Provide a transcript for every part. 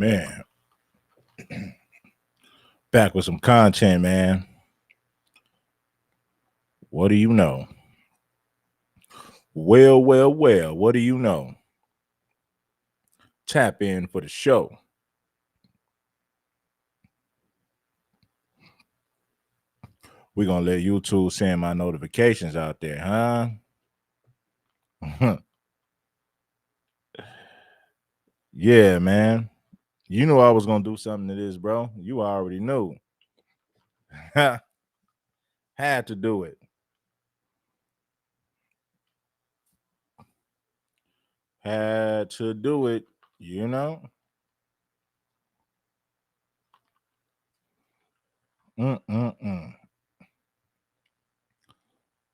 Man, back with some content, man. What do you know? Well, what do you know? Tap in for the show. We're going to let YouTube send my notifications out there, huh? Yeah, man. You knew I was going to do something to this, bro. You already knew. Had to do it. Had to do it, you know? Mm-mm-mm.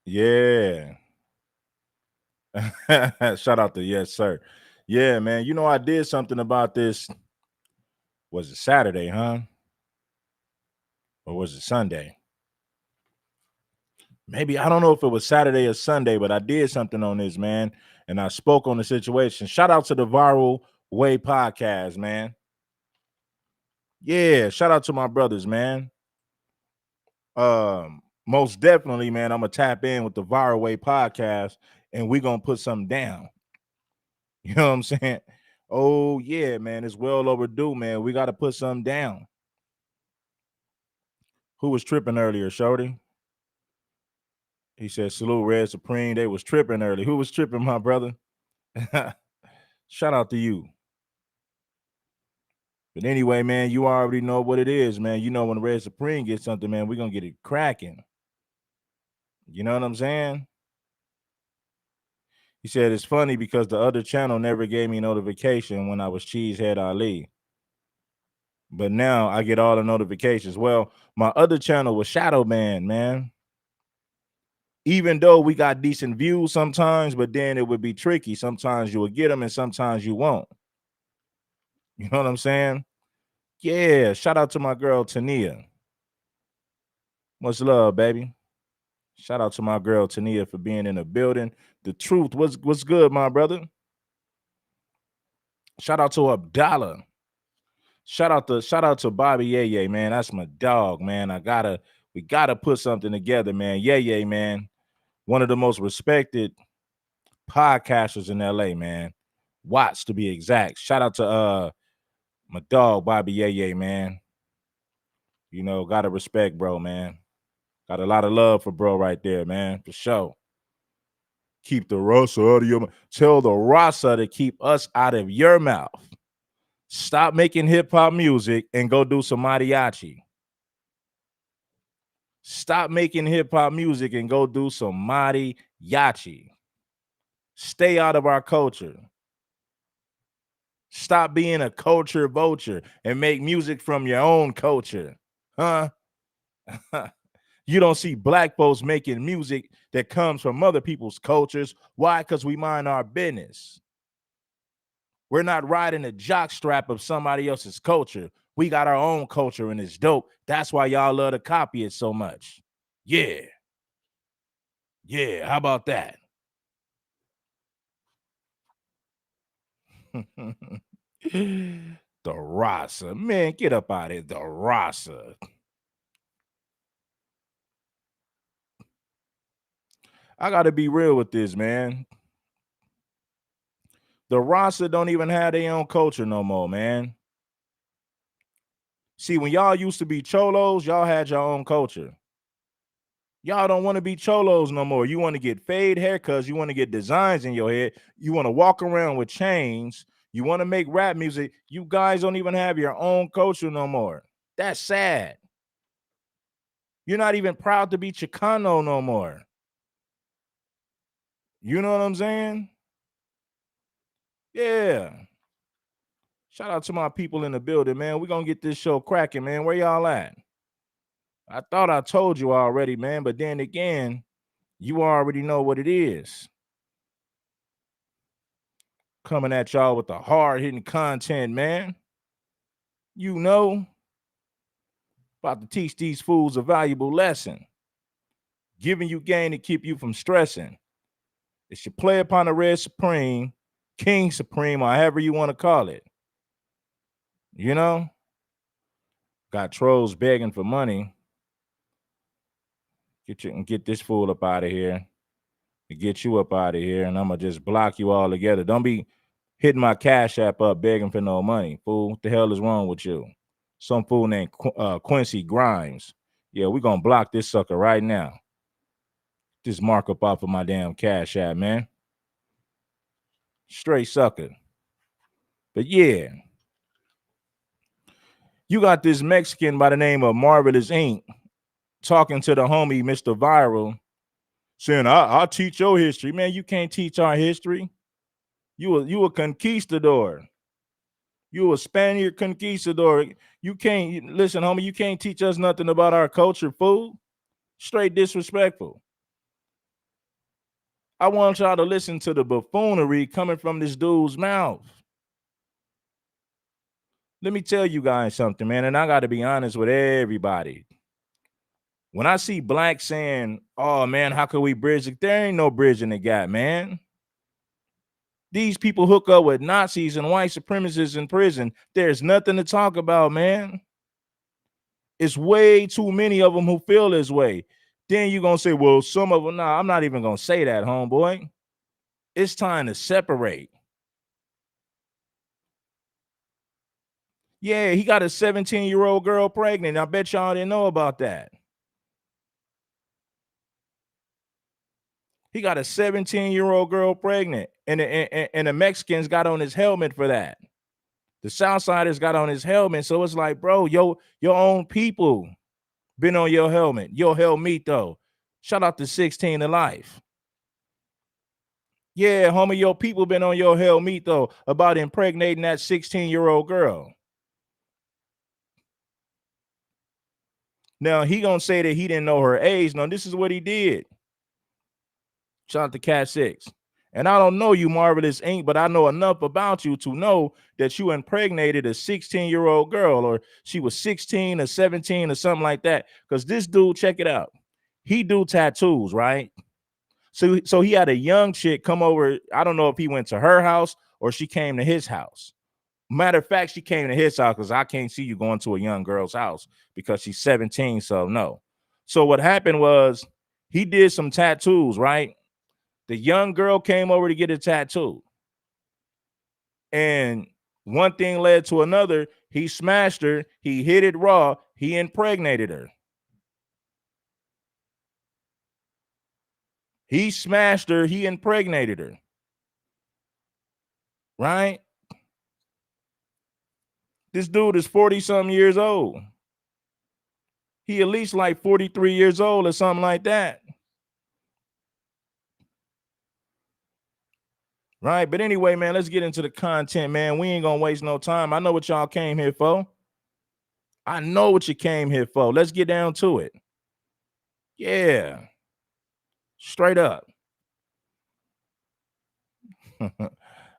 Yeah. Shout out to yes, sir. Yeah, man. You know, I did something about this. Was it Saturday, huh? Or was it Sunday? Maybe I don't know if it was Saturday or Sunday, but I did something on this, man. And I spoke on the situation. Shout out to the Viral Way podcast, man. Yeah, shout out to my brothers, man. Most definitely, man. I'm gonna tap in with the Viral Way podcast and we're gonna put something down. You know what I'm saying? Oh, yeah, man. It's well overdue, man. We got to put something down. Who was tripping earlier, Shorty? He said, salute Red Supreme. They was tripping early. Who was tripping, my brother? Shout out to you. But anyway, man, you already know what it is, man. You know when Red Supreme gets something, man, we're going to get it cracking. You know what I'm saying? He said, it's funny because the other channel never gave me notification when I was Cheesehead Ali. But now I get all the notifications. Well, my other channel was Shadow Man, man. Even though we got decent views sometimes, but then it would be tricky. Sometimes you will get them and sometimes you won't. You know what I'm saying? Yeah, shout out to my girl Tania. Much love, baby. Shout out to my girl Tania for being in the building. The truth, what's good, my brother? Shout out to Abdallah. Shout out to Bobby Yeye, man. That's my dog, man. We gotta put something together, man. Yeye, man. One of the most respected podcasters in LA, man. Watts to be exact. Shout out to my dog Bobby Yeye, man. You know, gotta respect, bro, man. Got a lot of love for bro right there, man, for sure. Keep the Rasa out of your mouth. Tell the Rasa to keep us out of your mouth. Stop making hip hop music and go do some mariachi. Stop making hip hop music and go do some mariachi. Stay out of our culture. Stop being a culture vulture and make music from your own culture. Huh? You don't see black folks making music that comes from other people's cultures. Why? Because we mind our business. We're not riding the jock strap of somebody else's culture. We got our own culture and it's dope. That's why y'all love to copy it so much. Yeah. Yeah. How about that? The Rasa. Man, get up out of here. The Rasa. I got to be real with this, man. The Rasa don't even have their own culture no more, man. See, when y'all used to be cholos, y'all had your own culture. Y'all don't want to be cholos no more. You want to get fade haircuts. You want to get designs in your head. You want to walk around with chains. You want to make rap music. You guys don't even have your own culture no more. That's sad. You're not even proud to be Chicano no more. You know what I'm saying? Yeah. Shout out to my people in the building, man. We're going to get this show cracking, man. Where y'all at? I thought I told you already, man. But then again, you already know what it is. Coming at y'all with the hard-hitting content, man. You know, about to teach these fools a valuable lesson. Giving you game to keep you from stressing. It's your play upon the Red Supreme, King Supreme, or however you want to call it. You know, got trolls begging for money. Get this fool up out of here. To get you up out of here, and I'm gonna just block you all together. Don't be hitting my Cash App up begging for no money, fool. What the hell is wrong with you? Some fool named Quincy Grimes. Yeah, we're gonna block this sucker right now. Just mark up off of my damn Cash App, man. Straight sucker. But yeah, you got this Mexican by the name of Marvelous Inc. talking to the homie Mr. Viral, saying, I'll teach your history. Man, you can't teach our history. You a conquistador. You a Spaniard conquistador. You can't, listen, homie, you can't teach us nothing about our culture, fool. Straight disrespectful. I want y'all to listen to the buffoonery coming from this dude's mouth. Let me tell you guys something, man, and I got to be honest with everybody. When I see blacks saying, oh, man, how can we bridge it? There ain't no bridging the gap, man. These people hook up with Nazis and white supremacists in prison. There's nothing to talk about, man. It's way too many of them who feel this way. Then you're going to say, well, some of them, nah, I'm not even going to say that, homeboy. It's time to separate. Yeah, he got a 17-year-old girl pregnant. I bet y'all didn't know about that. He got a 17-year-old girl pregnant, and the Mexicans got on his helmet for that. The Southsiders got on his helmet, so it's like, bro, your own people been on your helmet. Your helmet, though. Shout out to 16 to Life. Yeah, homie, your people been on your helmet, though, about impregnating that 16-year-old girl. Now, he gonna say that he didn't know her age. No, this is what he did. Shout out to Cat 6. And I don't know you, Marvelous Inc., but I know enough about you to know that you impregnated a 16-year-old girl, or she was 16 or 17 or something like that. Because this dude, check it out. He do tattoos, right? So he had a young chick come over. I don't know if he went to her house or she came to his house. Matter of fact, she came to his house because I can't see you going to a young girl's house because she's 17, so no. So what happened was he did some tattoos, right? The young girl came over to get a tattoo. And one thing led to another. He smashed her. He hit it raw. He impregnated her. He smashed her. He impregnated her. Right? This dude is 40-something years old. He at least like 43 years old or something like that. Right? But anyway, man, let's get into the content, man. We ain't going to waste no time. I know what y'all came here for. I know what you came here for. Let's get down to it. Yeah. Straight up.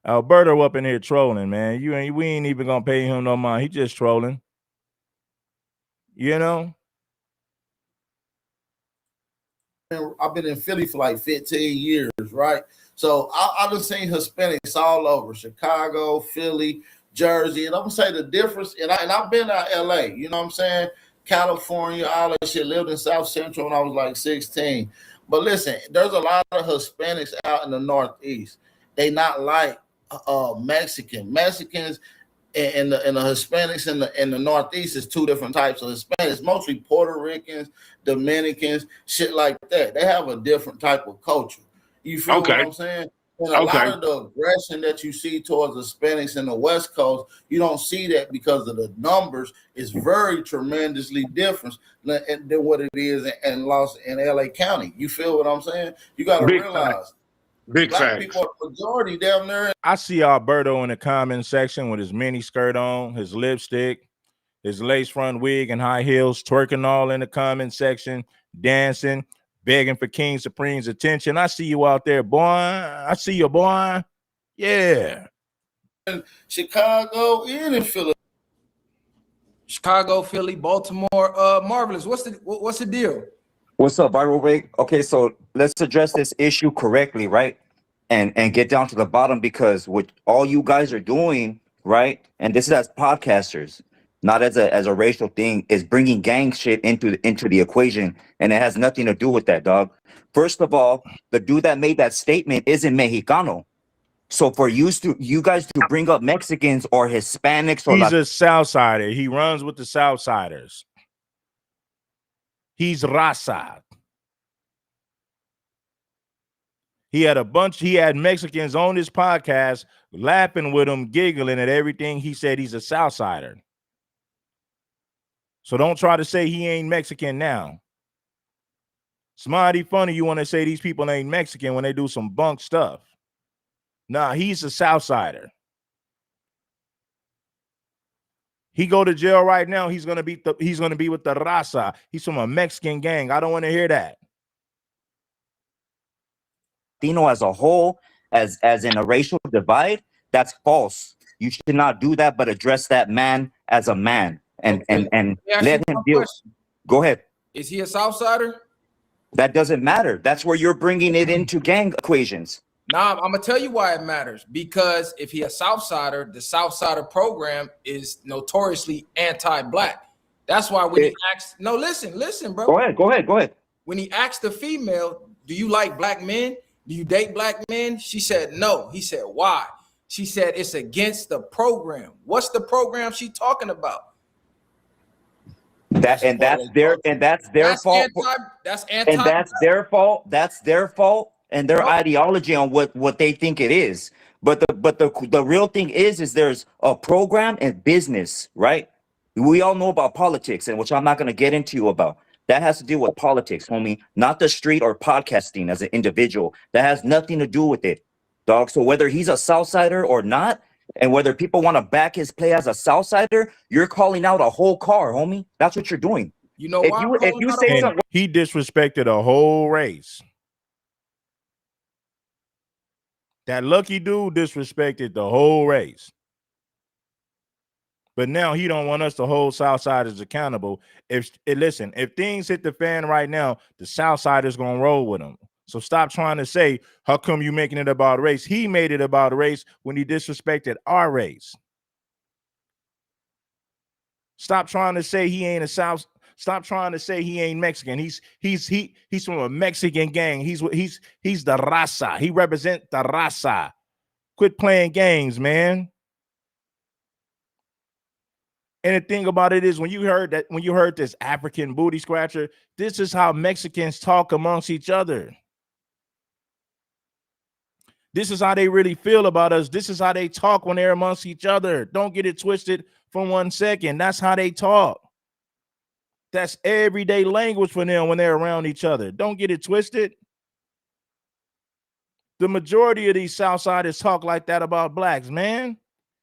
Alberto up in here trolling, man. We ain't even going to pay him no mind. He just trolling. You know? I've been in Philly for like 15 years, right? So I've been seeing Hispanics all over Chicago, Philly, Jersey, and I'm gonna say the difference. And I've been out LA, you know what I'm saying? California, all that shit. Lived in South Central when I was like 16. But listen, there's a lot of Hispanics out in the Northeast. They not like Mexicans. And the Hispanics in the Northeast is two different types of Hispanics, mostly Puerto Ricans, Dominicans, shit like that. They have a different type of culture. You feel what I'm saying? And a lot of the aggression that you see towards Hispanics in the West Coast, you don't see that because of the numbers. It's very tremendously different than what it is in LA County. You feel what I'm saying? You got to realize. Big Black facts. people are majority down there. I see Alberto in the comment section with his mini skirt on, his lipstick, his lace front wig and high heels, twerking all in the comment section, dancing, begging for King Supreme's attention. I see you out there, boy. I see you, boy. Yeah. In Chicago and in Philly. Chicago, Philly, Baltimore. Marvelous. What's the deal? What's up, Viral Rig? Okay, so let's address this issue correctly, right? And get down to the bottom, because what all you guys are doing right? And this is as podcasters, not as a racial thing, is bringing gang shit into the equation, and it has nothing to do with that, dog. First of all, the dude that made that statement isn't Mexicano. So for you guys to bring up Mexicans or Hispanics or He's a Southsider. He runs with the Southsiders. He's raza. He had Mexicans on his podcast laughing with him, giggling at everything he said. He's a Southsider. So don't try to say he ain't Mexican now. It's mighty funny you want to say these people ain't Mexican when they do some bunk stuff. Nah, he's a Southsider. He go to jail right now. He's gonna be with the raza. He's from a Mexican gang. I don't want to hear that. Latino as a whole, as in a racial divide, that's false. You should not do that, but address that man as a man and let him deal. Go ahead. Is he a Southsider? That doesn't matter. That's where you're bringing it into gang equations. Nah, I'm gonna tell you why it matters. Because if he a Southsider, the Southsider program is notoriously anti-black. That's why when he asked, no, listen, bro. Go ahead. When he asked the female, "Do you like black men? Do you date black men?" She said no. He said, "Why?" She said, "It's against the program." What's the program she talking about? That's their fault. That's anti. And that's their fault. That's their fault and their ideology on what they think it is. But the real thing is there's a program and business, right? We all know about politics, and which I'm not going to get into about. That has to do with politics, homie, not the street or podcasting as an individual. That has nothing to do with it, dog. So whether he's a Southsider or not, and whether people want to back his play as a Southsider, you're calling out a whole car, homie. That's what you're doing. You know If why? you say something, He disrespected a whole race. That lucky dude disrespected the whole race. But now he don't want us to hold Southsiders accountable. If things hit the fan right now, the Southsiders gonna roll with them. So stop trying to say, how come you making it about race? He made it about race when he disrespected our race. Stop trying to say he ain't a South. Stop trying to say he ain't Mexican. He's from a Mexican gang. He's the raza. He represents the raza. Quit playing games, man. And the thing about it is when you heard this African booty scratcher, this is how Mexicans talk amongst each other. This is how they really feel about us. This is how they talk when they're amongst each other. Don't get it twisted for 1 second. That's how they talk. That's everyday language for them when they're around each other. Don't get it twisted. The majority of these Southsiders talk like that about blacks, man.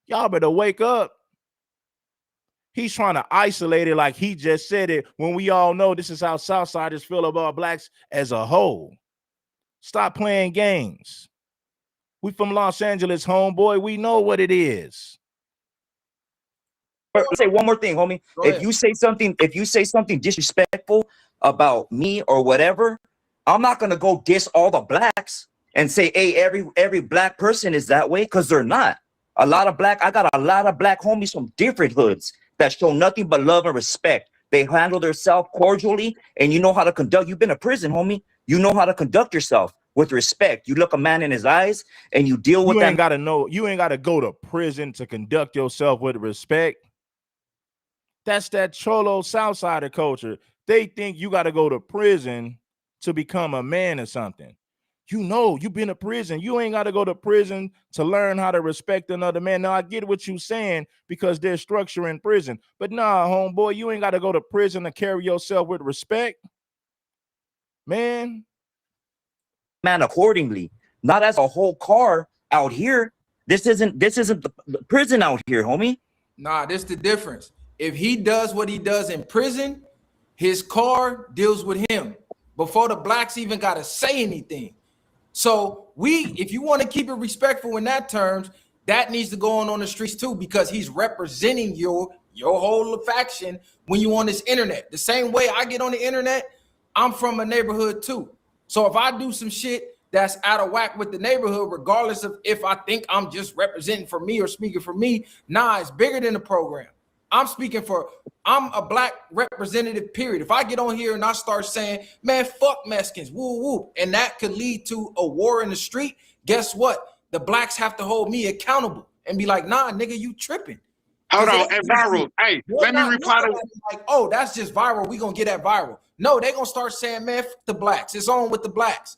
Y'all better wake up. He's trying to isolate it like he just said it when we all know this is how Southsiders feel about blacks as a whole. Stop playing games. We from Los Angeles, homeboy. We know what it is. Say one more thing, homie. If you say something disrespectful about me or whatever, I'm not gonna go diss all the blacks and say, hey, every black person is that way, because they're not. I got a lot of black homies from different hoods that show nothing but love and respect. They handle themselves cordially, and you know how to conduct. You've been to prison, homie. You know how to conduct yourself with respect. You look a man in his eyes and you deal with You that. ain't gotta know. You ain't gotta go to prison to conduct yourself with respect. That's that Cholo Southsider culture. They think you gotta go to prison to become a man or something. You know, you've been to prison. You ain't got to go to prison to learn how to respect another man. Now, I get what you're saying because there's structure in prison. But nah, homeboy, you ain't got to go to prison to carry yourself with respect. Man, accordingly, not as a whole car out here. This isn't the prison out here, homie. Nah, this the difference. If he does what he does in prison, his car deals with him before the blacks even got to say anything. So if you want to keep it respectful in that terms, that needs to go on the streets too, because he's representing your whole faction when you on this internet. The same way I get on the internet, I'm from a neighborhood too. So if I do some shit that's out of whack with the neighborhood, regardless of if I think I'm just representing for me or speaking for me. Nah, it's bigger than the program. I'm a black representative, period. If I get on here and I start saying, man, fuck Mexicans, woo woo, and that could lead to a war in the street, guess what? The blacks have to hold me accountable and be like, nah, nigga, you tripping. Hold on, and viral. Hey, let me reply to like, oh, that's just viral. We gonna get that viral. No, they gonna start saying, man, fuck the blacks. It's on with the blacks.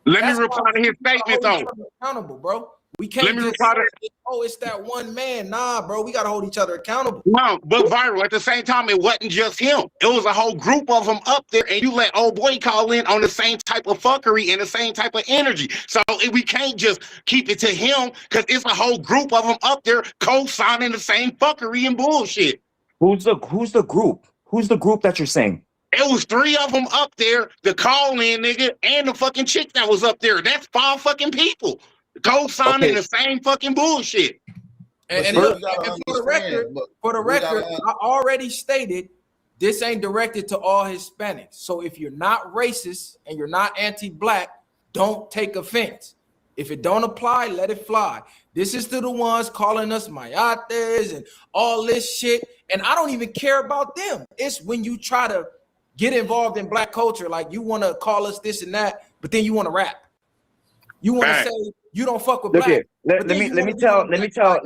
Let me reply to his statement though. Accountable, bro. We can't Let me just reply say, oh, it's that one man. Nah, bro, we gotta hold each other accountable. No, but viral at the same time, it wasn't just him. It was a whole group of them up there, and you let old boy call in on the same type of fuckery and the same type of energy. So we can't just keep it to him because it's a whole group of them up there co-signing the same fuckery and bullshit. Who's the group? Who's the group that you're saying? It was 3 of them up there, the call-in nigga and the fucking chick that was up there. That's 5 fucking people co-signing the same fucking bullshit. And look, and for the record, I already stated this ain't directed to all Hispanics. So if you're not racist and you're not anti-black, don't take offense. If it don't apply, let it fly. This is to the ones calling us mayates and all this shit. And I don't even care about them. It's when you try to get involved in black culture, like you want to call us this and that, but then you want to rap. You want to say you don't fuck with black. Let me tell.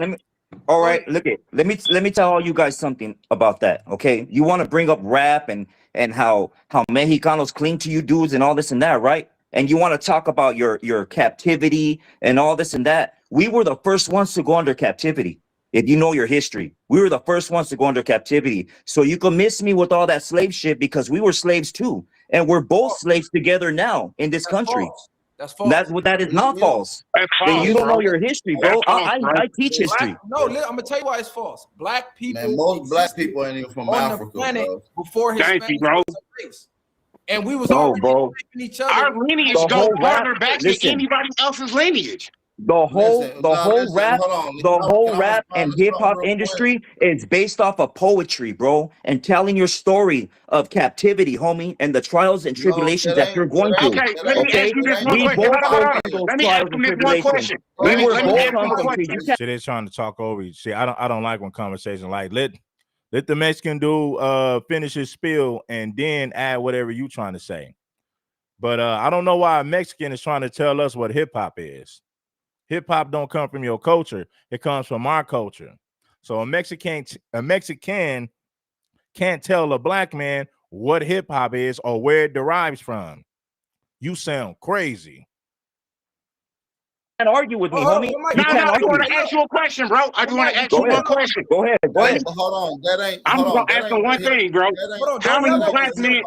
All right, look it. Let me tell all you guys something about that. Okay, you want to bring up rap and how Mexicanos cling to you dudes and all this and that, right? And you want to talk about your captivity and all this and that. We were the first ones to go under captivity. If you know your history, we were the first ones to go under captivity. So you can miss me with all that slave shit because we were slaves too, and we're both slaves together now in this country. False. That's false. That is not false. That's false, you don't know your history, bro. I teach history. No, I'm gonna tell you why it's false. Black people, man, most black people ain't even from on Africa, the planet bro. Before Thank you, bro. race. And we was No, bro. each other. Our lineage goes further back than anybody else's lineage. The whole rap and hip hop industry is based off of poetry, bro, and telling your story of captivity, homie, and the trials and tribulations that you're going through. Okay, let me ask you this one question. Let me ask you this one question. Let me ask you one question. See, they're trying to talk over you. See, I don't like when conversations like let the Mexican dude finish his spiel and then add whatever you trying to say. But I don't know why a Mexican is trying to tell us what hip hop is. Hip hop don't come from your culture; it comes from our culture. So a Mexican can't tell a black man what hip hop is or where it derives from. You sound crazy. Can't argue with me, homie. I want to ask you a question, bro. I just want to ask you one question. Go ahead. Hold on, that ain't. I'm gonna ask him one thing, bro. How many black men?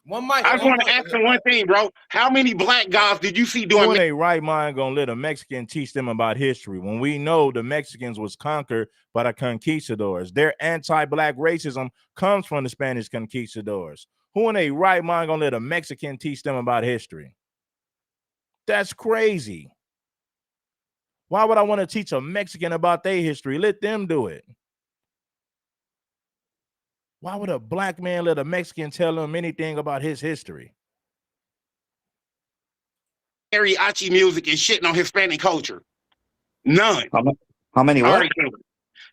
One mic. I just want to ask him one thing, bro. How many black guys did you see doing? Who in their right mind gonna let a Mexican teach them about history when we know the Mexicans was conquered by the conquistadors? Their anti-black racism comes from the Spanish conquistadors. Who in their right mind gonna let a Mexican teach them about history? That's crazy. Why would I want to teach a Mexican about their history? Let them do it. Why would a black man let a Mexican tell him anything about his history? Mariachi music and shitting on Hispanic culture? None. How many what?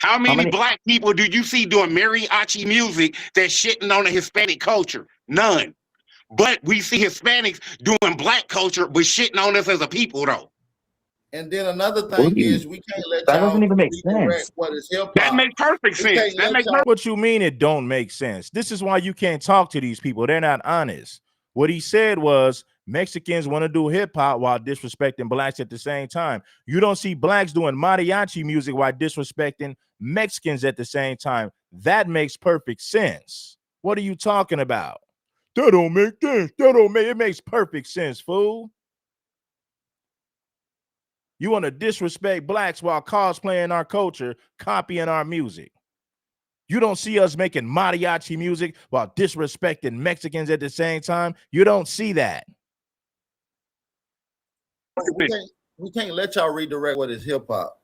How many black people do you see doing mariachi music that's shitting on the Hispanic culture? None. But we see Hispanics doing black culture but shitting on us as a people, though. And then another thing is we can't let that doesn't even make sense. What is hip hop? That makes perfect sense. That makes What you mean it don't make sense? This is why you can't talk to these people. They're not honest. What he said was Mexicans want to do hip hop while disrespecting blacks at the same time. You don't see blacks doing mariachi music while disrespecting Mexicans at the same time. That makes perfect sense. What are you talking about? That don't make sense. It makes perfect sense, fool. You want to disrespect blacks while cosplaying our culture, copying our music. You don't see us making mariachi music while disrespecting Mexicans at the same time. You don't see that. We can't let y'all redirect what is hip hop.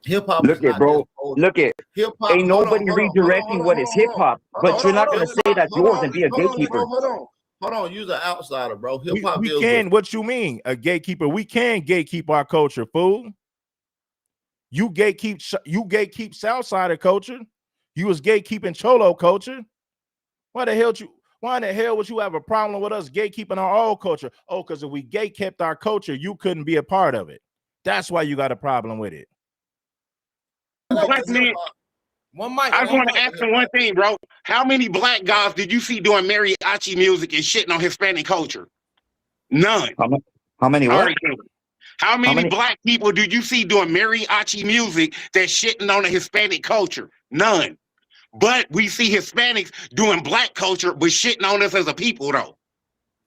Hip hop. Look at, bro. Look at. Hip hop. Ain't nobody redirecting what is hip hop, but you're not gonna say that's yours and be a gatekeeper. Hold hold on. You're the outsider, bro. Hip hop We deals can. with. What you mean, a gatekeeper? We can gatekeep our culture, fool. You gatekeep Southsider culture. You was gatekeeping Cholo culture. Why in the hell would you have a problem with us gatekeeping our old culture? Oh, because if we gatekept our culture, you couldn't be a part of it. That's why you got a problem with it. Black men, One mic. I just want to ask you one thing, bro. How many black guys did you see doing mariachi music and shitting on Hispanic culture? None. How many All what? right, Kevin. How many black people did you see doing mariachi music that's shitting on the Hispanic culture? None. But we see Hispanics doing black culture, but shitting on us as a people, though.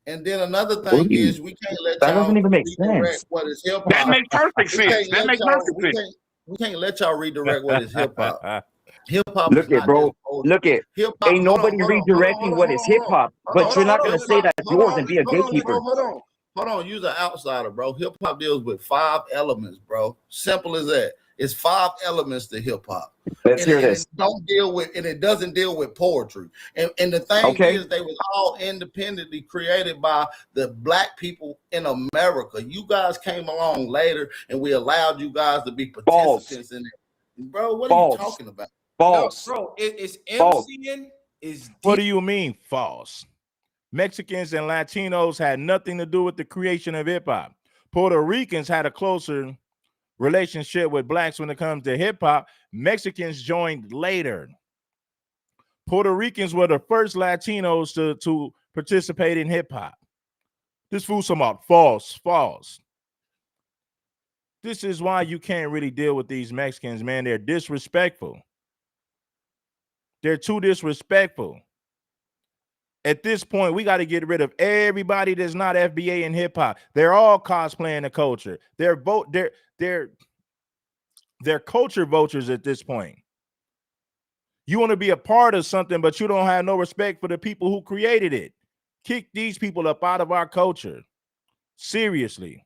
And then another thing is we can't let That y'all doesn't even make redirect sense. what is hip That hop. makes perfect sense. That makes perfect sense. We can't let y'all redirect what is hip hop. Hip hop. Look at bro. Look at hip hop. ain't nobody redirecting what is hip hop, but you're not gonna say that's yours and be a gatekeeper. Hold on. You're the outsider, bro. Hip hop deals with 5 elements, bro. Simple as that. It's 5 elements to hip hop. Let's hear this. It doesn't deal with poetry. And the thing is, they was all independently created by the black people in America. You guys came along later, and we allowed you guys to be participants in it. Bro, what are you talking about? False. No, bro, it's False. MCing is What do you mean false? Mexicans and Latinos had nothing to do with the creation of hip hop. Puerto Ricans had a closer relationship with blacks when it comes to hip hop. Mexicans joined later. Puerto Ricans were the first Latinos to participate in hip hop. This fool's talking about false. This is why you can't really deal with these Mexicans, man. They're disrespectful. They're too disrespectful. At this point, we got to get rid of everybody that's not FBA in hip hop. They're all cosplaying the culture. They're culture vultures at this point. You want to be a part of something, but you don't have no respect for the people who created it. Kick these people up out of our culture. Seriously.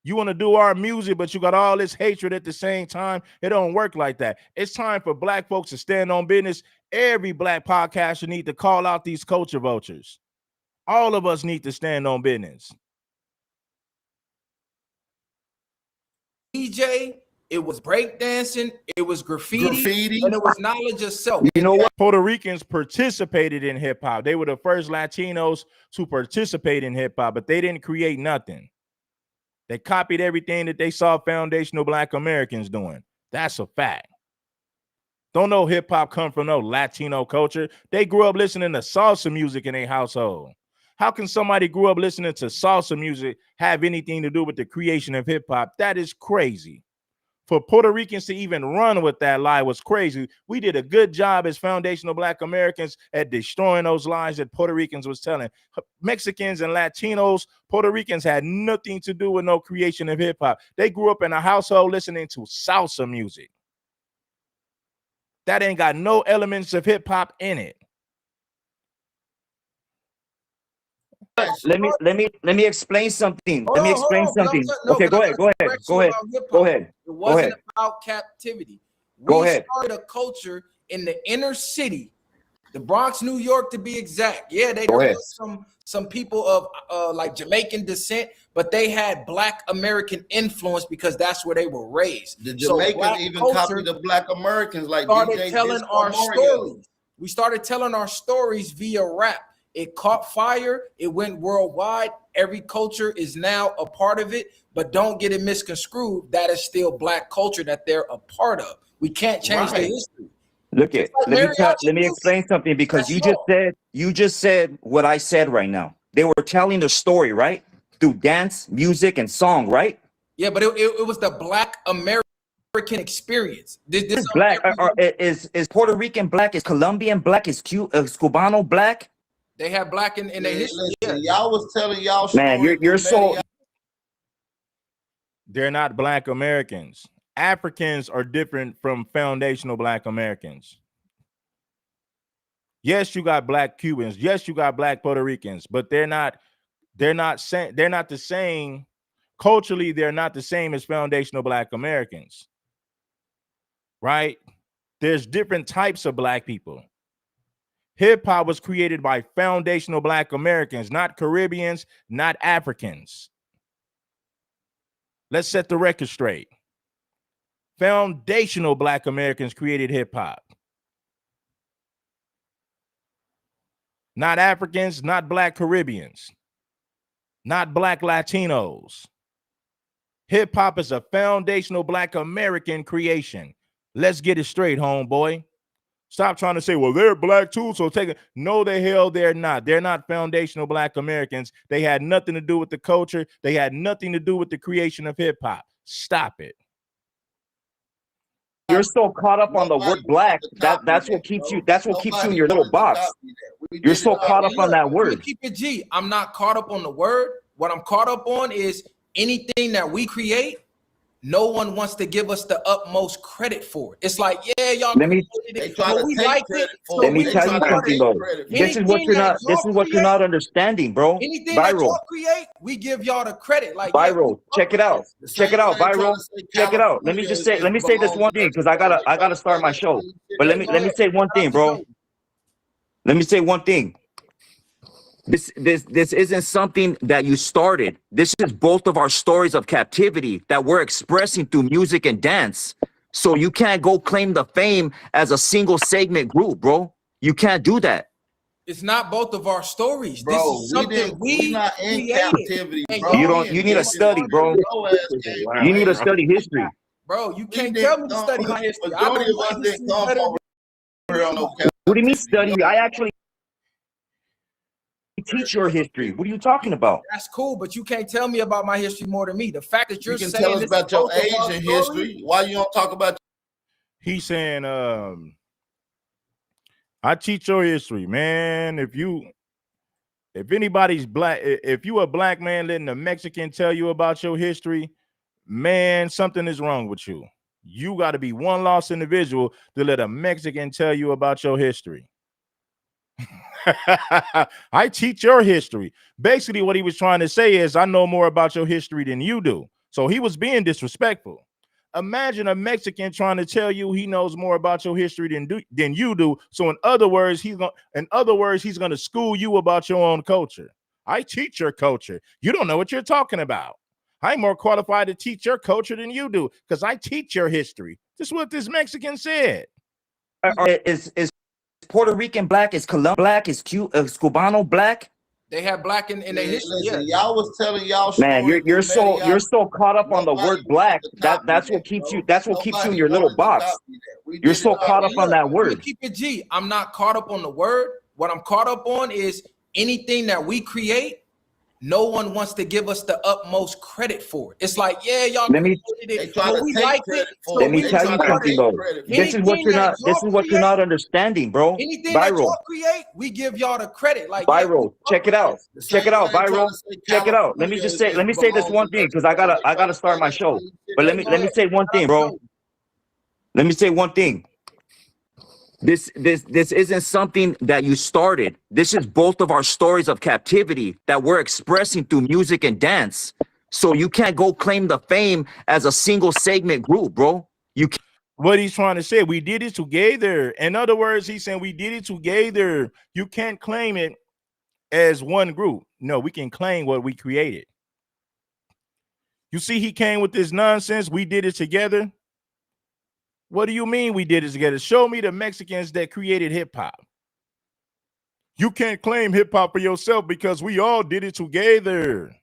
You want to do our music, but you got all this hatred at the same time. It don't work like that. It's time for black folks to stand on business. Every black podcaster need to call out these culture vultures. All of us need to stand on business. DJ, it was breakdancing, it was graffiti, and it was knowledge of self. You know what? Puerto Ricans participated in hip hop. They were the first Latinos to participate in hip hop, but they didn't create nothing. They copied everything that they saw foundational black Americans doing. That's a fact. Don't know hip hop come from no Latino culture. They grew up listening to salsa music in their household. How can somebody grew up listening to salsa music have anything to do with the creation of hip hop? That is crazy. For Puerto Ricans to even run with that lie was crazy. We did a good job as foundational black Americans at destroying those lies that Puerto Ricans was telling. Mexicans and Latinos, Puerto Ricans had nothing to do with no creation of hip hop. They grew up in a household listening to salsa music. That ain't got no elements of hip hop in it. Let me explain something. Let me explain something. Okay, go ahead. It wasn't about captivity. We started a culture in the inner city, the Bronx, New York, to be exact. Yeah, there was some people of like Jamaican descent, but they had Black American influence because that's where they were raised. The Jamaicans even copied the Black Americans, like started telling our stories. We started telling our stories via rap. It caught fire. It went worldwide. Every culture is now a part of it, but don't get it misconstrued. That is still black culture that they're a part of. We can't change the history. Look at let me explain something, because you just said what I said right now. They were telling the story, right? Through dance, music, and song, right? Yeah, but it was the Black American experience. This black is Puerto Rican black, is Colombian black, is Cubano black. They have black in their history. Listen, y'all was telling y'all man, you're so. They're not Black Americans. Africans are different from foundational Black Americans. Yes, you got Black Cubans. Yes, you got Black Puerto Ricans, but they're not the same. Culturally, they're not the same as foundational Black Americans. Right? There's different types of Black people. Hip hop was created by foundational Black Americans, not Caribbeans, not Africans. Let's set the record straight. Foundational Black Americans created hip hop. Not Africans, not Black Caribbeans, not Black Latinos. Hip hop is a foundational Black American creation. Let's get it straight, homeboy. Stop trying to say, well, they're Black too, so take it. No, the hell they're not. They're not foundational Black Americans. They had nothing to do with the culture. They had nothing to do with the creation of hip hop. Stop it. You're so caught up on the word black. That's what keeps you. That's what keeps you in your little box. You're so caught up on that word. Keep it G. I'm not caught up on the word. What I'm caught up on is anything that we create. No one wants to give us the utmost credit for it. It's like, yeah, y'all. Let me tell you something though. This is what you're not. This is what you're not understanding, bro. Anything that y'all create, we give y'all the credit. Like Viral, check it out. Check it out, Viral. Check it out. Let me say this one thing because I gotta start my show. But let me say one thing, bro. Let me say one thing. This isn't something that you started. This is both of our stories of captivity that we're expressing through music and dance. So you can't go claim the fame as a single segment group, bro. You can't do that. It's not both of our stories. Bro, this is something we not in captivity, bro. You need to study, bro. You need to study history. Bro, you can't tell me to study my history. What do you mean study? I actually teach your history. What are you talking about? That's cool, but you can't tell me about my history more than me. The fact that you're you can saying tell us about your Asian history. Why you don't talk about? He's saying, I teach your history, man. If anybody's black, if you a black man letting a Mexican tell you about your history, man, something is wrong with you. You got to be one lost individual to let a Mexican tell you about your history. I teach your history. Basically, what he was trying to say is, I know more about your history than you do. So he was being disrespectful. Imagine a Mexican trying to tell you he knows more about your history than you do. So in other words, he's going to school you about your own culture. I teach your culture. You don't know what you're talking about. I'm more qualified to teach your culture than you do because I teach your history. This is what this Mexican said. Is Puerto Rican black? Is Colombian black? Is Cubano black? They have black in their history. Listen, y'all was telling y'all. Man, you're so caught up on the word black. That's what keeps you. That's what keeps you in your little box. You're so caught up on that word. Keep it G. I'm not caught up on the word. What I'm caught up on is anything that we create. No one wants to give us the utmost credit for it. It's like, yeah, y'all. Let me tell you something though. This is what you're not understanding, bro. Anything that y'all create, we give y'all the credit. Like Viral, check it out. Check it out, Viral. Check it out. Let me say this one thing because I gotta start my show. But let me say one thing, bro. Let me say one thing. This isn't something that you started. This is both of our stories of captivity that we're expressing through music and dance. So you can't go claim the fame as a single segment group, bro. You can't. What he's trying to say, we did it together. In other words, he's saying we did it together. You can't claim it as one group. No, we can claim what we created. You see, he came with this nonsense. We did it together. What do you mean we did it together? Show me the Mexicans that created hip hop. You can't claim hip hop for yourself because we all did it together.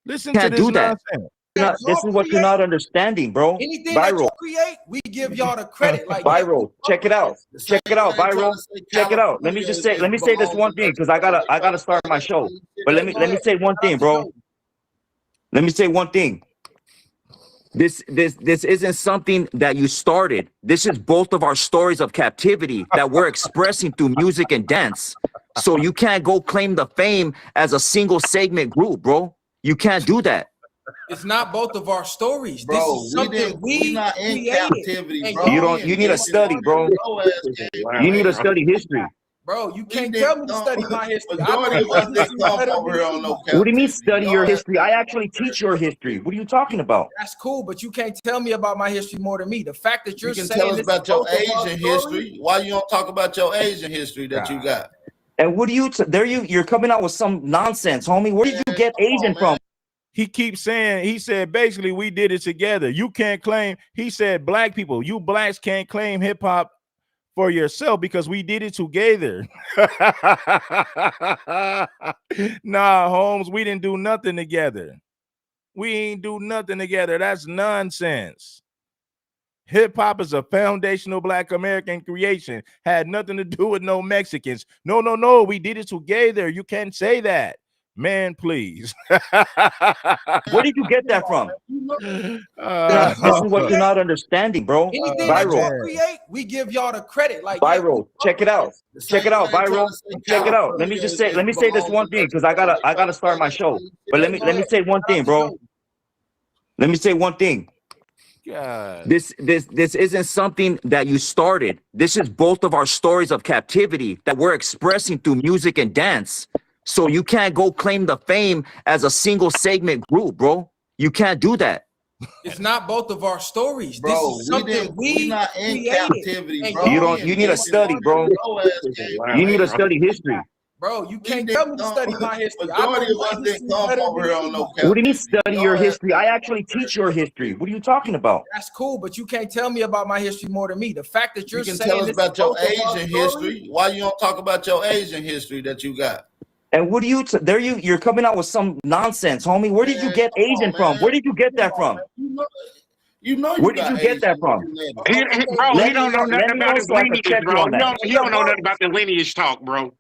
Listen to this nonsense. This is what you're not understanding, bro. Anything that you create, we give y'all the credit. Like Viral, check it out. Check it out, Viral. Check it out. Let me say this one thing because I gotta start my show. But let me say one thing, bro. Let me say one thing. This isn't something that you started. This is both of our stories of captivity that we're expressing through music and dance. So you can't go claim the fame as a single segment group, bro. You can't do that. It's not both of our stories. Bro, this is something we not in created. captivity, bro. You need to study, bro. You need to study history. Bro, you We can't didn't tell me to come- study my history. I Majority of know us my didn't history come better over than here on you. no What do you mean captivity. study your Y'all history? I had- actually teach your history. What are you talking about? That's cool, but you can't tell me about my history more than me. The fact that You you're can saying tell us this about is your both of our Asian stories, history. Why you don't talk about your Asian history that you got? And what do you? You're coming out with some nonsense, homie. Where did you Man, get come on, Asian man. from? He keeps saying, he said basically we did it together. You can't claim, he said black people, you blacks can't claim hip hop for yourself because we did it together. Nah, Holmes, we didn't do nothing together. We ain't do nothing together. That's nonsense. Hip hop is a foundational Black American creation. Had nothing to do with no Mexicans. No. We did it together. You can't say that. Man, please. Where did you get that from? This is what you're not understanding, bro. anything that y'all Viral. create, we give y'all the credit. Like, yeah, Viral. Check it out. The Check same it out, thing trying Viral. to say Check it out. Let me California just say, is let me say this belongs one to thing because I gotta start my show. But let me say one thing, bro. Let me say one thing. God. This isn't something that you started. This is both of our stories of captivity that we're expressing through music and dance. So you can't go claim the fame as a single segment group, bro. You can't do that. It's not both of our stories. Bro, This is something we not in created. captivity, And bro. You We don't. in You need to business. study, bro. Your ass came from You need to Asia. study history. Bro, you We can't didn't tell me to come- study my history. I know Majority of my us history didn't come better over than here on no anybody. What do you mean captivity. study your history? I actually teach your history. What are you talking about? That's cool, but you can't tell me about my history more than me. The fact that You you're can saying tell us this about is your both of our Asian stories, history. Why you don't talk about your Asian history that you got? And what do you? You're coming out with some nonsense, homie. Where did you Man, get come on, Asian from? man. Where did you get that Come on, from? man. You know Where you did got you get that Asian from? lineage. Bro, Let he me don't know know. nothing Let me about know his so I can lineage, check you bro. on that. He don't know nothing about the lineage talk, bro.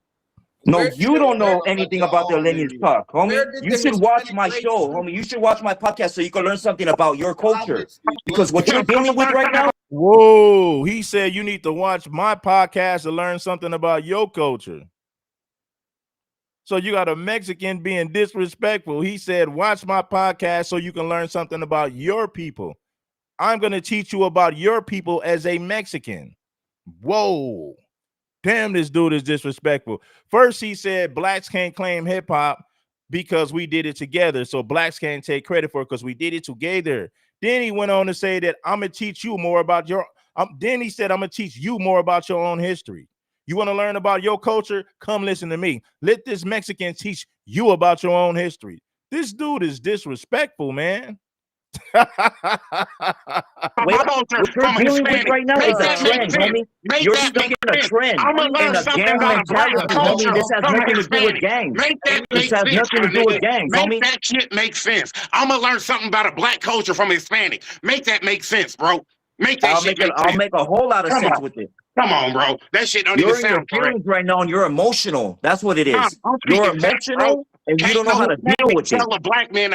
No, Where you did don't know the- anything about the lineage talk, homie. Where did You the should watch Hispanic my race show, come homie. You should watch my podcast so you can learn something about your culture. Obviously, Because what you're dealing with right now, Whoa, he said you need to watch my podcast to learn something about your culture. So you got a Mexican being disrespectful. He said, watch my podcast so you can learn something about your people. I'm going to teach you about your people as a Mexican. Whoa. Damn, this dude is disrespectful. First, he said blacks can't claim hip hop because we did it together. So blacks can't take credit for it because we did it together. Then he went on to say that I'm going to teach you more about your, then he said, I'm going to teach you more about your own history. You want to learn about your culture? Come listen to me. Let this Mexican teach you about your own history. This dude is disrespectful, man. wait, My culture what you're from a dealing with Hispanic. right now Make is a that make trend, sense. homie. Make You're that stuck make in a sense. trend I'm gonna learn and a something gang about a black mentality, culture homie. This has from a nothing to do with Hispanic. gangs. Make that This make has sense. nothing to my do with nigga. gangs, Make homie. that shit make sense. I'm gonna learn something about a black culture from a Hispanic. Make that make sense, bro. Make that shit make I'll sense. make a whole lot of Come sense on. with it. Come on, bro. That shit don't even You're in your sound correct. feelings right now and you're emotional. That's what it Nah, is. I'm You're speaking facts, bro. emotional and you Can't don't know no how to deal Hispanic with it. tell a black man.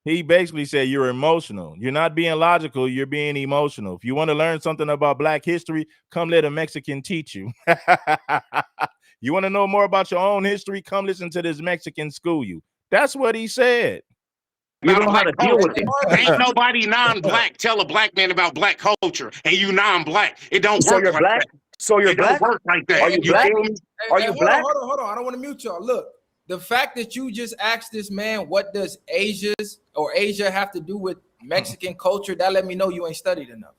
He basically said you're emotional. You're not being logical. You're being emotional. If you want to learn something about black history, come let a Mexican teach you. You want to know more about your own history? Come listen to this Mexican school you. That's what he said. You don't know how to deal with it. Ain't nobody non-black tell a black man about black culture, and you non-black. It don't So work you're like black? that. So you're It don't black? work like that. Are you black? feel me? Are you black? Hold on. I don't want to mute y'all. Look, the fact that you just asked this man, what does Asia have to do with Mexican culture? That let me know you ain't studied enough.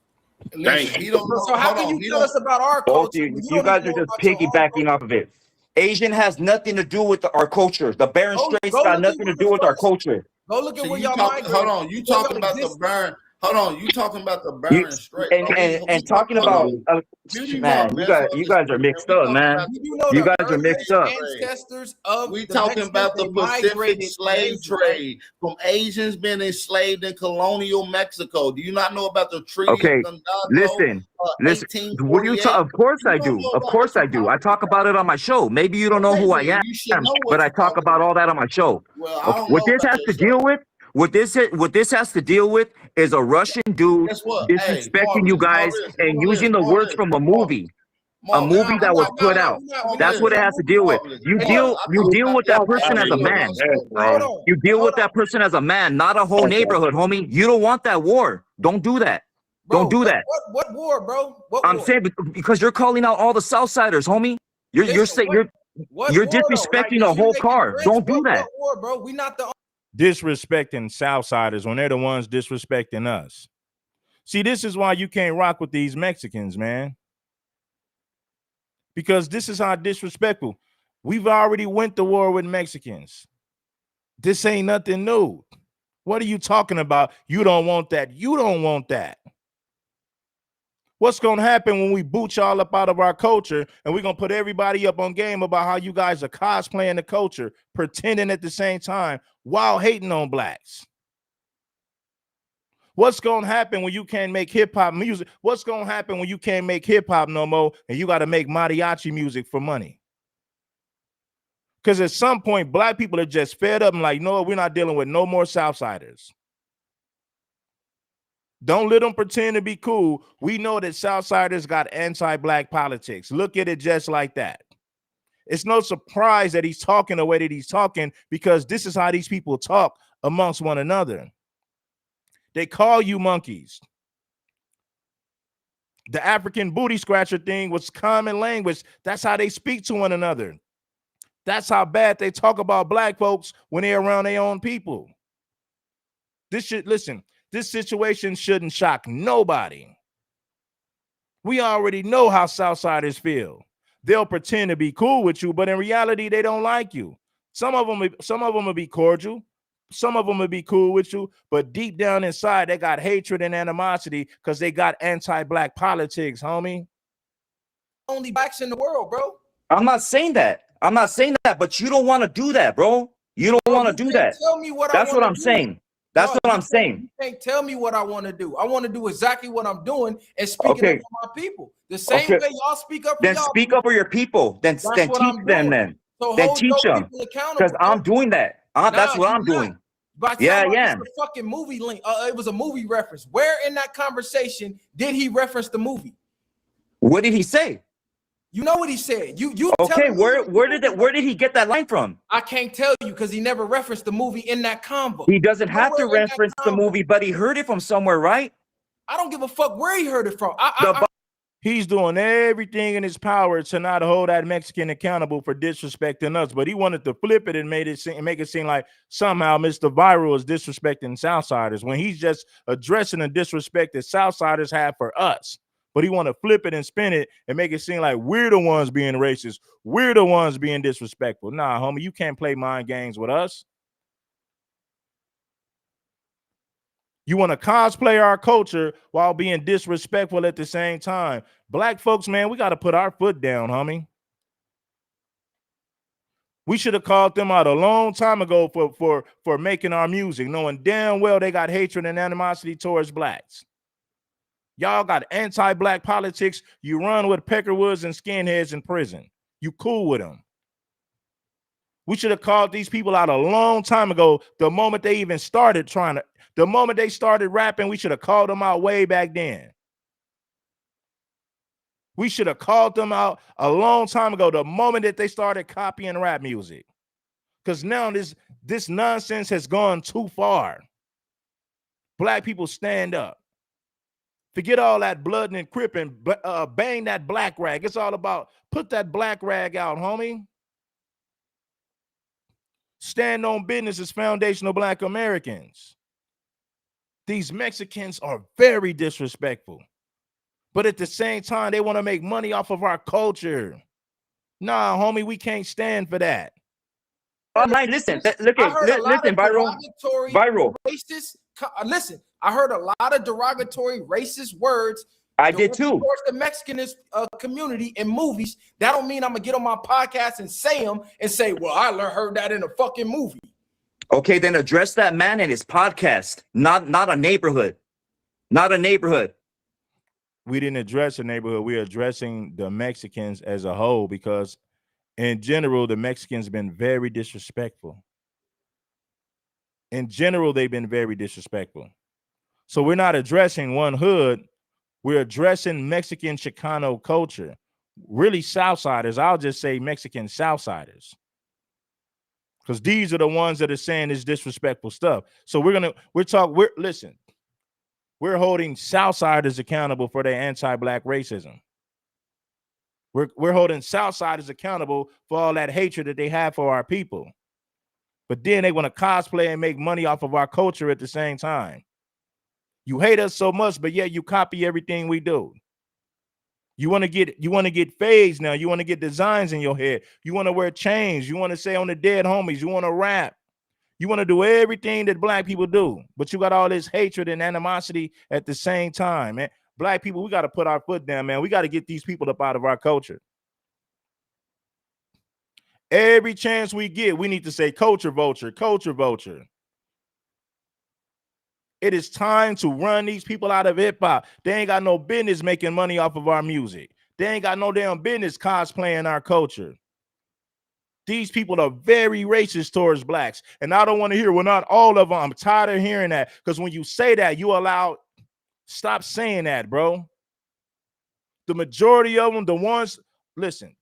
Listen, he don't know. So how Hold can on, you he tell don't- us about our Both culture? you, when you don't guys even are know just about your own piggybacking off of it. Asian has nothing to do with our culture. The Barren Go- Straits go got look at nothing to what do the with our first- culture. Go look at So where you y'all talking? Hold on, you Where talking y'all about the exist. burn? Hold on, you talking about the You, Barren Strait? and talking about man, you guys are mixed up, man. You know You the guys are mixed up. ancestors of We the talking about the Mexicans, they Pacific migrated slave from Asia, right? trade from Asians being enslaved in colonial Mexico. Do you not know about the Treaty Okay, of Condado? listen. 1848? What do you talk? Of course I You don't do. know Of about course what I you're do. I talking talk about it on my show. Maybe you don't know Okay, who I then am, you should know what but I you're talk talking about all that on my show. Well, I don't What know this about has your to show. deal with, what this has to deal with, is a Russian dude Guess what? Hey, disrespecting you guys and using the words from a movie. A movie that was put out. That's what it has to deal with. You deal with that person as a man. You deal with that person as a man, not a whole neighborhood, homie. You don't want that war. Don't do that. Don't do that. What war, bro? What I'm war? saying because you're calling out all the Southsiders, homie. You're saying you're disrespecting the whole car. Don't do that. War, bro. We not the Disrespecting Southsiders when they're the ones disrespecting us. See, this is why you can't rock with these Mexicans, man. Because this is how disrespectful. We've already went to war with Mexicans. This ain't nothing new. What are you talking about? You don't want that. You don't want that. What's going to happen when we boot y'all up out of our culture and we're going to put everybody up on game about how you guys are cosplaying the culture, pretending at the same time while hating on blacks? What's going to happen when you can't make hip hop music? What's going to happen when you can't make hip hop no more and you got to make mariachi music for money? Because at some point, black people are just fed up and like, no, we're not dealing with no more Southsiders. Don't let them pretend to be cool. We know that Southsiders got anti-black politics. Look at it just like that. It's no surprise that he's talking the way that he's talking because this is how these people talk amongst one another. They call you monkeys. The African booty scratcher thing was common language. That's how they speak to one another. That's how bad they talk about black folks when they're around their own people. This situation shouldn't shock nobody. We already know how Southsiders feel. They'll pretend to be cool with you, but in reality, they don't like you. Some of them will be cordial. Some of them will be cool with you, but deep down inside, they got hatred and animosity because they got anti-black politics, homie. Only blacks in the world, bro. I'm not saying that. But you don't want to do that, bro. You don't want to do that. Tell me what That's what I'm saying. That's what I'm saying. You can't tell me what I want to do. I want to do exactly what I'm doing and speaking up for my people. The same way y'all speak up for then y'all. Speak up for your people. Then teach them then. So then teach them. Because I'm doing that. That's what I'm doing. Yeah. A fucking movie link. It was a movie reference. Where in that conversation did he reference the movie? What did he say? You know what he said. You okay? Where did he get that line from? I can't tell you because he never referenced the movie in that convo. He doesn't have to reference the movie, but he heard it from somewhere, right? I don't give a fuck where he heard it from. He's doing everything in his power to not hold that Mexican accountable for disrespecting us, but he wanted to flip it and make it seem like somehow Mr. Viral is disrespecting Southsiders when he's just addressing the disrespect that Southsiders have for us. But he want to flip it and spin it and make it seem like we're the ones being racist. We're the ones being disrespectful. Nah, homie, you can't play mind games with us. You want to cosplay our culture while being disrespectful at the same time. Black folks, man, we got to put our foot down, homie. We should have called them out a long time ago for making our music, knowing damn well they got hatred and animosity towards blacks. Y'all got anti-black politics. You run with peckerwoods and skinheads in prison. You cool with them. We should have called these people out a long time ago. The moment they even started the moment they started rapping, we should have called them out way back then. We should have called them out a long time ago, the moment that they started copying rap music. Because now this nonsense has gone too far. Black people stand up. Forget all that blood and cripping, bang that black rag. It's all about put that black rag out, homie. Stand on business as foundational Black Americans. These Mexicans are very disrespectful. But at the same time, they want to make money off of our culture. Nah, homie, we can't stand for that. All right, listen, Viral. Racist. Listen, I heard a lot of derogatory racist words. I did too. Towards the Mexican community in movies. That don't mean I'm gonna get on my podcast and say them and say, well, I heard that in a fucking movie. Okay, then address that man in his podcast, not a neighborhood. Not a neighborhood. We didn't address the neighborhood. We're addressing the Mexicans as a whole because in general, the Mexicans have been very disrespectful. In general, they've been very disrespectful. So we're not addressing one hood. We're addressing Mexican Chicano culture. Really Southsiders. I'll just say Mexican Southsiders. Because these are the ones that are saying this disrespectful stuff. So listen, we're holding Southsiders accountable for their anti-black racism. We're holding Southsiders accountable for all that hatred that they have for our people. But then they want to cosplay and make money off of our culture at the same time. You hate us so much, but yet you copy everything we do. You want to get fades now. You want to get designs in your head. You want to wear chains. You want to say on the dead homies. You want to rap. You want to do everything that black people do, but you got all this hatred and animosity at the same time, man. Black people, we got to put our foot down, man. We got to get these people up out of our culture. Every chance we get, we need to say culture vulture, culture vulture. It is time to run these people out of hip hop. They ain't got no business making money off of our music. They ain't got no damn business cosplaying our culture. These people are very racist towards blacks. And I don't want to hear, well, not all of them. I'm tired of hearing that. Because when you say that, you allow, stop saying that, bro. The majority of them, the ones, listen,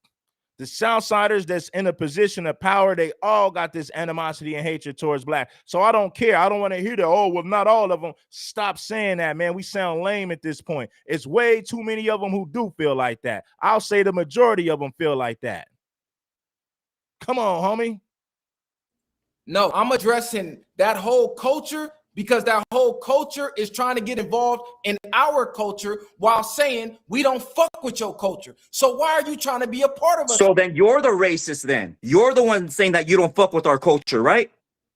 the Southsiders that's in a position of power, they all got this animosity and hatred towards black. So I don't care. I don't want to hear that. Oh, well, not all of them. Stop saying that, man. We sound lame at this point. It's way too many of them who do feel like that. I'll say the majority of them feel like that. Come on, homie. No, I'm addressing that whole culture because that whole culture is trying to get involved in our culture while saying we don't fuck with your culture. So why are you trying to be a part of us? So then you're the racist then. You're the one saying that you don't fuck with our culture, right?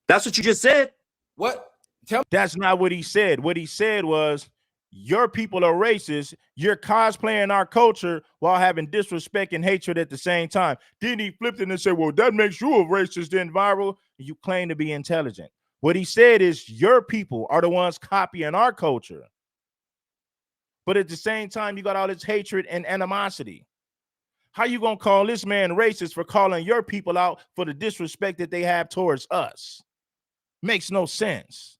That's what you just said. What? Tell me. That's not what he said. What he said was, your people are racist. You're cosplaying our culture while having disrespect and hatred at the same time. Then he flipped it and said, well, that makes you a racist then, Viral. You claim to be intelligent. What he said is your people are the ones copying our culture. But at the same time, you got all this hatred and animosity. How you going to call this man racist for calling your people out for the disrespect that they have towards us? Makes no sense.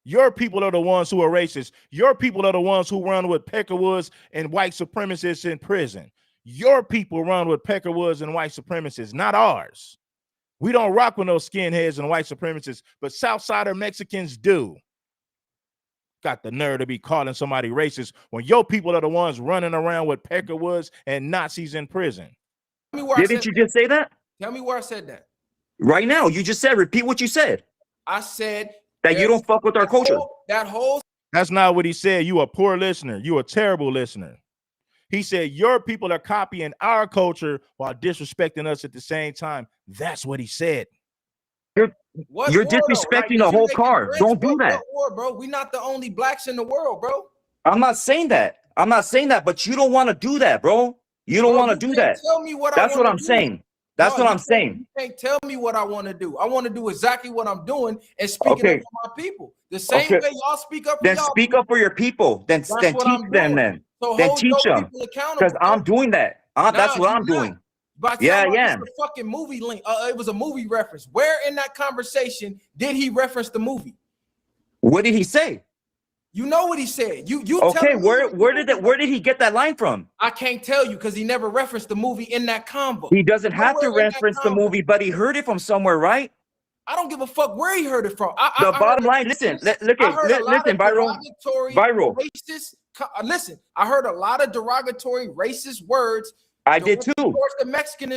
Your people are the ones who are racist. Your people are the ones who run with Peckerwoods and white supremacists in prison. Your people run with Peckerwoods and white supremacists, not ours. We don't rock with those skinheads and white supremacists, but Southsider Mexicans do. Got the nerve to be calling somebody racist when your people are the ones running around with Peckerwoods and Nazis in prison. Tell me where Didn't you just say that? Tell me where I said that. Right now, you just said, repeat what you said. I said That you don't fuck with our culture. That's not what he said. You a poor listener. You a terrible listener. He said your people are copying our culture while disrespecting us at the same time. That's what he said. You're disrespecting the whole car. Don't do that. Bro. We're not the only blacks in the world, bro. I'm not saying that. I'm not saying that, but you don't want to do that, bro. You don't want to do that. Tell me what That's what I'm saying. That's what I'm saying. You can't tell me what I want to do. I want to do exactly what I'm doing and speaking up for my people. The same way y'all speak up for then y'all. Speak up for your people. Then teach them then. So then teach them. Because I'm doing that. That's what I'm doing. Yeah, yeah. The fucking movie link. It was a movie reference. Where in that conversation did he reference the movie? What did he say? You know what he said. You okay? Where did he get that line from? I can't tell you because he never referenced the movie in that convo. He doesn't have to reference the movie, but he heard it from somewhere, right? I don't give a fuck where he heard it from. The bottom line. Listen, Viral. Racist. Listen, I heard a lot of derogatory racist words. I did too. Towards the Mexican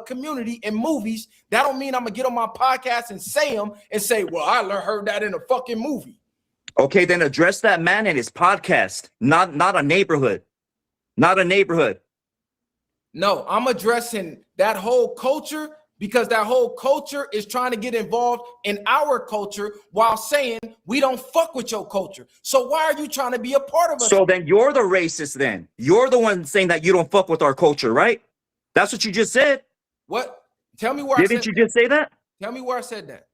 community in movies. That don't mean I'm gonna get on my podcast and say them and say, well, I heard that in a fucking movie. Okay, then address that man in his podcast, not a neighborhood. Not a neighborhood. No, I'm addressing that whole culture because that whole culture is trying to get involved in our culture while saying we don't fuck with your culture. So why are you trying to be a part of us? So then you're the racist then. You're the one saying that you don't fuck with our culture, right? That's what you just said. What? Tell me where Didn't you just say that? Tell me where I said that.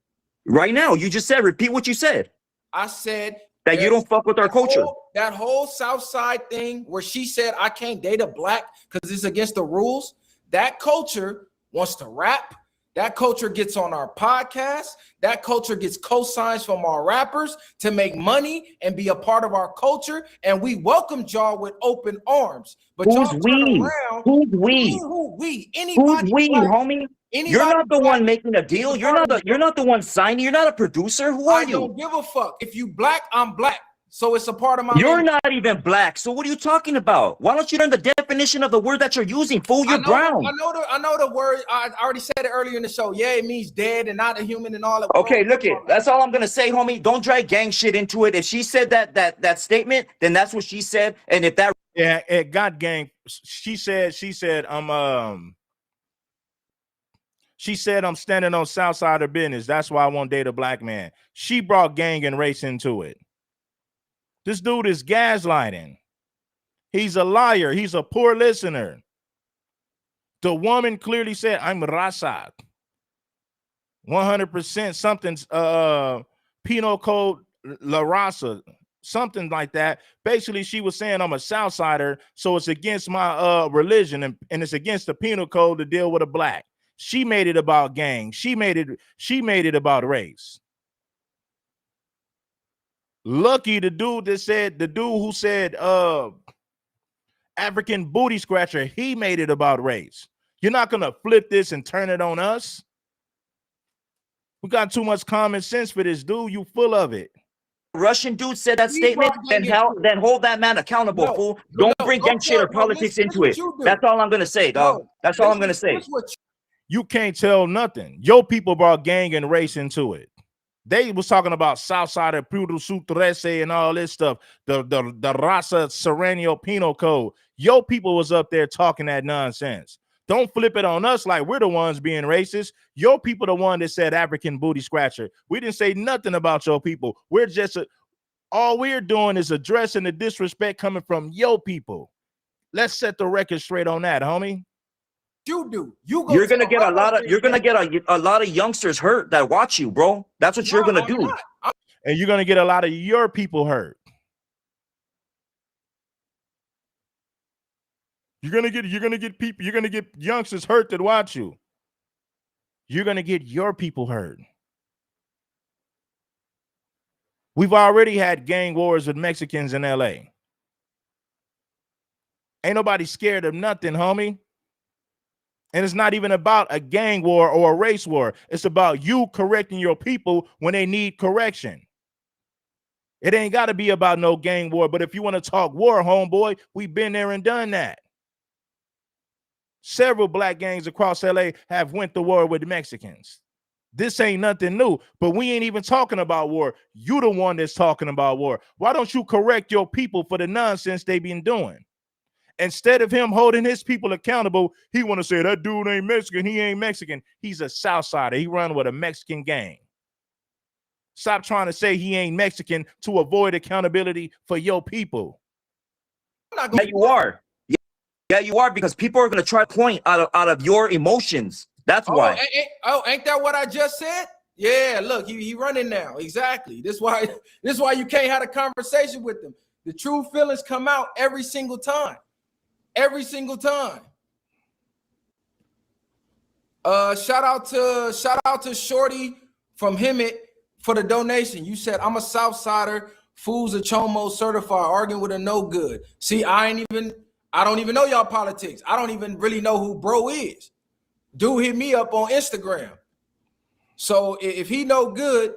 Right now, you just said, repeat what you said. I said that you don't fuck with our culture. That whole South Side thing where she said I can't date a black because it's against the rules. That culture wants to rap. That culture gets on our podcast. That culture gets cosigns from our rappers to make money and be a part of our culture. And we welcomed y'all with open arms. But who's we? Who's we? Who we? Anybody? Who's we, homie? You're not the one making a deal. You're not the one signing. You're not a producer. Who are you? I don't give a fuck. If you black, I'm black. So it's a part of my You're lineage. not even black. So what are you talking about? Why don't you learn the definition of the word that you're using? Fool, you're brown. I know the word. I already said it earlier in the show. Yeah, it means dead and not a human and all that. Okay, look it. That's all I'm gonna say, homie. Don't drag gang shit into it. If she said that statement, then that's what she said. And if that Yeah, it got gang. She said I'm standing on south side of business. That's why I won't date a black man. She brought gang and race into it. This dude is gaslighting. He's a liar. He's a poor listener. The woman clearly said, I'm Rasa. 100% something's penal code La Raza, something like that. Basically, she was saying I'm a Southsider, so it's against my religion and it's against the penal code to deal with a black. She made it about gang. She made it about race. Lucky the dude who said African booty scratcher, he made it about race. You're not gonna flip this and turn it on us. We got too much common sense for this, dude. You full of it. Russian dude said that statement, then hold that man accountable, fool. Don't bring gang shit or politics into it. That's all I'm gonna say, dog. That's all I'm gonna say. You can't tell nothing. Your people brought gang and race into it. They was talking about Southside of Puro Sutrese and all this stuff. The Raza Sereno Penal Code. Your people was up there talking that nonsense. Don't flip it on us like we're the ones being racist. Your people the one that said African booty scratcher. We didn't say nothing about your people. We're just all we're doing is addressing the disrespect coming from your people. Let's set the record straight on that, homie. You do. You're gonna get a lot of youngsters hurt that watch you, bro. That's what you're gonna do. And you're gonna get a lot of your people hurt. You're gonna get youngsters hurt that watch you. You're gonna get your people hurt. We've already had gang wars with Mexicans in LA. Ain't nobody scared of nothing, homie. And it's not even about a gang war or a race war. It's about you correcting your people when they need correction. It ain't got to be about no gang war, but if you want to talk war, homeboy, we've been there and done that. Several black gangs across LA have went to war with the Mexicans. This ain't nothing new, but we ain't even talking about war. You the one that's talking about war. Why don't you correct your people for the nonsense they been doing? Instead of him holding his people accountable, he want to say that dude ain't Mexican. He ain't Mexican. He's a Southsider. He run with a Mexican gang. Stop trying to say he ain't Mexican to avoid accountability for your people. Yeah, you are. Yeah, you are, because people are going to try to point out of your emotions. That's why. Ain't that what I just said? Yeah, look, he running now. Exactly. This why you can't have a conversation with them. The true feelings come out every single time. Every single time. Shout out to Shorty from Hemet for the donation. You said, I'm a Southsider, fools a Chomo certified, arguing with a no good. See, I don't even know y'all politics. I don't even really know who bro is. Dude hit me up on Instagram. So if he no good,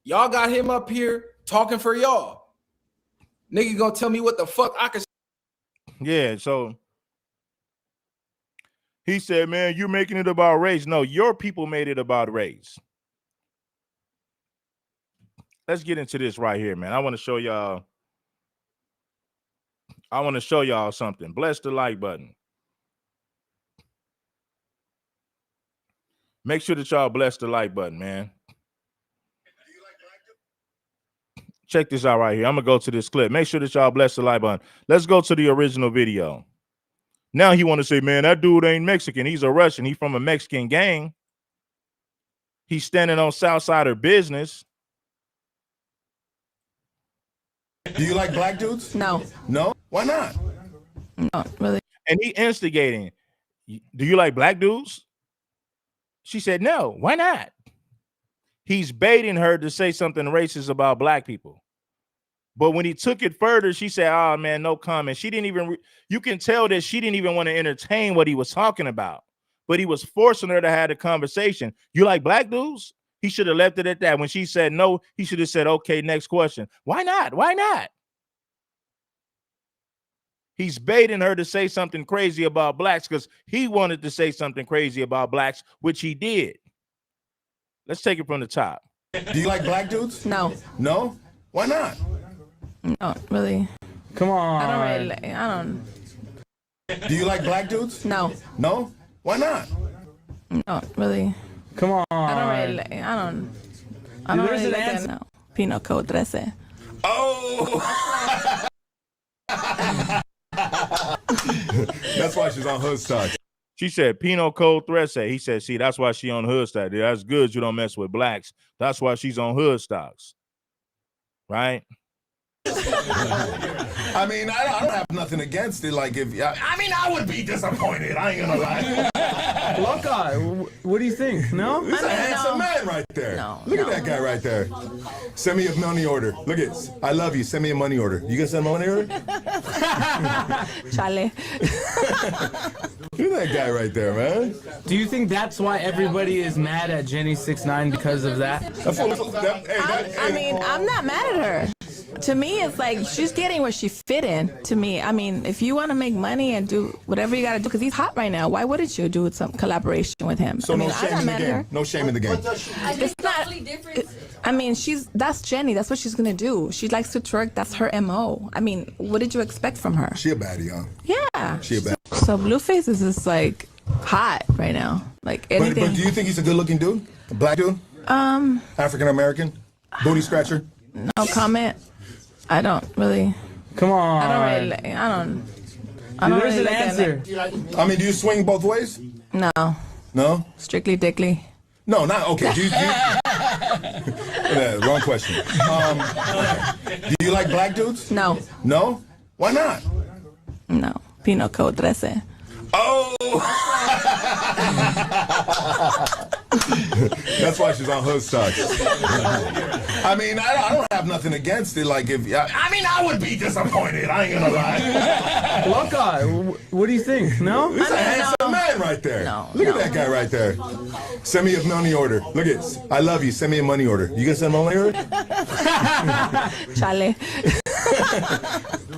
y'all got him up here talking for y'all. Nigga gonna tell me what the fuck I can. Yeah, so he said, man, you're making it about race. No, your people made it about race. Let's get into this right here, man. I want to show y'all something. Bless the like button. Make sure that y'all bless the like button, man. Check this out right here. I'm going to go to this clip. Make sure that y'all bless the like button. Let's go to the original video. Now he want to say, man, that dude ain't Mexican. He's a Russian. He's from a Mexican gang. He's standing on Southsider business. Do you like black dudes? No. No? Why not? Not really. And he instigating. Do you like black dudes? She said, no. Why not? He's baiting her to say something racist about black people. But when he took it further, she said, oh, man, no comment. She didn't even, you can tell that she didn't even want to entertain what he was talking about. But he was forcing her to have a conversation. You like black dudes? He should have left it at that. When she said no, he should have said, okay, next question. Why not? Why not? He's baiting her to say something crazy about blacks because he wanted to say something crazy about blacks, which he did. Let's take it from the top. Do you like black dudes? No. No? Why not? No, really. Come on. I don't really. I don't. Do you like black dudes? No. No? Why not? No, really. Come on. I don't really. I don't. I don't There's really an look at answer. no. Penal Code 13. Oh! That's why she's on hood stock. She said, Penal Code 13. He said, see, that's why she on hood stocks. That's good you don't mess with blacks. That's why she's on hood stocks. Right? I mean, I don't have nothing against it. Like, I mean, I would be disappointed. I ain't gonna lie. Loca, what do you think? No? This is a handsome man right there. No, Look at that guy right there. Send me a money order. Look at, I love you. Send me a money order. You gonna send a money order? Chale. Look at that guy right there, man. Do you think that's why everybody is mad at Jenny 6ix9ine because of that? I mean, I'm not mad at her. To me, it's like she's getting where she fit in. To me, I mean, if you want to make money and do whatever you got to do, because he's hot right now, why wouldn't you do some collaboration with him? So I mean, no shame I'm in not the mad at her. game. No shame in the game. It's not. I mean, that's Jenny. That's what she's gonna do. She likes to twerk. That's her MO. I mean, what did you expect from her? She a baddie, huh? Yeah. She a baddie. So Blueface is just like hot right now. Like anything. But do you think he's a good-looking dude? A black dude? African American? Booty scratcher? No comment. I don't really. Come on. I don't really. I don't There's really an look at answer. it. I mean, do you swing both ways? No. No? Strictly dickly. No, not okay. Yeah, wrong question. Do you like black dudes? No. No? Why not? No. Penal Code 13. Oh! That's why she's on hood stocks. I mean, I don't have nothing against it. Like, I mean, I would be disappointed. I ain't gonna lie. Loca, what do you think? No? This is a handsome man right there. Look at that guy right there. Send me a money order. Look at, I love you. Send me a money order. You gonna send a money order? Chale.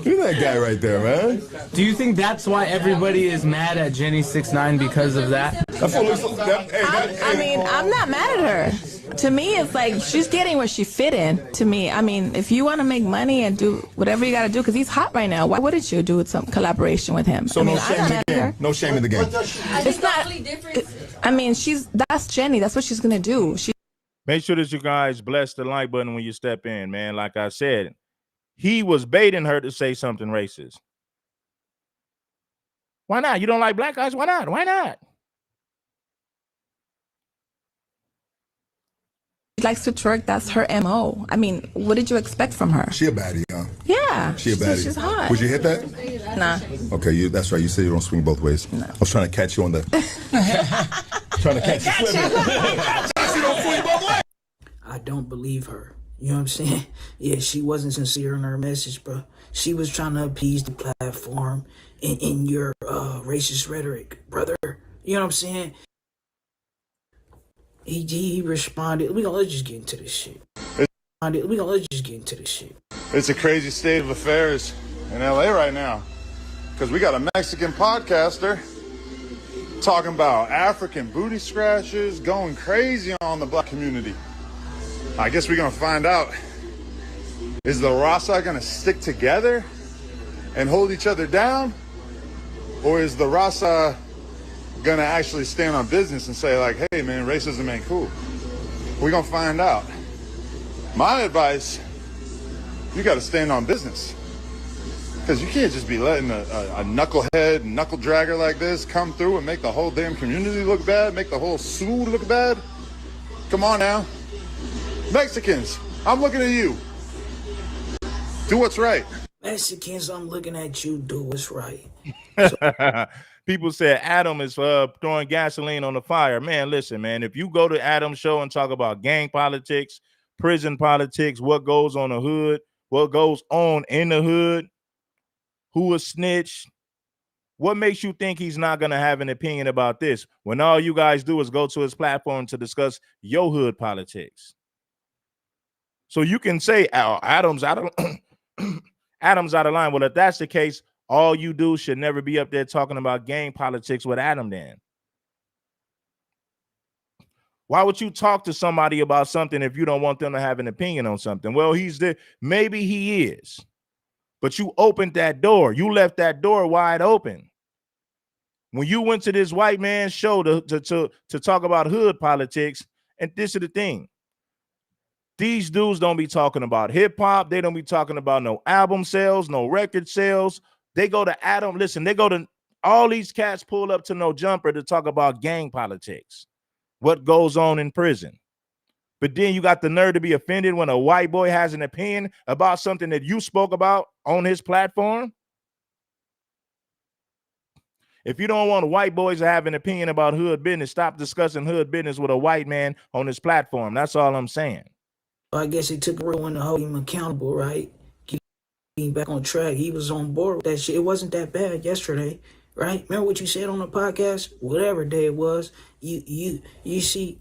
Look at that guy right there, man. Do you think that's why everybody is mad at Jenny 6ix9ine because of that? I mean, I'm not mad at her. To me, it's like she's getting where she fit in. To me, I mean, if you want to make money and do whatever you got to do, because he's hot right now, why wouldn't you do some collaboration with him? So I mean, no shame in the game. No shame in the game. It's not. I mean, that's Jenny. That's what she's gonna do. Make sure that you guys bless the like button when you step in, man. Like I said, he was baiting her to say something racist. Why not? You don't like black guys? Why not? Why not? She likes to twerk. That's her MO. I mean, what did you expect from her? She a baddie, huh? Yeah. She a baddie. She's hot. Would you hit that? Nah. Okay, that's right. You said you don't swing both ways. No. I was trying to catch you on the. Trying to catch you slipping. You don't swing both ways. I don't believe her. You know what I'm saying? Yeah, she wasn't sincere in her message, bro. She was trying to appease the platform in your racist rhetoric, brother. You know what I'm saying? He responded. Let's just get into this shit. Let's just get into this shit. It's a crazy state of affairs in LA right now because we got a Mexican podcaster talking about African booty scratchers going crazy on the black community. I guess we're gonna find out. Is the Raza gonna stick together and hold each other down? Or is the Raza gonna actually stand on business and say like, hey man, racism ain't cool? We're gonna find out. My advice, you gotta stand on business. Because you can't just be letting a knucklehead, knuckle dragger like this come through and make the whole damn community look bad, make the whole Sioux look bad. Come on now. Mexicans, I'm looking at you. Do what's right. Mexicans, I'm looking at you. Do what's right. People said Adam is throwing gasoline on the fire. Man, listen, man, if you go to Adam's show and talk about gang politics, prison politics, what goes on the hood, what goes on in the hood, who a snitch, what makes you think he's not going to have an opinion about this when all you guys do is go to his platform to discuss your hood politics? So you can say, oh, Adam's out of Adam's out of line. Well, if that's the case, all you do should never be up there talking about gang politics with Adam then. Why would you talk to somebody about something if you don't want them to have an opinion on something? Well, he's there. Maybe he is. But you opened that door. You left that door wide open. When you went to this white man's show to talk about hood politics, and this is the thing. These dudes don't be talking about hip hop. They don't be talking about no album sales, no record sales. They go to Adam. Listen, they go to all these cats pull up to No Jumper to talk about gang politics, what goes on in prison. But then you got the nerve to be offended when a white boy has an opinion about something that you spoke about on his platform. If you don't want white boys to have an opinion about hood business, stop discussing hood business with a white man on his platform. That's all I'm saying. I guess it took a real one to hold him accountable, right? Keep him back on track. He was on board with that shit. It wasn't that bad yesterday, right? Remember what you said on the podcast? Whatever day it was, you see,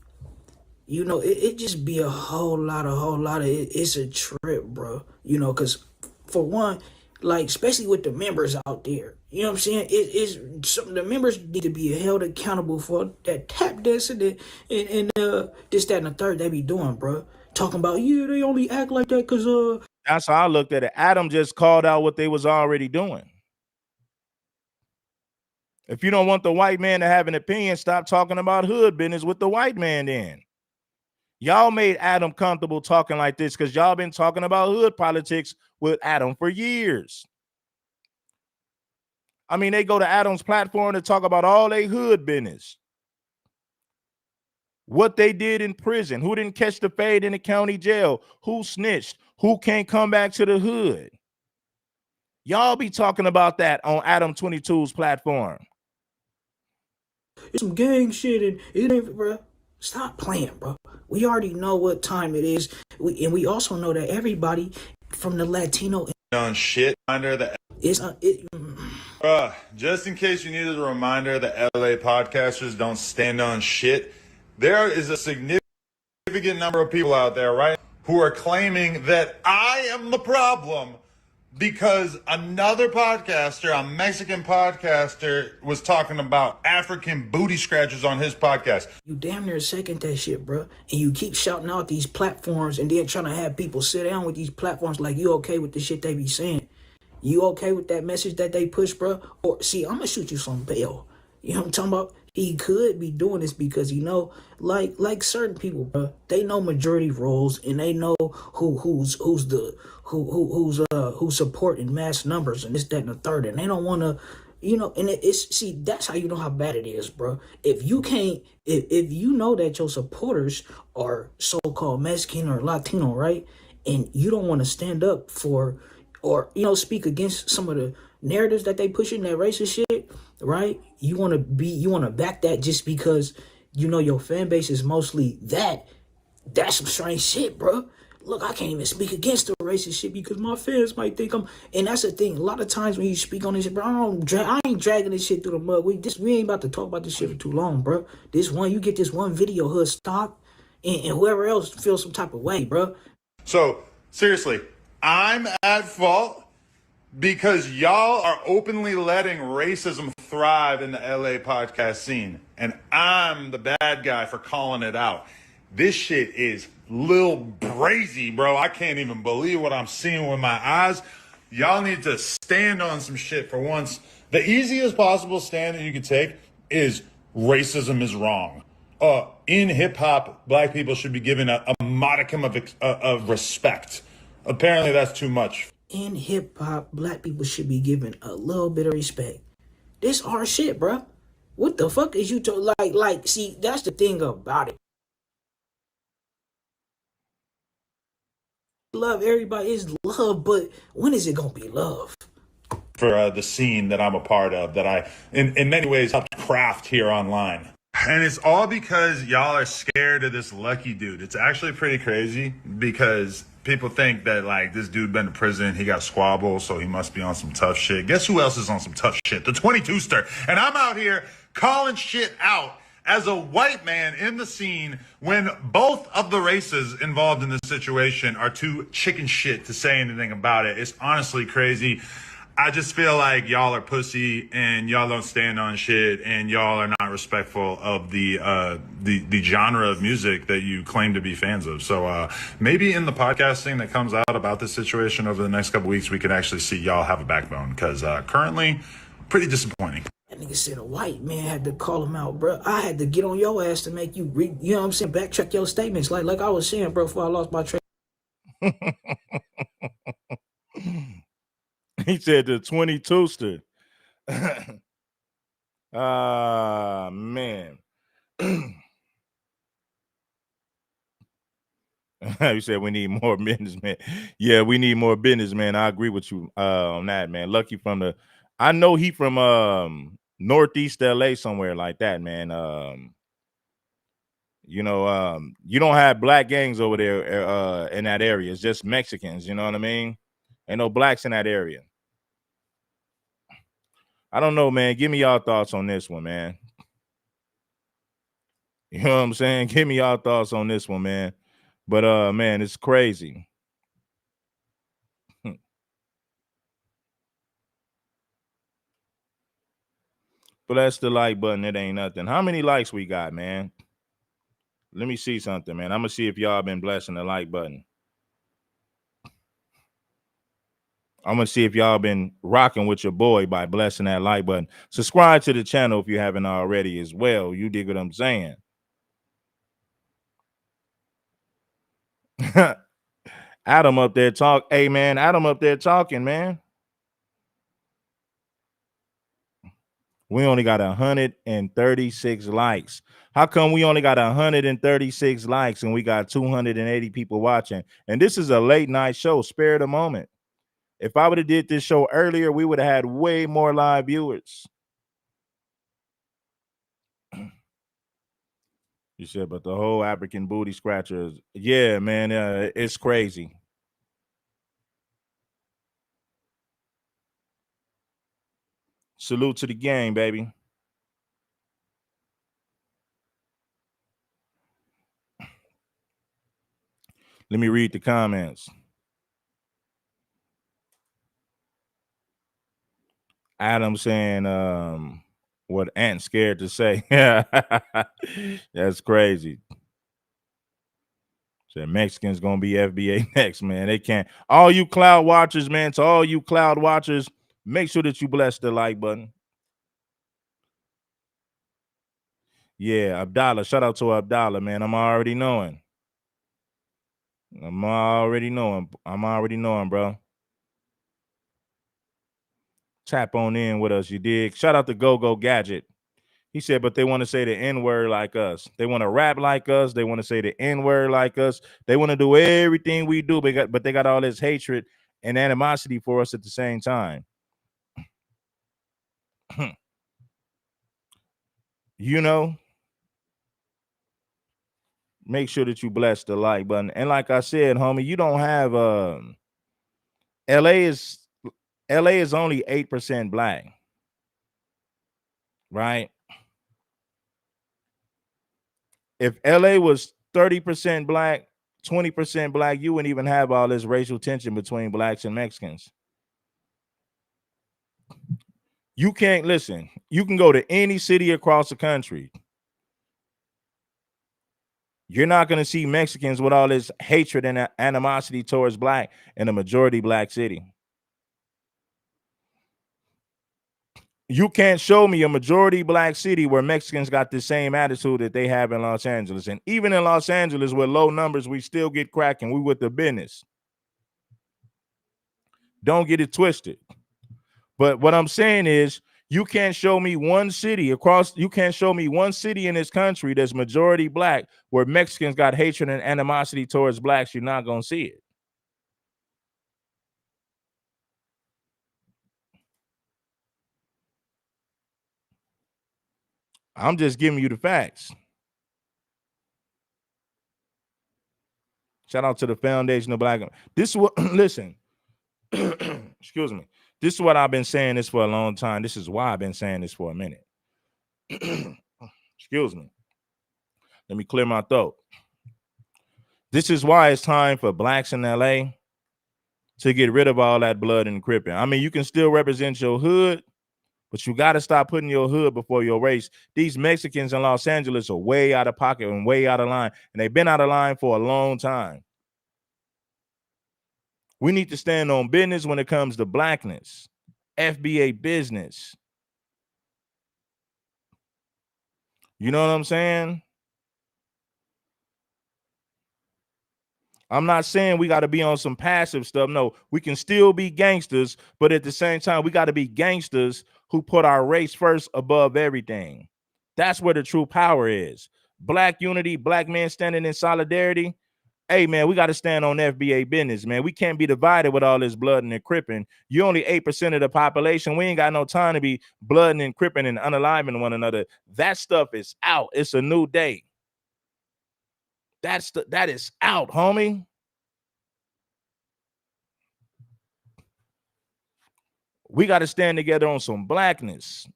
you know, it just be a whole lot of it's a trip, bro. You know, because for one, like, especially with the members out there, you know what I'm saying? It's something the members need to be held accountable for that tap dancing and this, that, and the third they be doing, bro. Talking about, yeah, they only act like that because That's how I looked at it. Adam just called out what they was already doing. If you don't want the white man to have an opinion, stop talking about hood business with the white man then. Y'all made Adam comfortable talking like this because y'all been talking about hood politics with Adam for years. I mean, they go to Adam's platform to talk about all they hood business. What they did in prison, who didn't catch the fade in the county jail, who snitched, who can't come back to the hood. Y'all be talking about that on Adam 22's platform. It's some gang shit and it ain't, bro. Stop playing, bro. We already know what time it is. We also know that everybody from the Latino on shit under the just in case you needed a reminder, the LA podcasters don't stand on shit. There is a significant number of people out there, right, who are claiming that I am the problem because another podcaster, a Mexican podcaster, was talking about African booty scratchers on his podcast. You damn near second that shit, bro. And you keep shouting out these platforms and then trying to have people sit down with these platforms like you okay with the shit they be saying. You okay with that message that they push, bro? Or see, I'm gonna shoot you some bail. You know what I'm talking about? He could be doing this because, you know, like certain people, bro, they know majority roles and they know who's supporting mass numbers and this, that, and the third, and they don't want to, you know, and see, that's how you know how bad it is, bro. If you can't, if you know that your supporters are so-called Mexican or Latino, right, and you don't want to stand up for, or, you know, speak against some of the narratives that they pushing, that racist shit, right? You want to back that just because you know your fan base is mostly that. That's some strange shit, bro. Look, I can't even speak against the racist shit because my fans might think I'm. And that's the thing. A lot of times when you speak on this shit, bro, I ain't dragging this shit through the mud. We ain't about to talk about this shit for too long, bro. You get this one video, Hood Stock, and whoever else feels some type of way, bro. So seriously, I'm at fault because y'all are openly letting racism thrive in the LA podcast scene. And I'm the bad guy for calling it out. This shit is Lil Brazy, bro. I can't even believe what I'm seeing with my eyes. Y'all need to stand on some shit for once. The easiest possible stand that you could take is racism is wrong. In hip hop, black people should be given a modicum of respect. Apparently that's too much. In hip hop, black people should be given a little bit of respect. This our shit, bro. What the fuck is you like? See, that's the thing about it. Love, everybody is love, but when is it gonna be love? For the scene that I'm a part of, that I, in many ways, helped craft here online. And it's all because y'all are scared of this Lucky dude. It's actually pretty crazy because people think that, like, this dude been to prison, he got squabbles, so he must be on some tough shit. Guess who else is on some tough shit? The 22ster. And I'm out here calling shit out as a white man in the scene when both of the races involved in this situation are too chicken shit to say anything about it. It's honestly crazy. I just feel like y'all are pussy and y'all don't stand on shit and y'all are not respectful of the genre of music that you claim to be fans of. So maybe in the podcasting that comes out about this situation over the next couple weeks, we can actually see y'all have a backbone, because currently pretty disappointing. That nigga said a white man had to call him out, bro. I had to get on your ass to make you read, you know what I'm saying, backtrack your statements. Like I was saying, bro, before I lost my track. He said the 22ster. Man. You said we need more businessmen. Yeah, we need more businessmen. I agree with you on that, man. Lucky from the, I know he from Northeast LA somewhere like that, man. You know, you don't have black gangs over there in that area. It's just Mexicans, you know what I mean? Ain't no blacks in that area. I don't know, man. Give me y'all thoughts on this one, man. You know what I'm saying? Give me y'all thoughts on this one, man. But man, it's crazy. Bless the like button. It ain't nothing. How many likes we got, man? Let me see something, man. I'm gonna see if y'all been blessing the like button. I'm gonna see if y'all been rocking with your boy by blessing that like button. Subscribe to the channel if you haven't already as well. You dig what I'm saying? Adam up there talk. Hey man, Adam up there talking, man. We only got 136 likes. How come we only got 136 likes and we got 280 people watching? And this is a late night show. Spare the moment. If I would have did this show earlier, we would have had way more live viewers. You said, but the whole African booty scratchers. Yeah, man, it's crazy. Salute to the gang, baby. Let me read the comments. Adam saying, what Ant's scared to say. That's crazy. Said Mexicans gonna be FBA next, man. They can't. All you cloud watchers, man. To all you cloud watchers, make sure that you bless the like button. Yeah, Abdallah. Shout out to Abdallah, man. I'm already knowing, bro. Tap on in with us, you dig? Shout out to Go Gadget. He said, but they want to say the N-word like us. They want to rap like us. They want to say the N-word like us. They want to do everything we do, but they got all this hatred and animosity for us at the same time. You know, make sure that you bless the like button. And like I said, homie, you don't have LA is only 8% black, right? If LA was 30% black, 20% black, you wouldn't even have all this racial tension between blacks and Mexicans. You can't listen. You can go to any city across the country. You're not going to see Mexicans with all this hatred and animosity towards black in a majority black city. You can't show me a majority black city where Mexicans got the same attitude that they have in Los Angeles. And even in Los Angeles, with low numbers, we still get cracking. We with the business. Don't get it twisted. But what I'm saying is, you can't show me one city you can't show me one city in this country that's majority black where Mexicans got hatred and animosity towards blacks. You're not going to see it. I'm just giving you the facts. Shout out to the Foundation of Black. This is what, listen, excuse me. This is what I've been saying this for a long time. This is why I've been saying this for a minute. Excuse me. Let me clear my throat. This is why it's time for blacks in LA to get rid of all that blood and cripping. I mean, you can still represent your hood, but you got to stop putting your hood before your race. These Mexicans in Los Angeles are way out of pocket and way out of line, and they've been out of line for a long time. We need to stand on business when it comes to blackness, FBA business. You know what I'm saying? I'm not saying we got to be on some passive stuff. No, we can still be gangsters, but at the same time, we got to be gangsters who put our race first above everything. That's where the true power is. Black unity, black men standing in solidarity. Hey, man, we got to stand on FBA business, man. We can't be divided with all this blood and cripping. You're only 8% of the population. We ain't got no time to be blooding and cripping and unaliving one another. That stuff is out. It's a new day. That is out, homie. We got to stand together on some blackness.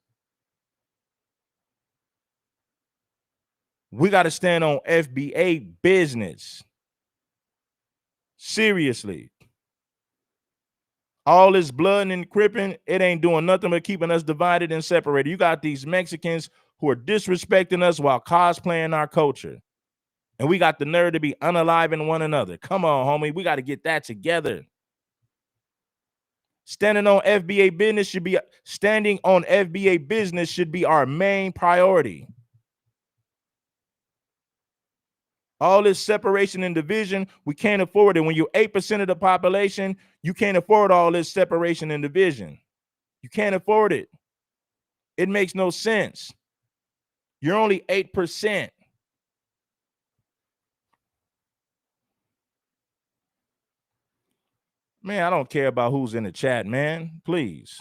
We got to stand on FBA business. Seriously. All this blood and cripping, it ain't doing nothing but keeping us divided and separated. You got these Mexicans who are disrespecting us while cosplaying our culture. And we got the nerve to be unaliving one another. Come on, homie. We got to get that together. Standing on FBA business should be our main priority. All this separation and division, we can't afford it. When you're 8% of the population, you can't afford all this separation and division. You can't afford it. It makes no sense. You're only 8%. Man, I don't care about who's in the chat, man. Please.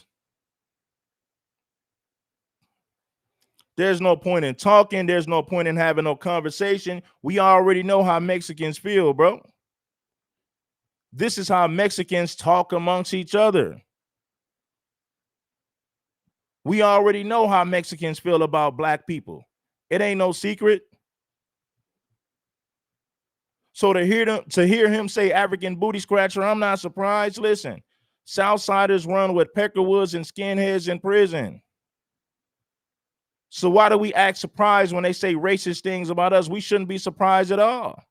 There's no point in talking. There's no point in having no conversation. We already know how Mexicans feel, bro. This is how Mexicans talk amongst each other. We already know how Mexicans feel about black people. It ain't no secret. So to hear him say African booty scratcher, I'm not surprised. Listen, Southsiders run with peckerwoods and skinheads in prison. So why do we act surprised when they say racist things about us? We shouldn't be surprised at all.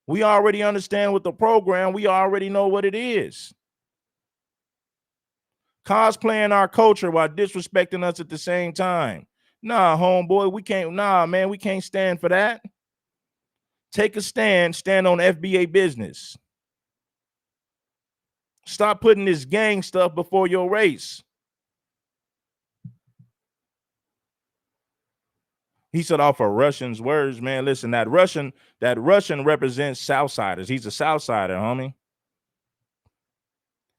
We already understand what the program, we already know what it is. Cosplaying our culture while disrespecting us at the same time. Nah, homeboy, we can't stand for that. Take a stand on FBA business. Stop putting this gang stuff before your race. He said off of Russian's words, man. Listen, that Russian represents Southsiders. He's a Southsider, homie.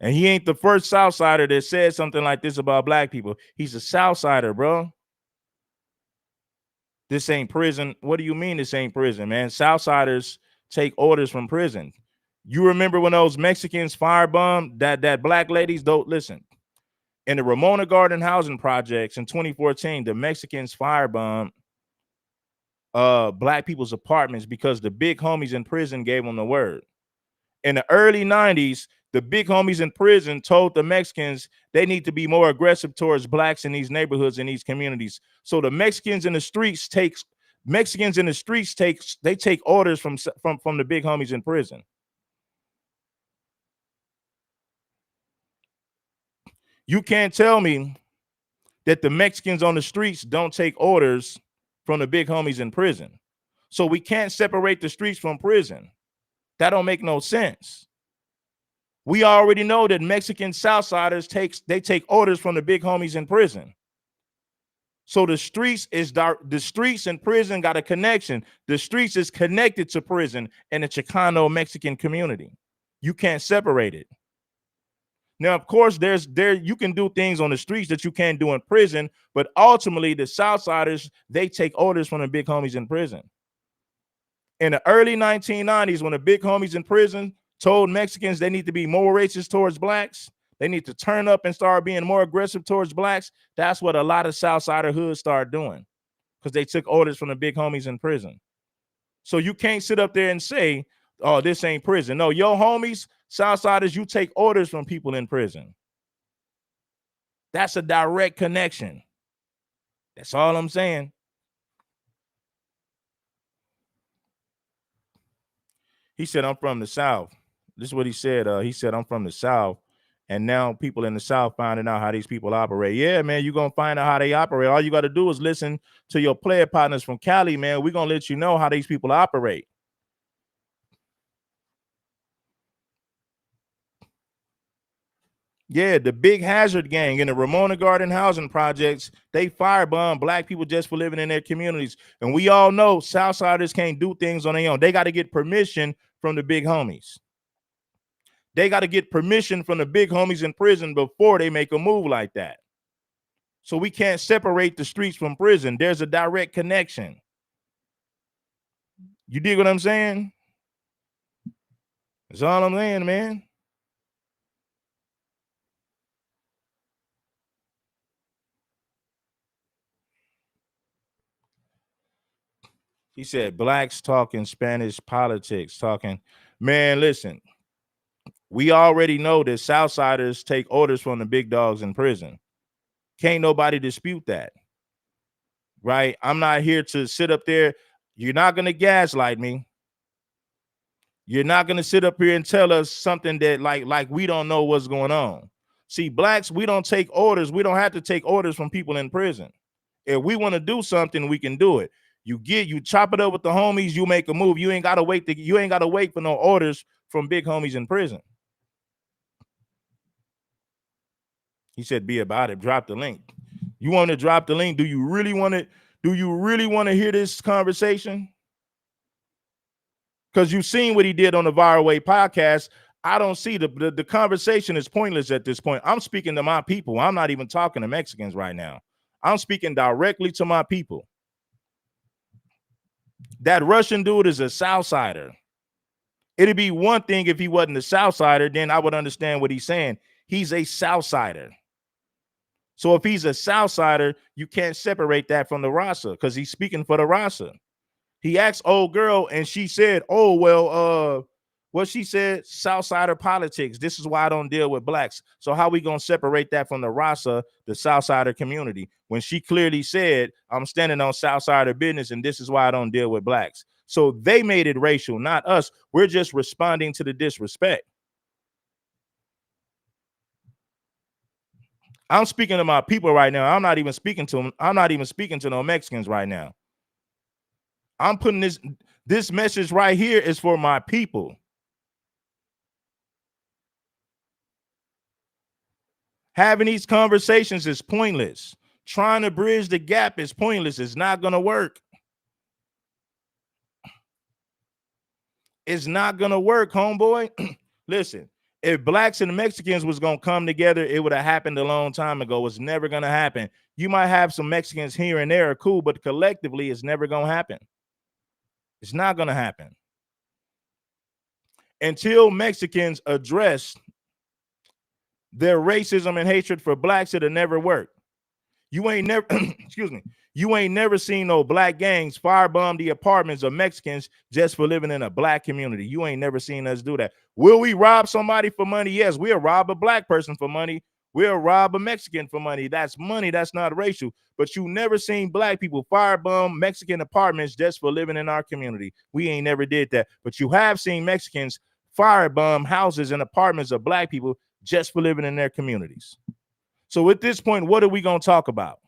And he ain't the first Southsider that said something like this about black people. He's a Southsider, bro. This ain't prison. What do you mean this ain't prison, man? Southsiders take orders from prison. You remember when those Mexicans firebombed that black ladies? Don't listen. In the Ramona Garden housing projects in 2014, the Mexicans firebombed black people's apartments because the big homies in prison gave them the word. In the early 90s, the big homies in prison told the Mexicans they need to be more aggressive towards blacks in these neighborhoods, in these communities. So the Mexicans in the streets take orders from the big homies in prison. You can't tell me that the Mexicans on the streets don't take orders from the big homies in prison. So we can't separate the streets from prison. That don't make no sense. We already know that Mexican Southsiders take orders from the big homies in prison. So the streets and prison got a connection. The streets is connected to prison and the Chicano Mexican community. You can't separate it. Now, of course, you can do things on the streets that you can't do in prison, but ultimately the Southsiders, they take orders from the big homies in prison. In the early 1990s, when the big homies in prison told Mexicans they need to be more racist towards blacks, they need to turn up and start being more aggressive towards blacks, that's what a lot of Southsider hoods started doing, because they took orders from the big homies in prison. So you can't sit up there and say, oh, this ain't prison. No, your homies, Southsiders, you take orders from people in prison. That's a direct connection. That's all I'm saying. He said, I'm from the South. This is what he said. He said, I'm from the South. And now people in the South finding out how these people operate. Yeah, man, you're going to find out how they operate. All you got to do is listen to your player partners from Cali, man. We're going to let you know how these people operate. Yeah, the Big Hazard gang in the Ramona Garden housing projects, they firebomb black people just for living in their communities. And we all know Southsiders can't do things on their own. They got to get permission from the big homies. They got to get permission from the big homies in prison before they make a move like that. So we can't separate the streets from prison. There's a direct connection. You dig what I'm saying? That's all I'm saying, man. He said, blacks talking Spanish politics, talking, man, listen, we already know that Southsiders take orders from the big dogs in prison. Can't nobody dispute that, right? I'm not here to sit up there. You're not going to gaslight me. You're not going to sit up here and tell us something that like we don't know what's going on. See, blacks, we don't take orders. We don't have to take orders from people in prison. If we want to do something, we can do it. You chop it up with the homies, you make a move. You ain't got to wait for no orders from big homies in prison. He said, be about it. Drop the link. You want to drop the link? Do you really want to hear this conversation? Because you've seen what he did on the Viral Way podcast. I don't see the conversation is pointless at this point. I'm speaking to my people. I'm not even talking to Mexicans right now. I'm speaking directly to my people. That Russian dude is a Southsider. It'd be one thing if he wasn't a Southsider, then I would understand what he's saying. He's a Southsider. So if he's a Southsider, you can't separate that from the Rasa because he's speaking for the Rasa. He asked old girl and she said, oh, well, what she said, Southsider politics. This is why I don't deal with blacks. So how we going to separate that from the Rasa, the Southsider community, when she clearly said, I'm standing on Southsider business and this is why I don't deal with blacks. So they made it racial, not us. We're just responding to the disrespect. I'm speaking to my people right now. I'm not even speaking to them. I'm not even speaking to no Mexicans right now. I'm putting this message right here is for my people. Having these conversations is pointless. Trying to bridge the gap is pointless. It's not going to work. It's not going to work, homeboy. Listen, if blacks and Mexicans was going to come together, it would have happened a long time ago. It's never going to happen. You might have some Mexicans here and there, cool, but collectively, it's never going to happen. It's not going to happen. Until Mexicans address their racism and hatred for blacks, it'll never work. You ain't never, excuse me, you ain't never seen no black gangs firebomb the apartments of Mexicans just for living in a black community. You ain't never seen us do that. Will we rob somebody for money? Yes, we'll rob a black person for money. We'll rob a Mexican for money. That's money. That's not racial. But you never seen black people firebomb Mexican apartments just for living in our community. We ain't never did that. But you have seen Mexicans firebomb houses and apartments of black people just for living in their communities. So at this point, what are we going to talk about?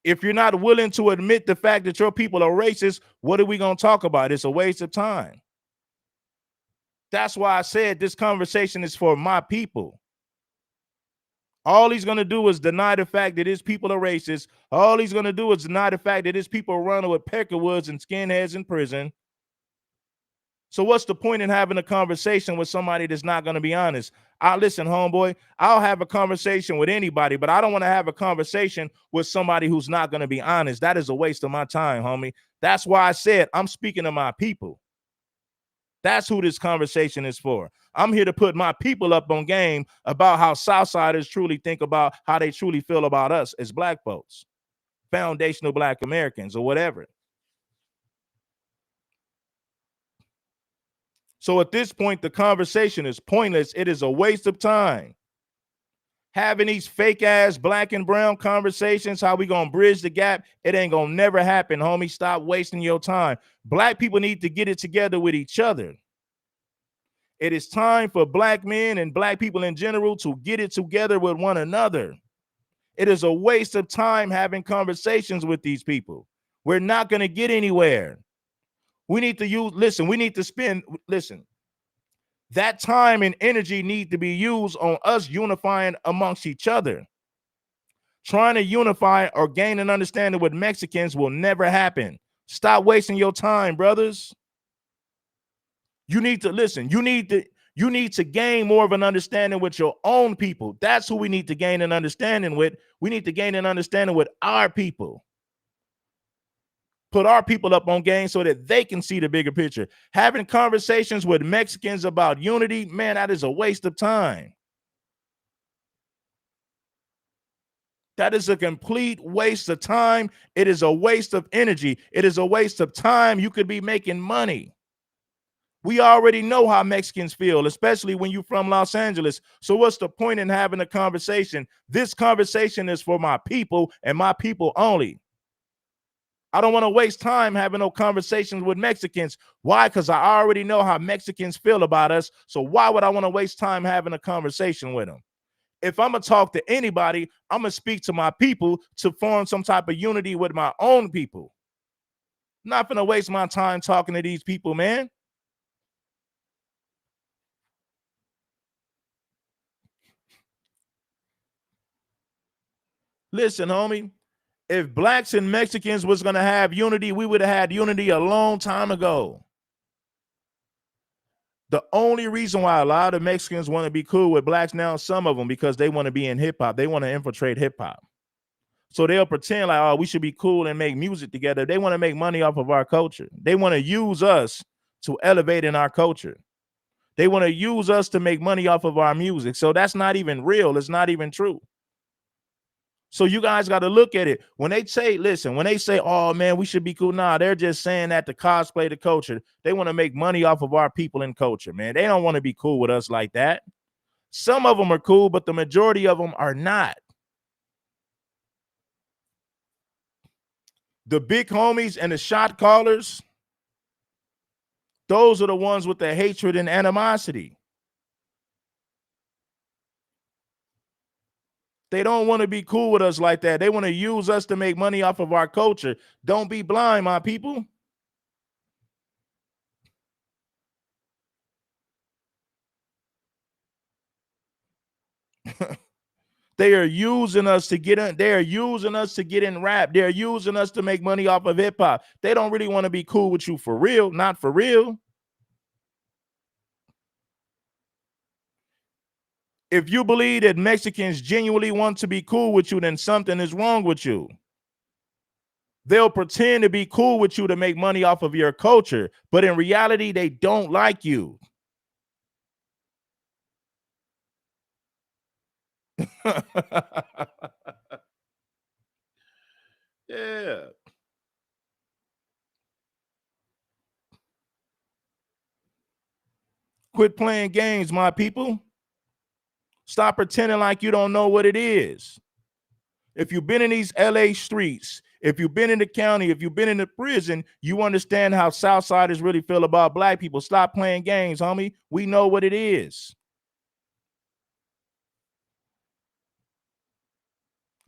If you're not willing to admit the fact that your people are racist, what are we going to talk about? It's a waste of time. That's why I said this conversation is for my people. All he's going to do is deny the fact that his people are racist. All he's going to do is deny the fact that his people are running with peckerwoods and skinheads in prison. So what's the point in having a conversation with somebody that's not going to be honest? Listen, homeboy, I'll have a conversation with anybody, but I don't want to have a conversation with somebody who's not going to be honest. That is a waste of my time, homie. That's why I said I'm speaking to my people. That's who this conversation is for. I'm here to put my people up on game about how Southsiders truly think about how they truly feel about us as black folks, foundational black Americans or whatever. So at this point, the conversation is pointless. It is a waste of time. Having these fake ass black and brown conversations, how we gonna bridge the gap? It ain't gonna never happen, homie. Stop wasting your time. Black people need to get it together with each other. It is time for black men and black people in general to get it together with one another. It is a waste of time having conversations with these people. We're not gonna get anywhere. We need to we need to spend, that time and energy need to be used on us unifying amongst each other. Trying to unify or gain an understanding with Mexicans will never happen. Stop wasting your time, brothers. You need to listen. You need to gain more of an understanding with your own people. That's who we need to gain an understanding with. We need to gain an understanding with our people. Put our people up on game so that they can see the bigger picture. Having conversations with Mexicans about unity, man, that is a waste of time. That is a complete waste of time. It is a waste of energy. It is a waste of time. You could be making money. We already know how Mexicans feel, especially when you're from Los Angeles. So what's the point in having a conversation? This conversation is for my people and my people only. I don't want to waste time having no conversations with Mexicans. Why? Because I already know how Mexicans feel about us. So why would I want to waste time having a conversation with them? If I'm going to talk to anybody, I'm going to speak to my people to form some type of unity with my own people. I'm not going to waste my time talking to these people, man. Listen, homie. If blacks and Mexicans was going to have unity, we would have had unity a long time ago. The only reason why a lot of Mexicans want to be cool with blacks now, some of them, because they want to be in hip hop. They want to infiltrate hip hop. So they'll pretend like, oh, we should be cool and make music together. They want to make money off of our culture. They want to use us to elevate in our culture. They want to use us to make money off of our music. So that's not even real. It's not even true. So you guys got to look at it. When they say, listen, when they say, oh, man, we should be cool. Nah, they're just saying that to cosplay the culture. They want to make money off of our people and culture, man. They don't want to be cool with us like that. Some of them are cool, but the majority of them are not. The big homies and the shot callers, those are the ones with the hatred and animosity. They don't want to be cool with us like that. They want to use us to make money off of our culture. Don't be blind, my people. They are using us to get in. They are using us to get in rap. They're using us to make money off of hip hop. They don't really want to be cool with you for real. Not for real. If you believe that Mexicans genuinely want to be cool with you, then something is wrong with you. They'll pretend to be cool with you to make money off of your culture, but in reality, they don't like you. Yeah. Quit playing games, my people. Stop pretending like you don't know what it is. If you've been in these LA streets, if you've been in the county, if you've been in the prison, you understand how Southsiders really feel about black people. Stop playing games, homie. We know what it is.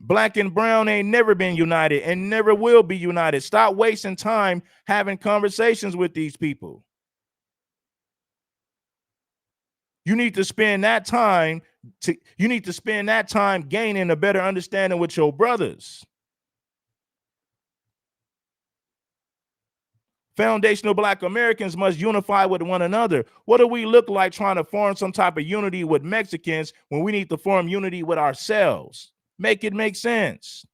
Black and brown ain't never been united and never will be united. Stop wasting time having conversations with these people. You need to spend that time gaining a better understanding with your brothers. Foundational Black Americans must unify with one another. What do we look like trying to form some type of unity with Mexicans when we need to form unity with ourselves? Make it make sense.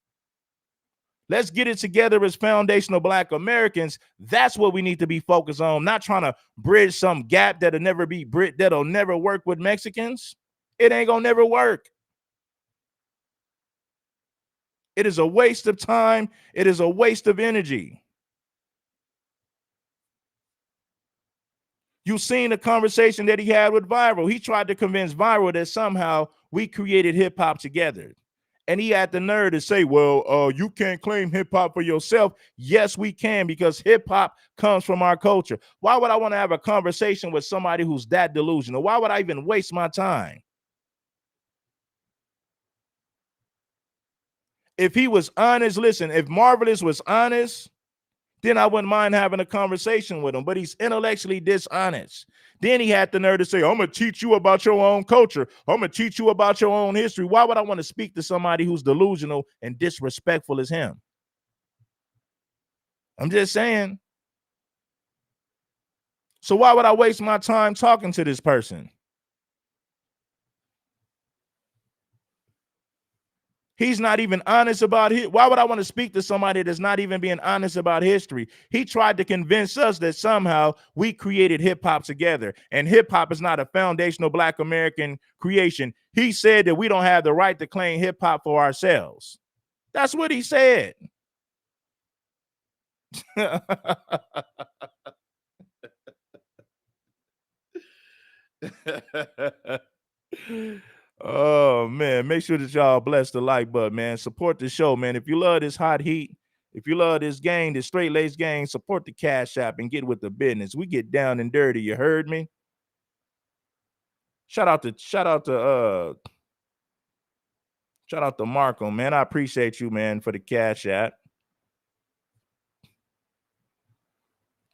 Let's get it together as foundational Black Americans. That's what we need to be focused on, not trying to bridge some gap that'll never work with Mexicans. It ain't gonna never work. It is a waste of time. It is a waste of energy. You seen the conversation that he had with Viral. He tried to convince Viral that somehow we created hip hop together. And he had the nerve to say, well, you can't claim hip hop for yourself. Yes, we can, because hip hop comes from our culture. Why would I want to have a conversation with somebody who's that delusional? Why would I even waste my time? If he was honest, listen, if Marvelous was honest, then I wouldn't mind having a conversation with him, but he's intellectually dishonest. Then he had the nerve to say, I'm going to teach you about your own culture. I'm going to teach you about your own history. Why would I want to speak to somebody who's delusional and disrespectful as him? I'm just saying. So why would I waste my time talking to this person? He's not even honest about it. Why would I want to speak to somebody that's not even being honest about history? He tried to convince us that somehow we created hip hop together, and hip hop is not a foundational Black American creation. He said that we don't have the right to claim hip hop for ourselves. That's what he said. Oh man, make sure that y'all bless the like button, man. Support the show, man. If you love this hot heat, if you love this gang, this straight lace gang, support the Cash App and get with the business. We get down and dirty. You heard me? Shout out to Marco, man. I appreciate you, man, for the Cash App.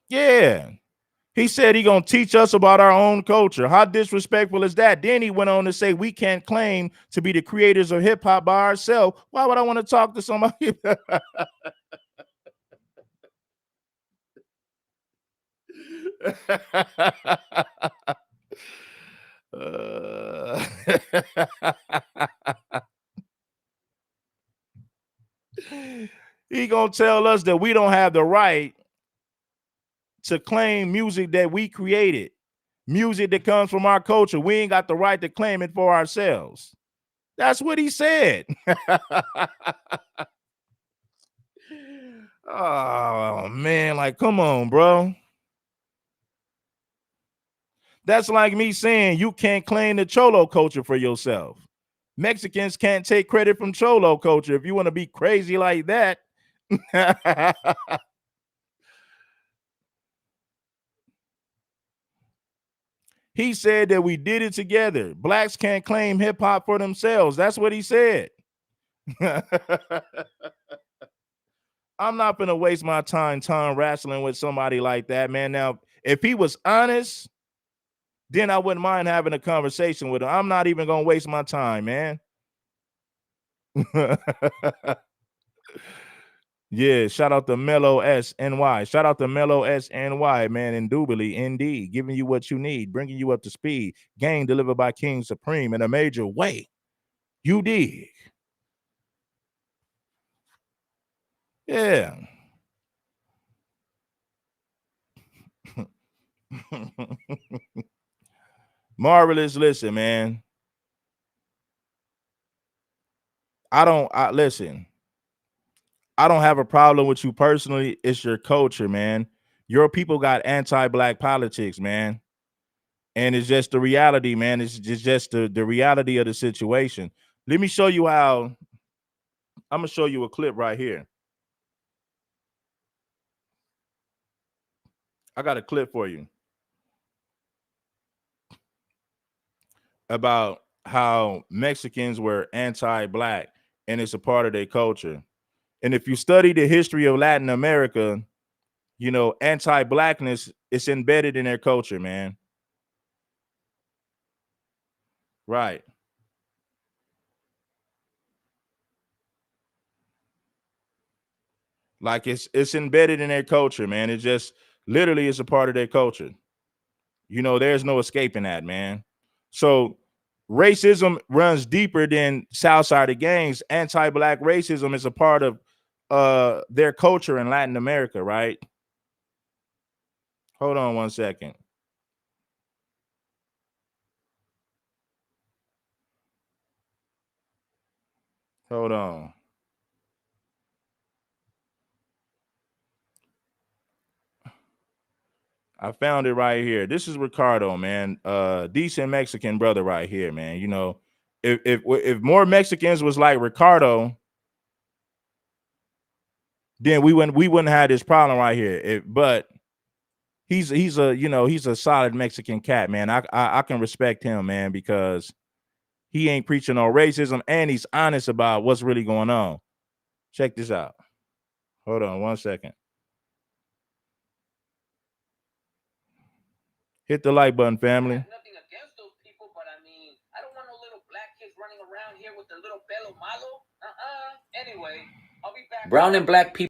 Yeah. He said he gonna teach us about our own culture. How disrespectful is that? Then he went on to say we can't claim to be the creators of hip hop by ourselves. Why would I want to talk to somebody? He gonna tell us that we don't have the right to claim music that we created, music that comes from our culture. We ain't got the right to claim it for ourselves. That's what he said. Oh man, like come on, bro. That's like me saying you can't claim the Cholo culture for yourself. Mexicans can't take credit from Cholo culture. If you want to be crazy like that. He said that we did it together. Blacks can't claim hip hop for themselves. That's what he said. I'm not going to waste my time wrestling with somebody like that, man. Now, if he was honest, then I wouldn't mind having a conversation with him. I'm not even going to waste my time, man. Yeah, shout out to Mellow SNY. Shout out to Mellow SNY, man. Indubitably, indeed, giving you what you need, bringing you up to speed. Game delivered by King Supreme in a major way. You dig? Yeah. Marvelous. Listen, man. Listen. I don't have a problem with you personally. It's your culture, man. Your people got anti-Black politics, man. And it's just the reality, man. It's just the reality of the situation. Let me show you how. I'm going to show you a clip right here. I got a clip for you about how Mexicans were anti-Black, and it's a part of their culture. And if you study the history of Latin America, you know, anti-Blackness is embedded in their culture, man. Right. Like it's embedded in their culture, man. It just literally is a part of their culture. You know, there's no escaping that, man. So racism runs deeper than Southside gangs. Anti-Black racism is a part of their culture in Latin America, right? Hold on one second. Hold on. I found it right here. This is Ricardo, man. Decent Mexican brother right here, man. You know, if more Mexicans was like Ricardo, then we wouldn't have this problem right here. But he's a, you know, he's a solid Mexican cat, man. I can respect him, man, because he ain't preaching no racism and he's honest about what's really going on. Check this out. Hold on 1 second. Hit the like button, family. Nothing against those people, but I mean, I don't want no little black kids running around here with their little pelo malo. Anyway, I'll be back. Brown and black people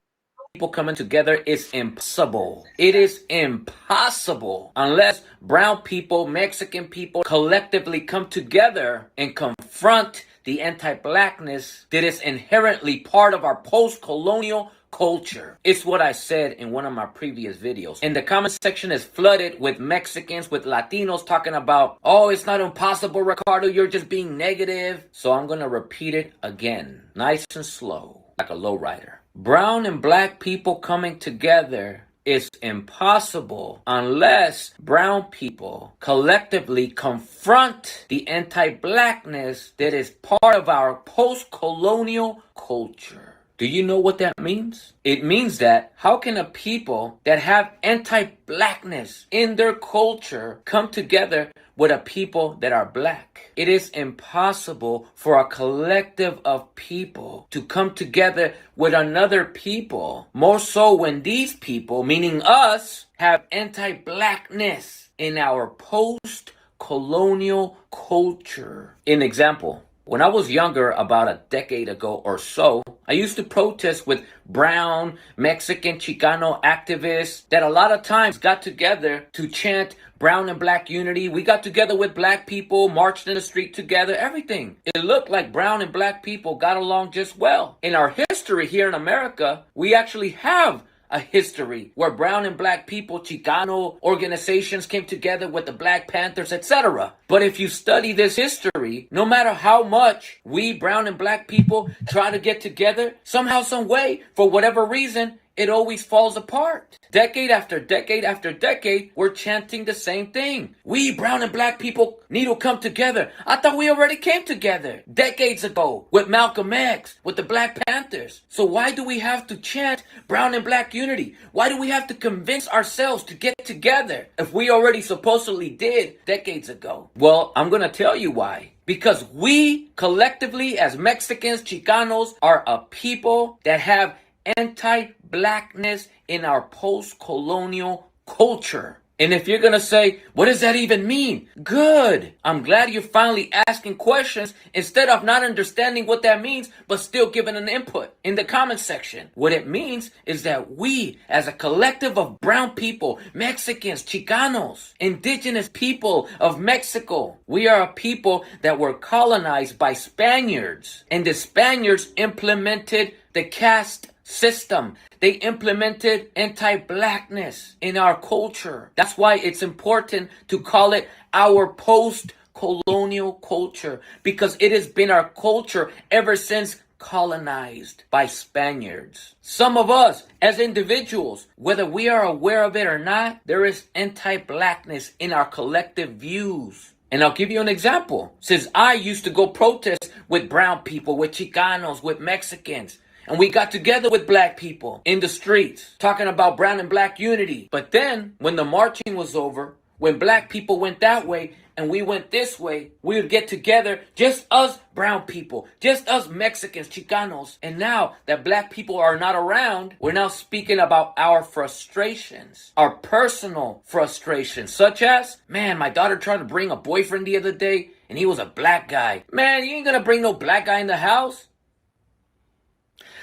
coming together is impossible. It is impossible unless brown people, Mexican people collectively come together and confront the anti-blackness that is inherently part of our post-colonial culture. It's what I said in one of my previous videos. And the comment section is flooded with Mexicans, with Latinos talking about, oh, it's not impossible, Ricardo, you're just being negative. So I'm going to repeat it again, nice and slow, like a lowrider. Brown and black people coming together is impossible unless brown people collectively confront the anti-blackness that is part of our post-colonial culture. Do you know what that means? It means that how can a people that have anti-blackness in their culture come together with a people that are black? It is impossible for a collective of people to come together with another people, more so when these people, meaning us, have anti-blackness in our post-colonial culture. An example. When I was younger, about a decade ago or so, I used to protest with brown, Mexican, Chicano activists that a lot of times got together to chant brown and black unity. We got together with black people, marched in the street together, everything. It looked like brown and black people got along just well. In our history here in America, we actually have a history where brown and black people, Chicano organizations came together with the Black Panthers, etc. But if you study this history, no matter how much we brown and black people try to get together, somehow, some way, for whatever reason, it always falls apart. Decade after decade after decade, we're chanting the same thing. We brown and black people need to come together. I thought we already came together decades ago with Malcolm X, with the Black Panthers. So why do we have to chant brown and black unity? Why do we have to convince ourselves to get together if we already supposedly did decades ago? Well, I'm going to tell you why. Because we collectively as Mexicans, Chicanos, are a people that have anti-blackness in our post-colonial culture. And if you're going to say, what does that even mean? Good. I'm glad you're finally asking questions instead of not understanding what that means, but still giving an input in the comment section. What it means is that we, as a collective of brown people, Mexicans, Chicanos, indigenous people of Mexico, we are a people that were colonized by Spaniards. And the Spaniards implemented the caste system. They implemented anti-blackness in our culture. That's why it's important to call it our post-colonial culture, because it has been our culture ever since colonized by Spaniards. Some of us as individuals, whether we are aware of it or not, there is anti-blackness in our collective views. And I'll give you an example. Since I used to go protest with brown people, with Chicanos, with Mexicans, and we got together with black people in the streets talking about brown and black unity. But then when the marching was over, when black people went that way and we went this way, we would get together, just us brown people, just us Mexicans, Chicanos. And now that black people are not around, we're now speaking about our frustrations, our personal frustrations, such as, man, my daughter tried to bring a boyfriend the other day and he was a black guy. Man, you ain't gonna bring no black guy in the house.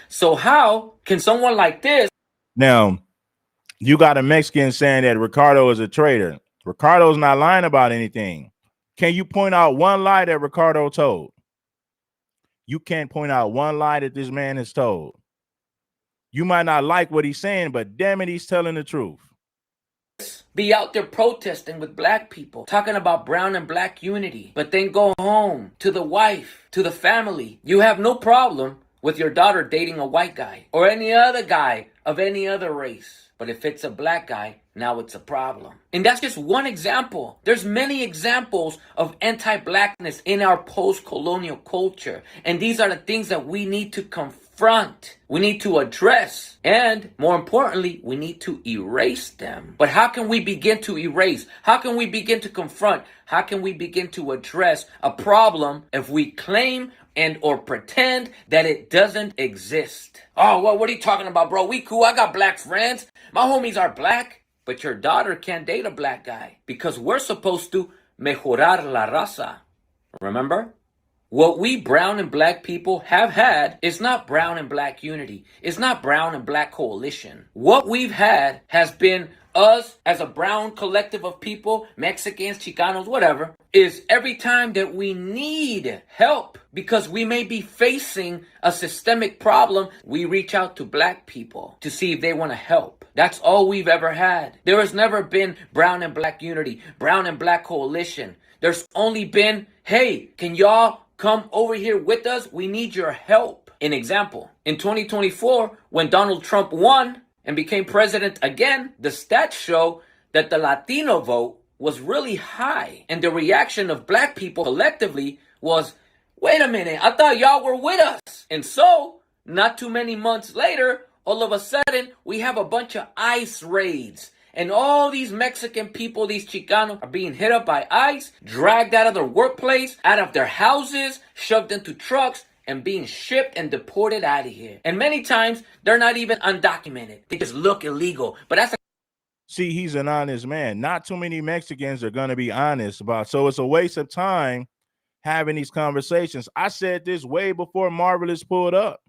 So how can someone like this? Now, you got a Mexican saying that Ricardo is a traitor. Ricardo's not lying about anything. Can you point out one lie that Ricardo told? You can't point out one lie that this man has told. You might not like what he's saying, but damn it, he's telling the truth. Be out there protesting with black people, talking about brown and black unity, but then go home to the wife, to the family. You have no problem with your daughter dating a white guy or any other guy of any other race. But if it's a black guy, now it's a problem. And that's just one example. There's many examples of anti-blackness in our post-colonial culture. And these are the things that we need to confront. We need to address. And more importantly, we need to erase them. But how can we begin to erase? How can we begin to confront? How can we begin to address a problem if we claim and or pretend that it doesn't exist? Oh, well, what are you talking about, bro? We cool. I got black friends. My homies are black. But your daughter can't date a black guy because we're supposed to mejorar la raza. Remember? What we brown and black people have had is not brown and black unity. It's not brown and black coalition. What we've had has been us as a brown collective of people, Mexicans, Chicanos, whatever, is every time that we need help because we may be facing a systemic problem, we reach out to black people to see if they want to help. That's all we've ever had. There has never been brown and black unity, brown and black coalition. There's only been, hey, can y'all come over here with us? We need your help. An example, in 2024, when Donald Trump won and became president again, the stats show that the Latino vote was really high. And the reaction of black people collectively was, wait a minute, I thought y'all were with us. And so, not too many months later, all of a sudden, we have a bunch of ICE raids. And all these Mexican people, these Chicanos, are being hit up by ICE, dragged out of their workplace, out of their houses, shoved into trucks, and being shipped and deported out of here. And many times, they're not even undocumented. They just look illegal. But that's See, he's an honest man. Not too many Mexicans are going to be honest about. So it's a waste of time having these conversations. I said this way before Marvelous pulled up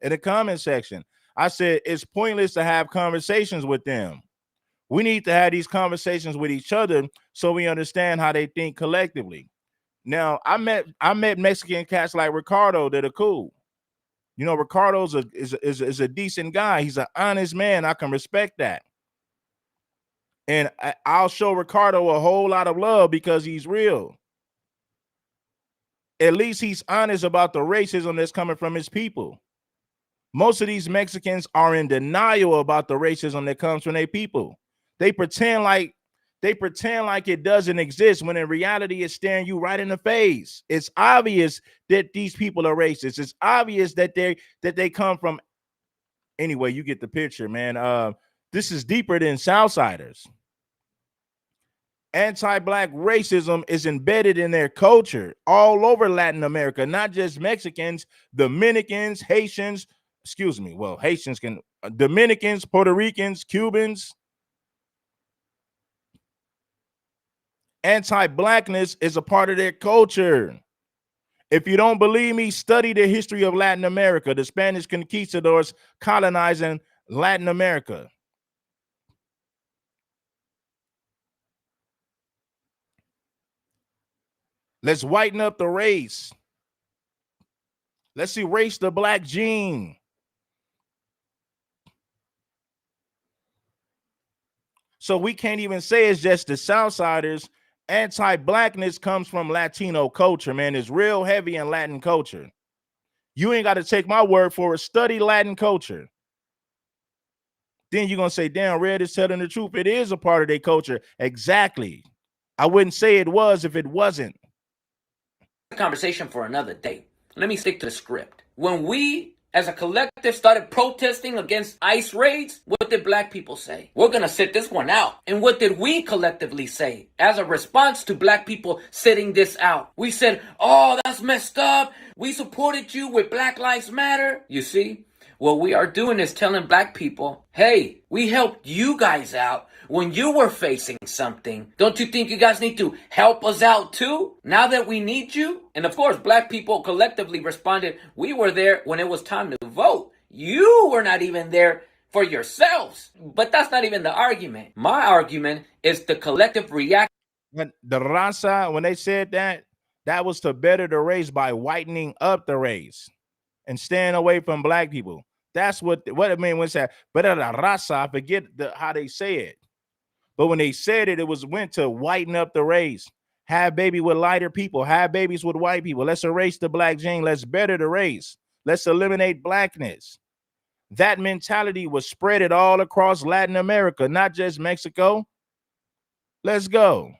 in the comment section. I said it's pointless to have conversations with them. We need to have these conversations with each other so we understand how they think collectively. Now, I met Mexican cats like Ricardo that are cool. You know, Ricardo's is a decent guy. He's an honest man. I can respect that. And I'll show Ricardo a whole lot of love because he's real. At least he's honest about the racism that's coming from his people. Most of these Mexicans are in denial about the racism that comes from their people. They pretend like it doesn't exist when in reality it's staring you right in the face. It's obvious that these people are racist. It's obvious that they come from. Anyway, you get the picture, man. This is deeper than Southsiders. Anti-black racism is embedded in their culture all over Latin America, not just Mexicans, Dominicans, Haitians. Excuse me. Well, Haitians can, Dominicans, Puerto Ricans, Cubans. Anti-blackness is a part of their culture. If you don't believe me, study the history of Latin America, the Spanish conquistadors colonizing Latin America. Let's whiten up the race. Let's erase the black gene. So we can't even say it's just the Southsiders. Anti-blackness comes from Latino culture, man. It's real heavy in Latin culture. You ain't got to take my word for it. Study Latin culture. Then you're going to say, damn, Red is telling the truth. It is a part of their culture. Exactly. I wouldn't say it was if it wasn't. Conversation for another day. Let me stick to the script. When we as a collective started protesting against ICE raids, what did black people say? We're gonna sit this one out. And what did we collectively say as a response to black people sitting this out? We said, oh, that's messed up. We supported you with Black Lives Matter. You see, what we are doing is telling black people, hey, we helped you guys out when you were facing something. Don't you think you guys need to help us out too, now that we need you? And of course, black people collectively responded, we were there when it was time to vote. You were not even there for yourselves. But that's not even the argument. My argument is the collective reaction. When the raza, when they said that, that was to better the race by whitening up the race and staying away from black people. That's what it meant when it said, better the raza, I forget how they say it. But when they said it, it was went to whiten up the race. Have baby with lighter people. Have babies with white people. Let's erase the black gene. Let's better the race. Let's eliminate blackness. that mentality was spread it all across Latin America, not just Mexico. Let's go.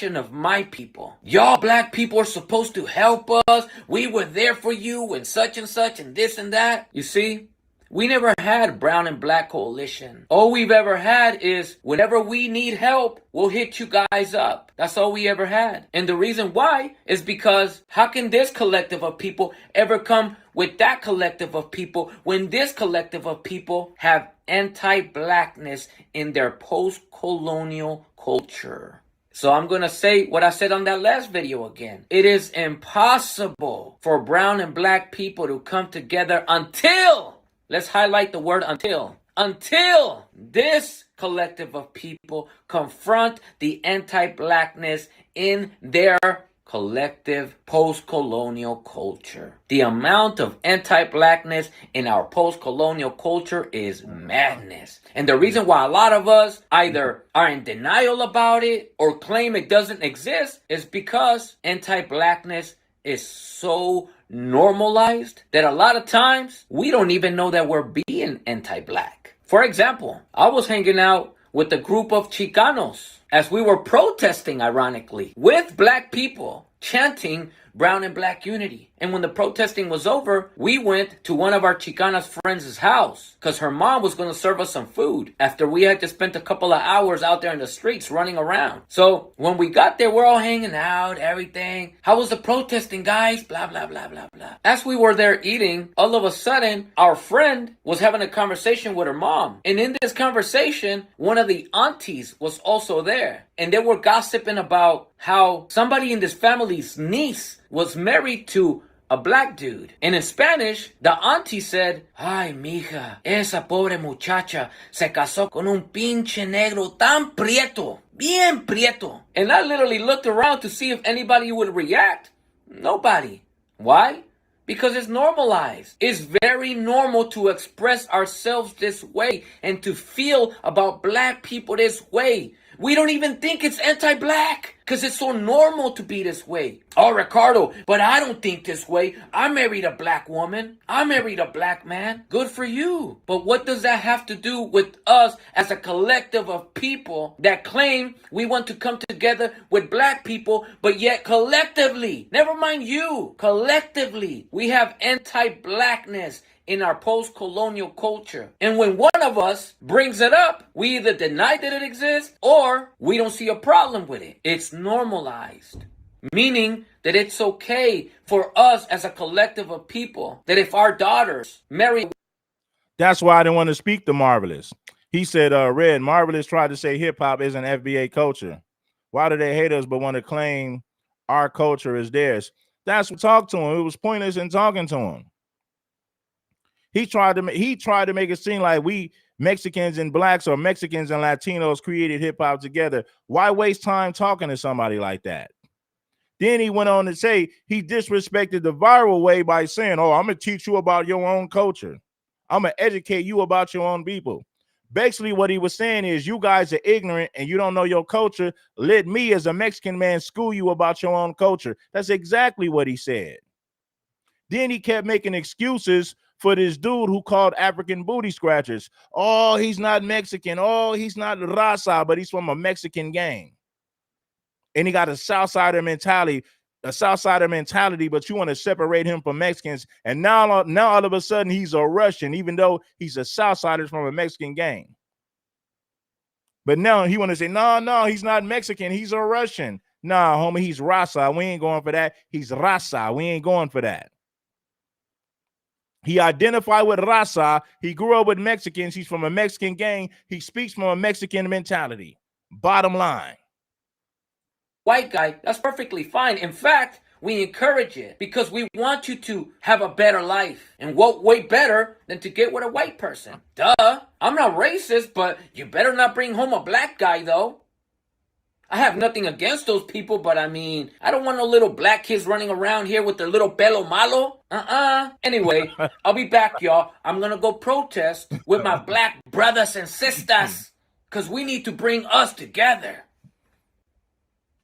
Of my people. Y'all black people are supposed to help us. We were there for you and such and this and that. You see, we never had brown and black coalition. All we've ever had is whenever we need help, we'll hit you guys up. That's all we ever had. And the reason why is because how can this collective of people ever come with that collective of people when this collective of people have anti-blackness in their post-colonial culture? So I'm going to say what I said on that last video again. It is impossible for brown and black people to come together until, let's highlight the word until this collective of people confront the anti-blackness in their collective post-colonial culture. The amount of anti-blackness in our post-colonial culture is madness. And the reason why a lot of us either are in denial about it or claim it doesn't exist is because anti-blackness is so normalized that a lot of times we don't even know that we're being anti-black. For example, I was hanging out with a group of Chicanos as we were protesting, ironically, with black people chanting brown and black unity. And when the protesting was over, we went to one of our Chicanas friends' house because her mom was going to serve us some food after we had just spent a couple of hours out there in the streets running around. So when we got there, we're all hanging out, everything. How was the protesting, guys? Blah, blah, blah, blah, blah. As we were there eating, all of a sudden, our friend was having a conversation with her mom. And in this conversation, one of the aunties was also there. And they were gossiping about how somebody in this family's niece was married to a black dude. And in Spanish, the auntie said, "Ay, mija, esa pobre muchacha se casó con un pinche negro tan prieto, bien prieto." And I literally looked around to see if anybody would react. Nobody. Why? Because it's normalized. It's very normal to express ourselves this way and to feel about black people this way. We don't even think it's anti-black because it's so normal to be this way. Oh, Ricardo, but I don't think this way. I married a black woman. I married a black man. Good for you. But what does that have to do with us as a collective of people that claim we want to come together with black people, but yet collectively, never mind you, collectively, we have anti-blackness in our post-colonial culture. And when one of us brings it up, we either deny that it exists or we don't see a problem with it. It's normalized, meaning that it's okay for us as a collective of people that if our daughters marry. That's why I didn't want to speak to Marvelous. He said, Red, Marvelous tried to say hip-hop isn't FBA culture. Why do they hate us but want to claim our culture is theirs? That's what talk to him. It was pointless in talking to him. He tried to make it seem like we Mexicans and blacks or Mexicans and Latinos created hip hop together. Why waste time talking to somebody like that? Then he went on to say he disrespected the viral way by saying, "Oh, I'm gonna teach you about your own culture. I'm gonna educate you about your own people." Basically, what he was saying is you guys are ignorant and you don't know your culture. Let me, as a Mexican man, school you about your own culture. That's exactly what he said. Then he kept making excuses for this dude who called African booty scratchers. Oh, he's not Mexican. Oh, he's not raza, but he's from a Mexican gang. And he got a Southsider mentality, but you want to separate him from Mexicans. And now all of a sudden he's a Russian, even though he's a Southsider from a Mexican gang. But now he want to say, no, he's not Mexican. He's a Russian. Nah, homie, he's raza. We ain't going for that. He's raza. We ain't going for that. He identified with raza. He grew up with Mexicans. He's from a Mexican gang. He speaks from a Mexican mentality. Bottom line. White guy, that's perfectly fine. In fact, we encourage it because we want you to have a better life. And what way better than to get with a white person? Duh. I'm not racist, but you better not bring home a black guy, though. I have nothing against those people, but I mean, I don't want no little black kids running around here with their little pelo malo. Anyway, I'll be back, y'all. I'm gonna go protest with my black brothers and sisters because we need to bring us together.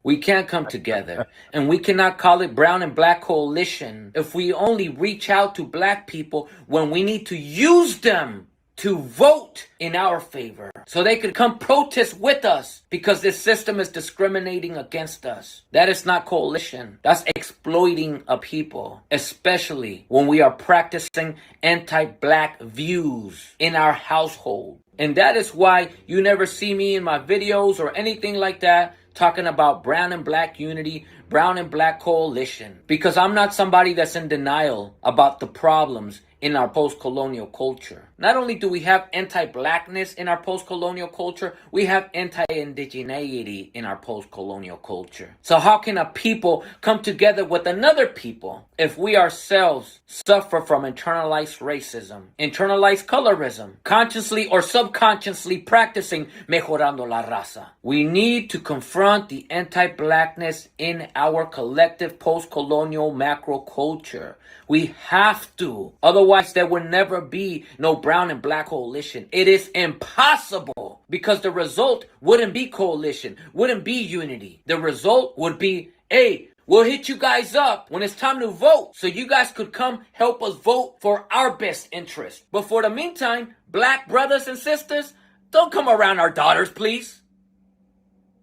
We can't come together, and we cannot call it brown and black coalition if we only reach out to black people when we need to use them to vote in our favor so they could come protest with us because this system is discriminating against us. That is not coalition. That's exploiting a people, especially when we are practicing anti-black views in our household. And that is why you never see me in my videos or anything like that talking about brown and black unity, brown and black coalition, because I'm not somebody that's in denial about the problems in our post-colonial culture. Not only do we have anti-blackness in our post-colonial culture, we have anti-indigeneity in our post-colonial culture. So how can a people come together with another people if we ourselves suffer from internalized racism, internalized colorism, consciously or subconsciously practicing mejorando la raza? We need to confront the anti-blackness in our collective post-colonial macro culture. We have to. Otherwise, there will never be no brown and black coalition. It is impossible because the result wouldn't be coalition, wouldn't be unity. The result would be, hey, we'll hit you guys up when it's time to vote so you guys could come help us vote for our best interest. But for the meantime, black brothers and sisters, don't come around our daughters, please.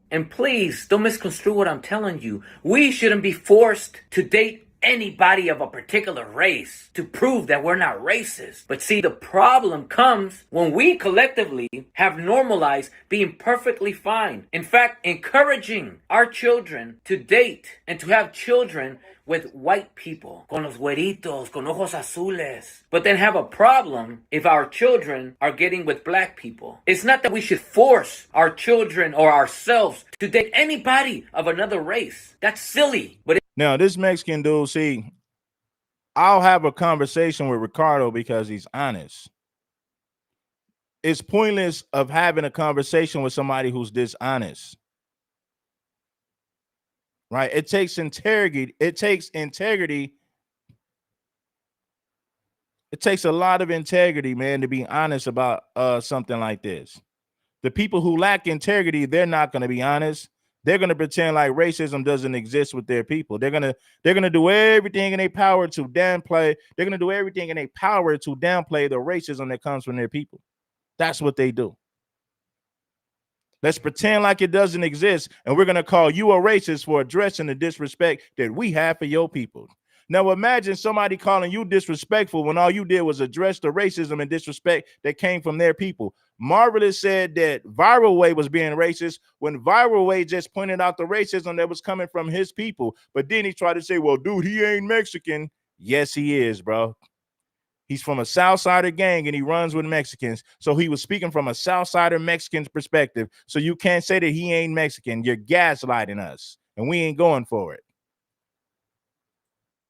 And please, don't misconstrue what I'm telling you. We shouldn't be forced to date anybody of a particular race to prove that we're not racist. But see, the problem comes when we collectively have normalized being perfectly fine. In fact, encouraging our children to date and to have children with white people, con los güeritos, con ojos azules, but then have a problem if our children are getting with black people. It's not that we should force our children or ourselves to date anybody of another race. That's silly. But now this Mexican dude, see, I'll have a conversation with Ricardo because he's honest. It's pointless of having a conversation with somebody who's dishonest. Right? It takes integrity. It takes integrity. It takes a lot of integrity, man, to be honest about something like this. The people who lack integrity, they're not going to be honest. They're going to pretend like racism doesn't exist with their people. They're going to do everything in their power to downplay. They're going to do everything in their power to downplay the racism that comes from their people. That's what they do. Let's pretend like it doesn't exist, and we're going to call you a racist for addressing the disrespect that we have for your people. Now imagine somebody calling you disrespectful when all you did was address the racism and disrespect that came from their people. Marvelous said that Viral Way was being racist when Viral Way just pointed out the racism that was coming from his people. But then he tried to say, well, dude, he ain't Mexican. Yes, he is, bro. He's from a Southsider gang and he runs with Mexicans. So he was speaking from a Southsider Mexican's perspective. So you can't say that he ain't Mexican. You're gaslighting us and we ain't going for it.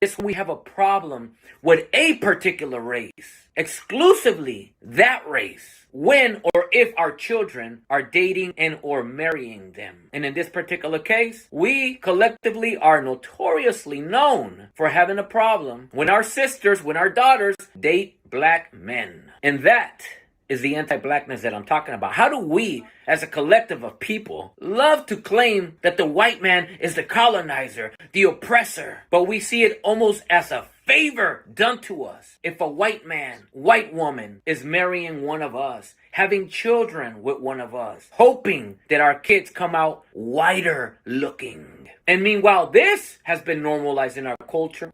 It's when we have a problem with a particular race, exclusively that race, when or if our children are dating and or marrying them. And in this particular case, we collectively are notoriously known for having a problem when our sisters, when our daughters date black men. And that is the anti-blackness that I'm talking about. How do we, as a collective of people, love to claim that the white man is the colonizer, the oppressor, but we see it almost as a favor done to us if a white man, white woman is marrying one of us, having children with one of us, hoping that our kids come out whiter looking. And meanwhile, this has been normalized in our culture.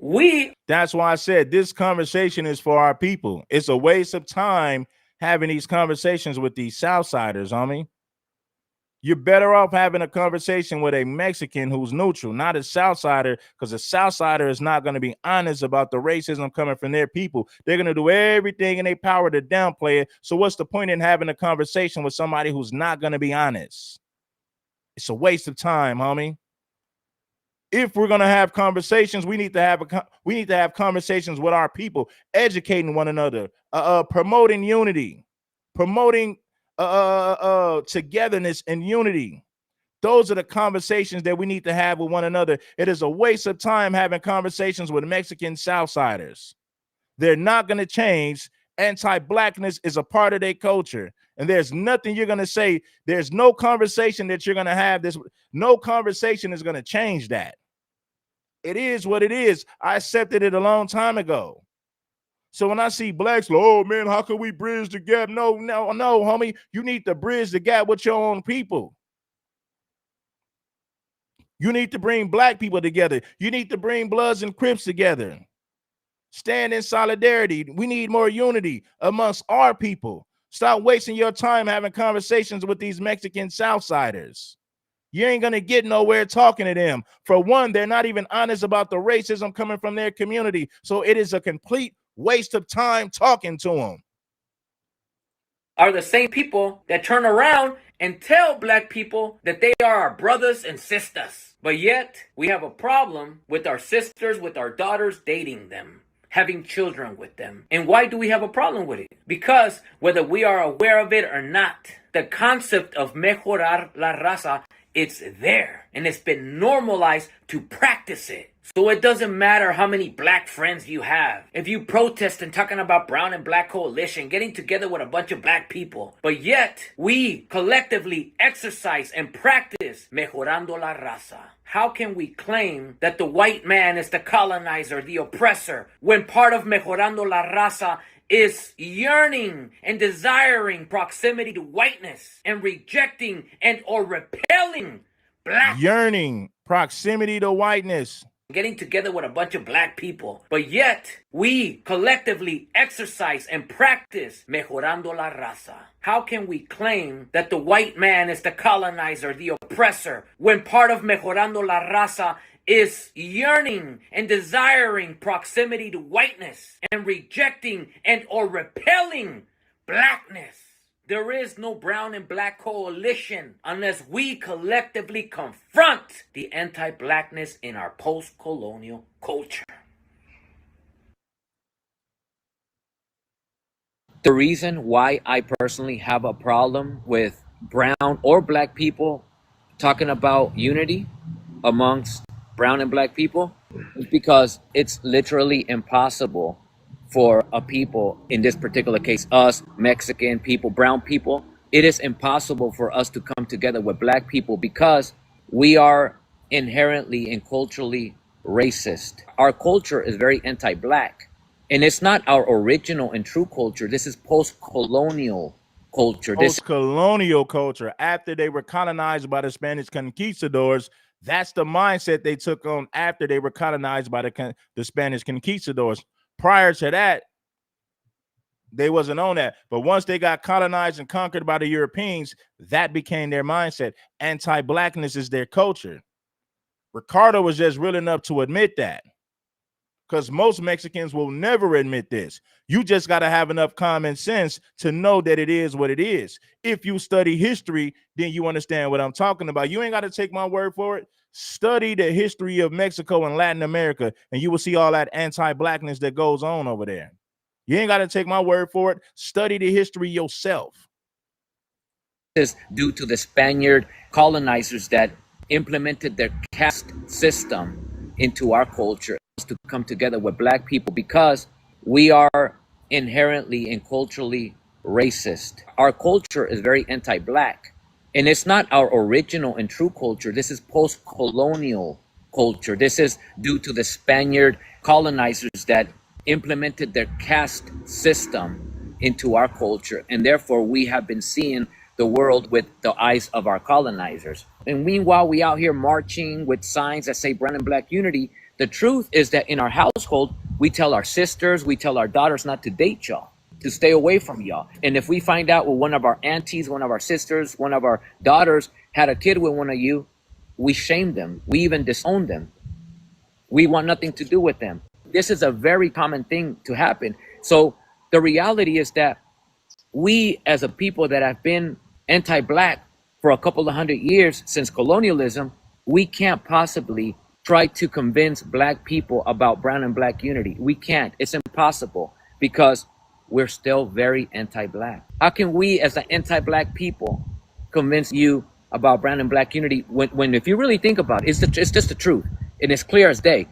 That's why I said this conversation is for our people. It's a waste of time having these conversations with these Southsiders, homie. You're better off having a conversation with a Mexican who's neutral, not a Southsider, because a Southsider is not going to be honest about the racism coming from their people. They're going to do everything in their power to downplay it. So what's the point in having a conversation with somebody who's not going to be honest? It's a waste of time, homie. If we're going to have conversations, we need to have conversations with our people, educating one another, promoting unity, promoting togetherness and unity. Those are the conversations that we need to have with one another. It is a waste of time having conversations with Mexican Southsiders. They're not going to change. Anti-blackness is a part of their culture. And there's nothing you're going to say. There's no conversation that you're going to have. No conversation is going to change that. It is what it is. I accepted it a long time ago. So when I see blacks, oh man, how can we bridge the gap? No, homie. You need to bridge the gap with your own people. You need to bring black people together. You need to bring Bloods and Crips together. Stand in solidarity. We need more unity amongst our people. Stop wasting your time having conversations with these Mexican Southsiders. You ain't going to get nowhere talking to them. For one, they're not even honest about the racism coming from their community. So it is a complete waste of time talking to them. Are the same people that turn around and tell black people that they are our brothers and sisters. But yet, we have a problem with our sisters, with our daughters dating them, having children with them. And why do we have a problem with it? Because whether we are aware of it or not, the concept of mejorar la raza, it's there. And it's been normalized to practice it. So it doesn't matter how many black friends you have. If you protest and talking about brown and black coalition, getting together with a bunch of black people, but yet we collectively exercise and practice mejorando la raza. How can we claim that the white man is the colonizer, the oppressor, when part of mejorando la raza is yearning and desiring proximity to whiteness and rejecting and or repelling black? Yearning proximity to whiteness. Getting together with a bunch of black people, but yet we collectively exercise and practice mejorando la raza. How can we claim that the white man is the colonizer, the oppressor, when part of mejorando la raza is yearning and desiring proximity to whiteness and rejecting and or repelling blackness? There is no brown and black coalition unless we collectively confront the anti-blackness in our post-colonial culture. The reason why I personally have a problem with brown or black people talking about unity amongst brown and black people is because it's literally impossible for a people, in this particular case, us, Mexican people, brown people, it is impossible for us to come together with black people because we are inherently and culturally racist. Our culture is very anti-black, and it's not our original and true culture. This is post-colonial culture. Post-colonial culture. After they were colonized by the Spanish conquistadors, that's the mindset they took on after they were colonized by the Spanish conquistadors. Prior to that, they wasn't on that. But once they got colonized and conquered by the Europeans, that became their mindset. Anti-blackness is their culture. Ricardo was just real enough to admit that, because most Mexicans will never admit this. You just got to have enough common sense to know that it is what it is. If you study history, then you understand what I'm talking about. You ain't got to take my word for it. Study the history of Mexico and Latin America, and you will see all that anti-blackness that goes on over there. You ain't got to take my word for it. Study the history yourself. This is due to the Spaniard colonizers that implemented their caste system into our culture to come together with black people because we are inherently and culturally racist. Our culture is very anti-black. And it's not our original and true culture. This is post-colonial culture. This is due to the Spaniard colonizers that implemented their caste system into our culture. And therefore, we have been seeing the world with the eyes of our colonizers. And meanwhile, we out here marching with signs that say brown and black unity. The truth is that in our household, we tell our sisters, we tell our daughters not to date y'all, to stay away from y'all. And if we find out well, one of our aunties, one of our sisters, one of our daughters had a kid with one of you, we shame them. We even disown them. We want nothing to do with them. This is a very common thing to happen. So the reality is that we as a people that have been anti-black for a couple of 100 years since colonialism, we can't possibly try to convince black people about brown and black unity. We can't. It's impossible because we're still very anti-black. How can we as an anti-black people convince you about brown and black unity when if you really think about it, it's just the truth and it's clear as day.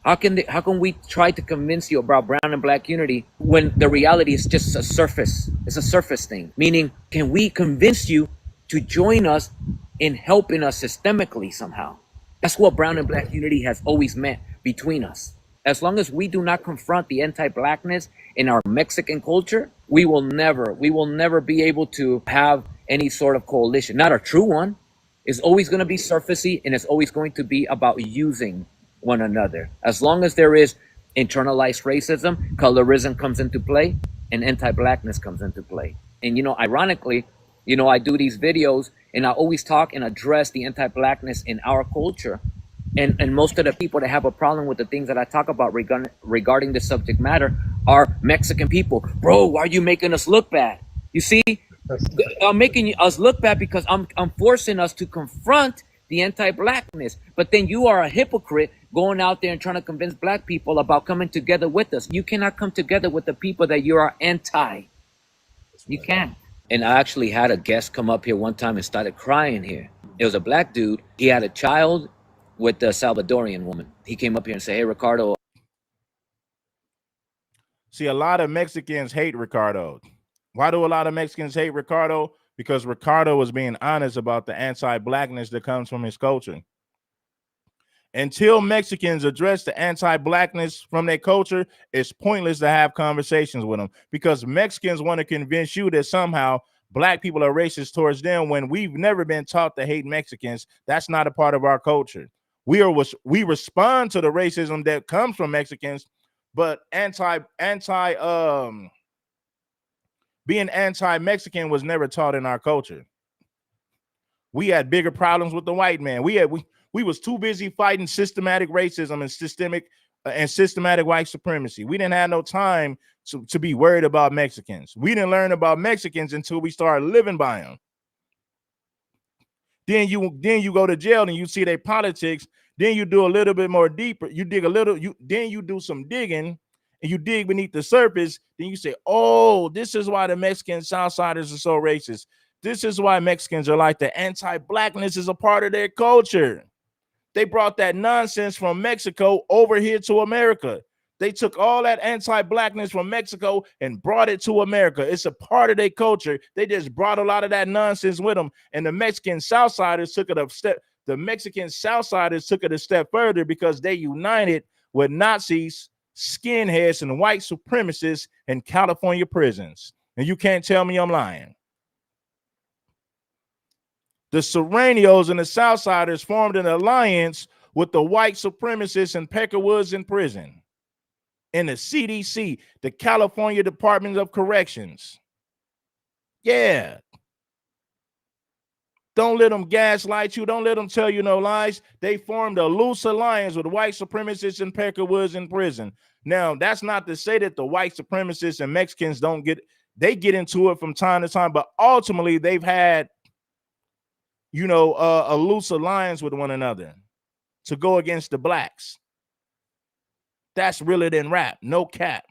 How can we try to convince you about brown and black unity when the reality is just a surface? It's a surface thing. Meaning, can we convince you to join us in helping us systemically somehow? That's what brown and black unity has always meant between us. As long as we do not confront the anti-blackness in our Mexican culture, we will never be able to have any sort of coalition. Not a true one. It's always going to be surfacey, and it's always going to be about using one another. As long as there is internalized racism, colorism comes into play, and anti-blackness comes into play. And ironically, I do these videos and I always talk and address the anti-blackness in our culture. And most of the people that have a problem with the things that I talk about regarding the subject matter are Mexican people. Bro, why are you making us look bad? You see, I'm making us look bad because I'm forcing us to confront the anti-blackness. But then you are a hypocrite going out there and trying to convince black people about coming together with us. You cannot come together with the people that you are anti. You can't. And I actually had a guest come up here one time and started crying here. It was a black dude. He had a child with a Salvadorian woman. He came up here and said, hey, Ricardo. See, a lot of Mexicans hate Ricardo. Why do a lot of Mexicans hate Ricardo? Because Ricardo was being honest about the anti-blackness that comes from his culture. Until Mexicans address the anti-blackness from their culture, it's pointless to have conversations with them, because Mexicans want to convince you that somehow black people are racist towards them when we've never been taught to hate Mexicans. That's not a part of our culture. We respond to the racism that comes from Mexicans, but being anti-Mexican was never taught in our culture. We had bigger problems with the white man. We was too busy fighting systematic racism and systematic white supremacy. We didn't have no time to be worried about Mexicans. We didn't learn about Mexicans until we started living by them. Then you go to jail and you see their politics. Then you do a little bit more deeper. You dig a little. Then you do some digging and you dig beneath the surface. Then you say, "Oh, this is why the Mexican Southsiders are so racist. This is why Mexicans are like that. Anti-blackness is a part of their culture. They brought that nonsense from Mexico over here to America. They took all that anti-blackness from Mexico and brought it to America. It's a part of their culture. They just brought a lot of that nonsense with them. And the Mexican Southsiders took it a step. The Mexican Southsiders took it a step further because they united with Nazis, skinheads, and white supremacists in California prisons. And you can't tell me I'm lying. The Serranios and the Southsiders formed an alliance with the white supremacists in Peckerwoods in prison, and the CDC, the California Department of Corrections. Yeah. Don't let them gaslight you. Don't let them tell you no lies. They formed a loose alliance with white supremacists in Peckerwoods in prison. Now, that's not to say that the white supremacists and Mexicans they get into it from time to time, but ultimately they've had a loose alliance with one another to go against the blacks. That's realer than rap. No cap.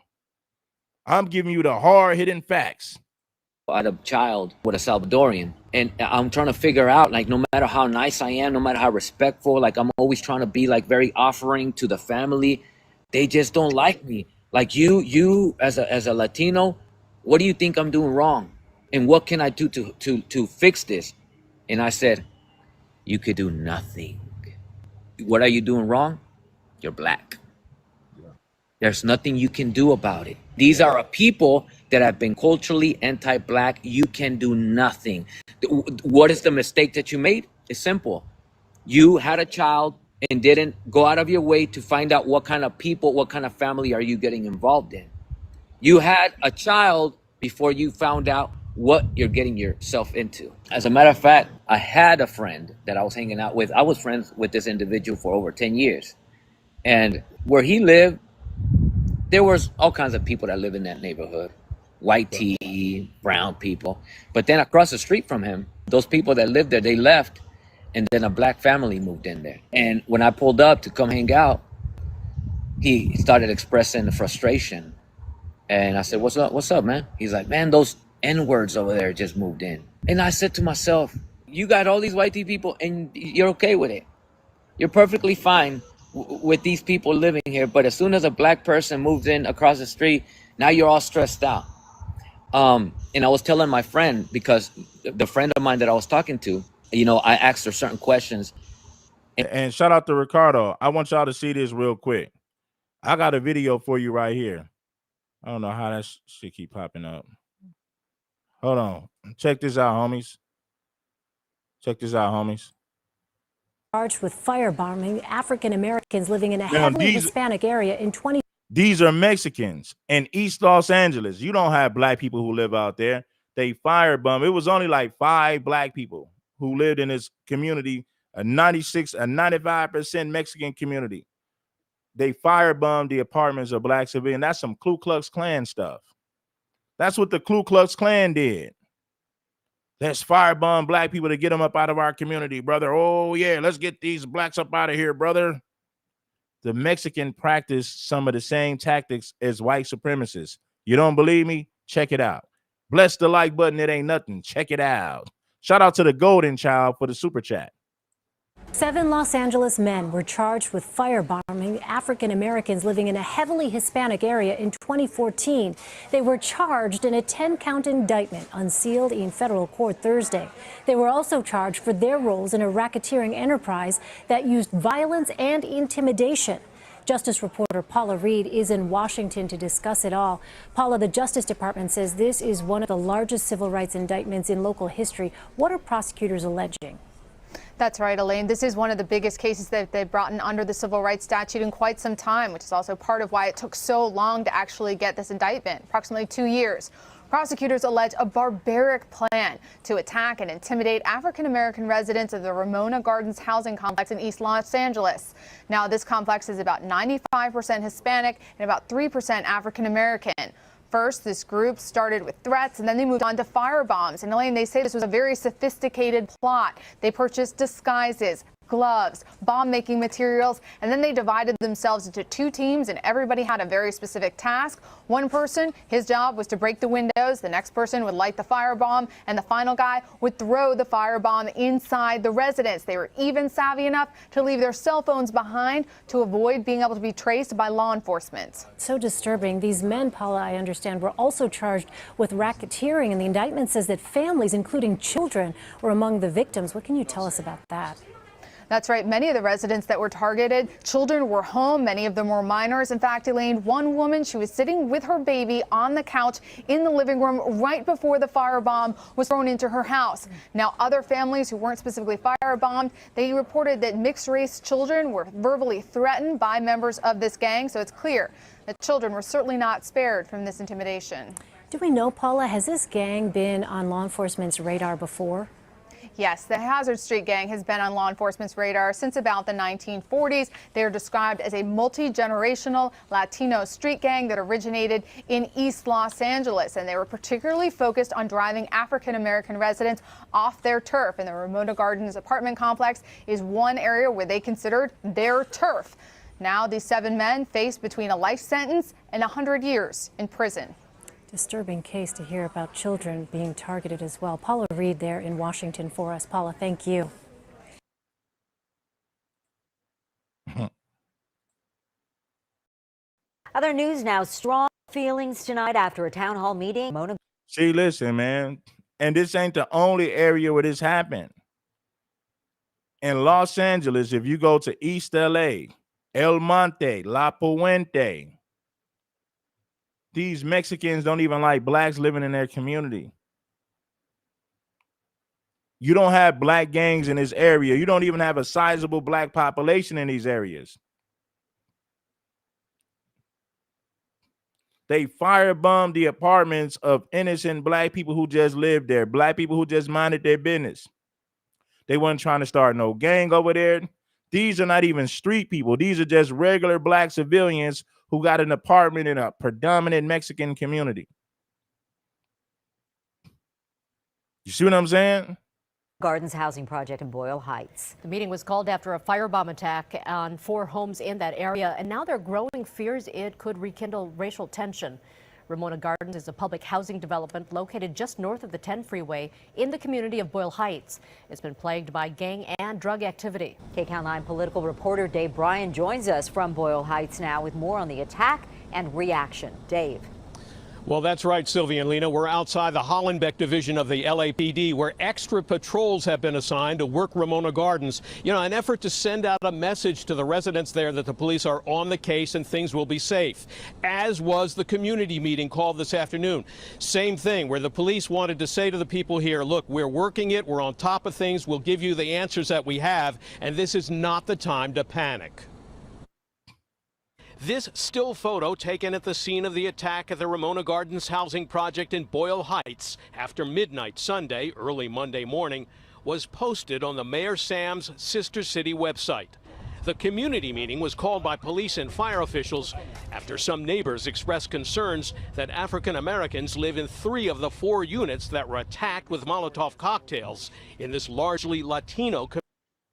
I'm giving you the hard-hitting facts. I had a child with a Salvadorian, and I'm trying to figure out, like, no matter how nice I am, no matter how respectful, like, I'm always trying to be, like, very offering to the family. They just don't like me. Like, you as a Latino, what do you think I'm doing wrong? And what can I do to fix this? And I said, you could do nothing. What are you doing wrong? You're black. There's nothing you can do about it. These are a people that have been culturally anti-black. You can do nothing. What is the mistake that you made? It's simple. You had a child and didn't go out of your way to find out what kind of people, what kind of family are you getting involved in. You had a child before you found out what you're getting yourself into. As a matter of fact, I had a friend that I was hanging out with. I was friends with this individual for over 10 years. And where he lived, there was all kinds of people that live in that neighborhood. White tea, brown people. But then across the street from him, those people that lived there, they left. And then a black family moved in there. And when I pulled up to come hang out, he started expressing the frustration. And I said, what's up, man? He's like, man, those N-words over there just moved in. And I said to myself, you got all these white tea people and you're okay with it. You're perfectly fine with these people living here. But as soon as a black person moves in across the street, now you're all stressed out. And I was telling my friend, because the friend of mine that I was talking to, you know, I asked her certain questions. And shout out to Ricardo. I want y'all to see this real quick. I got a video for you right here. I don't know how that shit keep popping up. Hold on. Check this out, homies. Check this out, homies. Charged with firebombing African Americans living in a heavily Hispanic area in 20. These are Mexicans in East Los Angeles. You don't have black people who live out there. They firebomb. It was only like 5 black people who lived in this community, a 95% Mexican community. They firebombed the apartments of black civilians. That's some Ku Klux Klan stuff. That's what the Ku Klux Klan did. Let's firebomb black people to get them up out of our community, brother. Oh, yeah, let's get these blacks up out of here, brother. The Mexican practice some of the same tactics as white supremacists. You don't believe me? Check it out. Bless the like button. It ain't nothing. Check it out. Shout out to the Golden Child for the super chat. 7 Los Angeles men were charged with firebombing African Americans living in a heavily Hispanic area in 2014. They were charged in a 10-count indictment unsealed in federal court Thursday. They were also charged for their roles in a racketeering enterprise that used violence and intimidation. Justice reporter Paula Reed is in Washington to discuss it all. Paula, the Justice Department says this is one of the largest civil rights indictments in local history. What are prosecutors alleging? That's right, Elaine. This is one of the biggest cases that they've brought in under the civil rights statute in quite some time, which is also part of why it took so long to actually get this indictment, approximately 2 years. Prosecutors allege a barbaric plan to attack and intimidate African-American residents of the Ramona Gardens housing complex in East Los Angeles. Now, this complex is about 95% Hispanic and about 3% African-American. First, this group started with threats, and then they moved on to firebombs. And Elaine, they say this was a very sophisticated plot. They purchased disguises, gloves, bomb-making materials, and then they divided themselves into 2 teams, and everybody had a very specific task. One person, his job was to break the windows. The next person would light the firebomb, and the final guy would throw the firebomb inside the residence. They were even savvy enough to leave their cell phones behind to avoid being able to be traced by law enforcement. So disturbing. These men, Paula, I understand, were also charged with racketeering, and the indictment says that families, including children, were among the victims. What can you tell us about that? That's right. Many of the residents that were targeted, children were home. Many of them were minors. In fact, Elaine, one woman, she was sitting with her baby on the couch in the living room right before the firebomb was thrown into her house. Now, other families who weren't specifically firebombed, they reported that mixed-race children were verbally threatened by members of this gang. So it's clear that children were certainly not spared from this intimidation. Do we know, Paula, has this gang been on law enforcement's radar before? Yes, the Hazard Street Gang has been on law enforcement's radar since about the 1940s. They are described as a multi-generational Latino street gang that originated in East Los Angeles, and they were particularly focused on driving African-American residents off their turf. And the Ramona Gardens apartment complex is one area where they considered their turf. Now these 7 men face between a life sentence and 100 years in prison. Disturbing case to hear about children being targeted as well. Paula Reed there in Washington for us. Paula, thank you. Other news now, strong feelings tonight after a town hall meeting. See, listen, man, and this ain't the only area where this happened. In Los Angeles, if you go to East LA, El Monte, La Puente, these Mexicans don't even like blacks living in their community. You don't have black gangs in this area. You don't even have a sizable black population in these areas. They firebombed the apartments of innocent black people who just lived there, black people who just minded their business. They weren't trying to start no gang over there. These are not even street people. These are just regular black civilians who got an apartment in a predominant Mexican community. You see what I'm saying? Gardens housing project in Boyle Heights. The meeting was called after a firebomb attack on 4 homes in that area, and now there are growing fears it could rekindle racial tension. Ramona Gardens is a public housing development located just north of the 10 freeway in the community of Boyle Heights. It's been plagued by gang and drug activity. KCAL 9 political reporter Dave Bryan joins us from Boyle Heights now with more on the attack and reaction. Dave. Well, that's right, Sylvia and Lena. We're outside the Hollenbeck division of the LAPD, where extra patrols have been assigned to work Ramona Gardens. You know, an effort to send out a message to the residents there that the police are on the case and things will be safe, as was the community meeting called this afternoon. Same thing, where the police wanted to say to the people here, look, we're working it, we're on top of things, we'll give you the answers that we have, and this is not the time to panic. This still photo taken at the scene of the attack at the Ramona Gardens housing project in Boyle Heights after midnight Sunday, early Monday morning, was posted on the Mayor Sam's Sister City website. The community meeting was called by police and fire officials after some neighbors expressed concerns that African Americans live in 3 of the 4 units that were attacked with Molotov cocktails in this largely Latino community.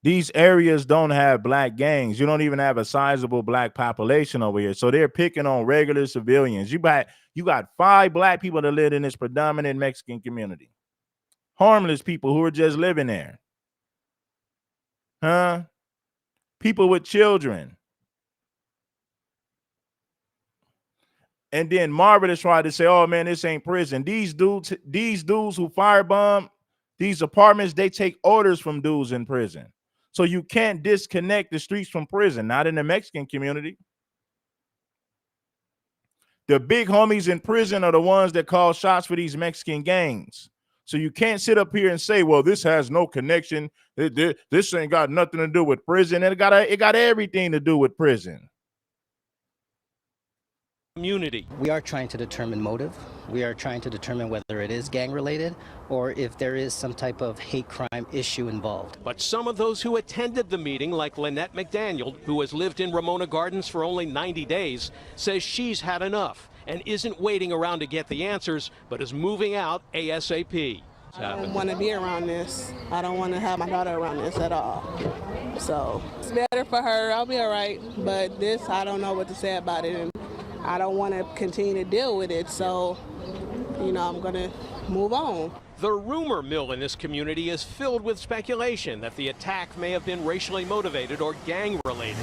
These areas don't have black gangs. You don't even have a sizable black population over here. So they're picking on regular civilians. You got 5 black people that live in this predominant Mexican community. Harmless people who are just living there. Huh? People with children. And then Marvin has tried to say, oh man, this ain't prison. These dudes who firebomb these apartments, they take orders from dudes in prison. So you can't disconnect the streets from prison, not in the Mexican community. The big homies in prison are the ones that call shots for these Mexican gangs. So you can't sit up here and say, well, this has no connection. This ain't got nothing to do with prison. And it got everything to do with prison. Community. We are trying to determine motive. We are trying to determine whether it is gang related or if there is some type of hate crime issue involved. But some of those who attended the meeting, like Lynette McDaniel, who has lived in Ramona Gardens for only 90 days, says she's had enough and isn't waiting around to get the answers, but is moving out ASAP. I don't want to be around this. I don't want to have my daughter around this at all. So it's better for her. I'll be all right. But this, I don't know what to say about it. And I don't want to continue to deal with it, so, you know, I'm going to move on. The rumor mill in this community is filled with speculation that the attack may have been racially motivated or gang-related.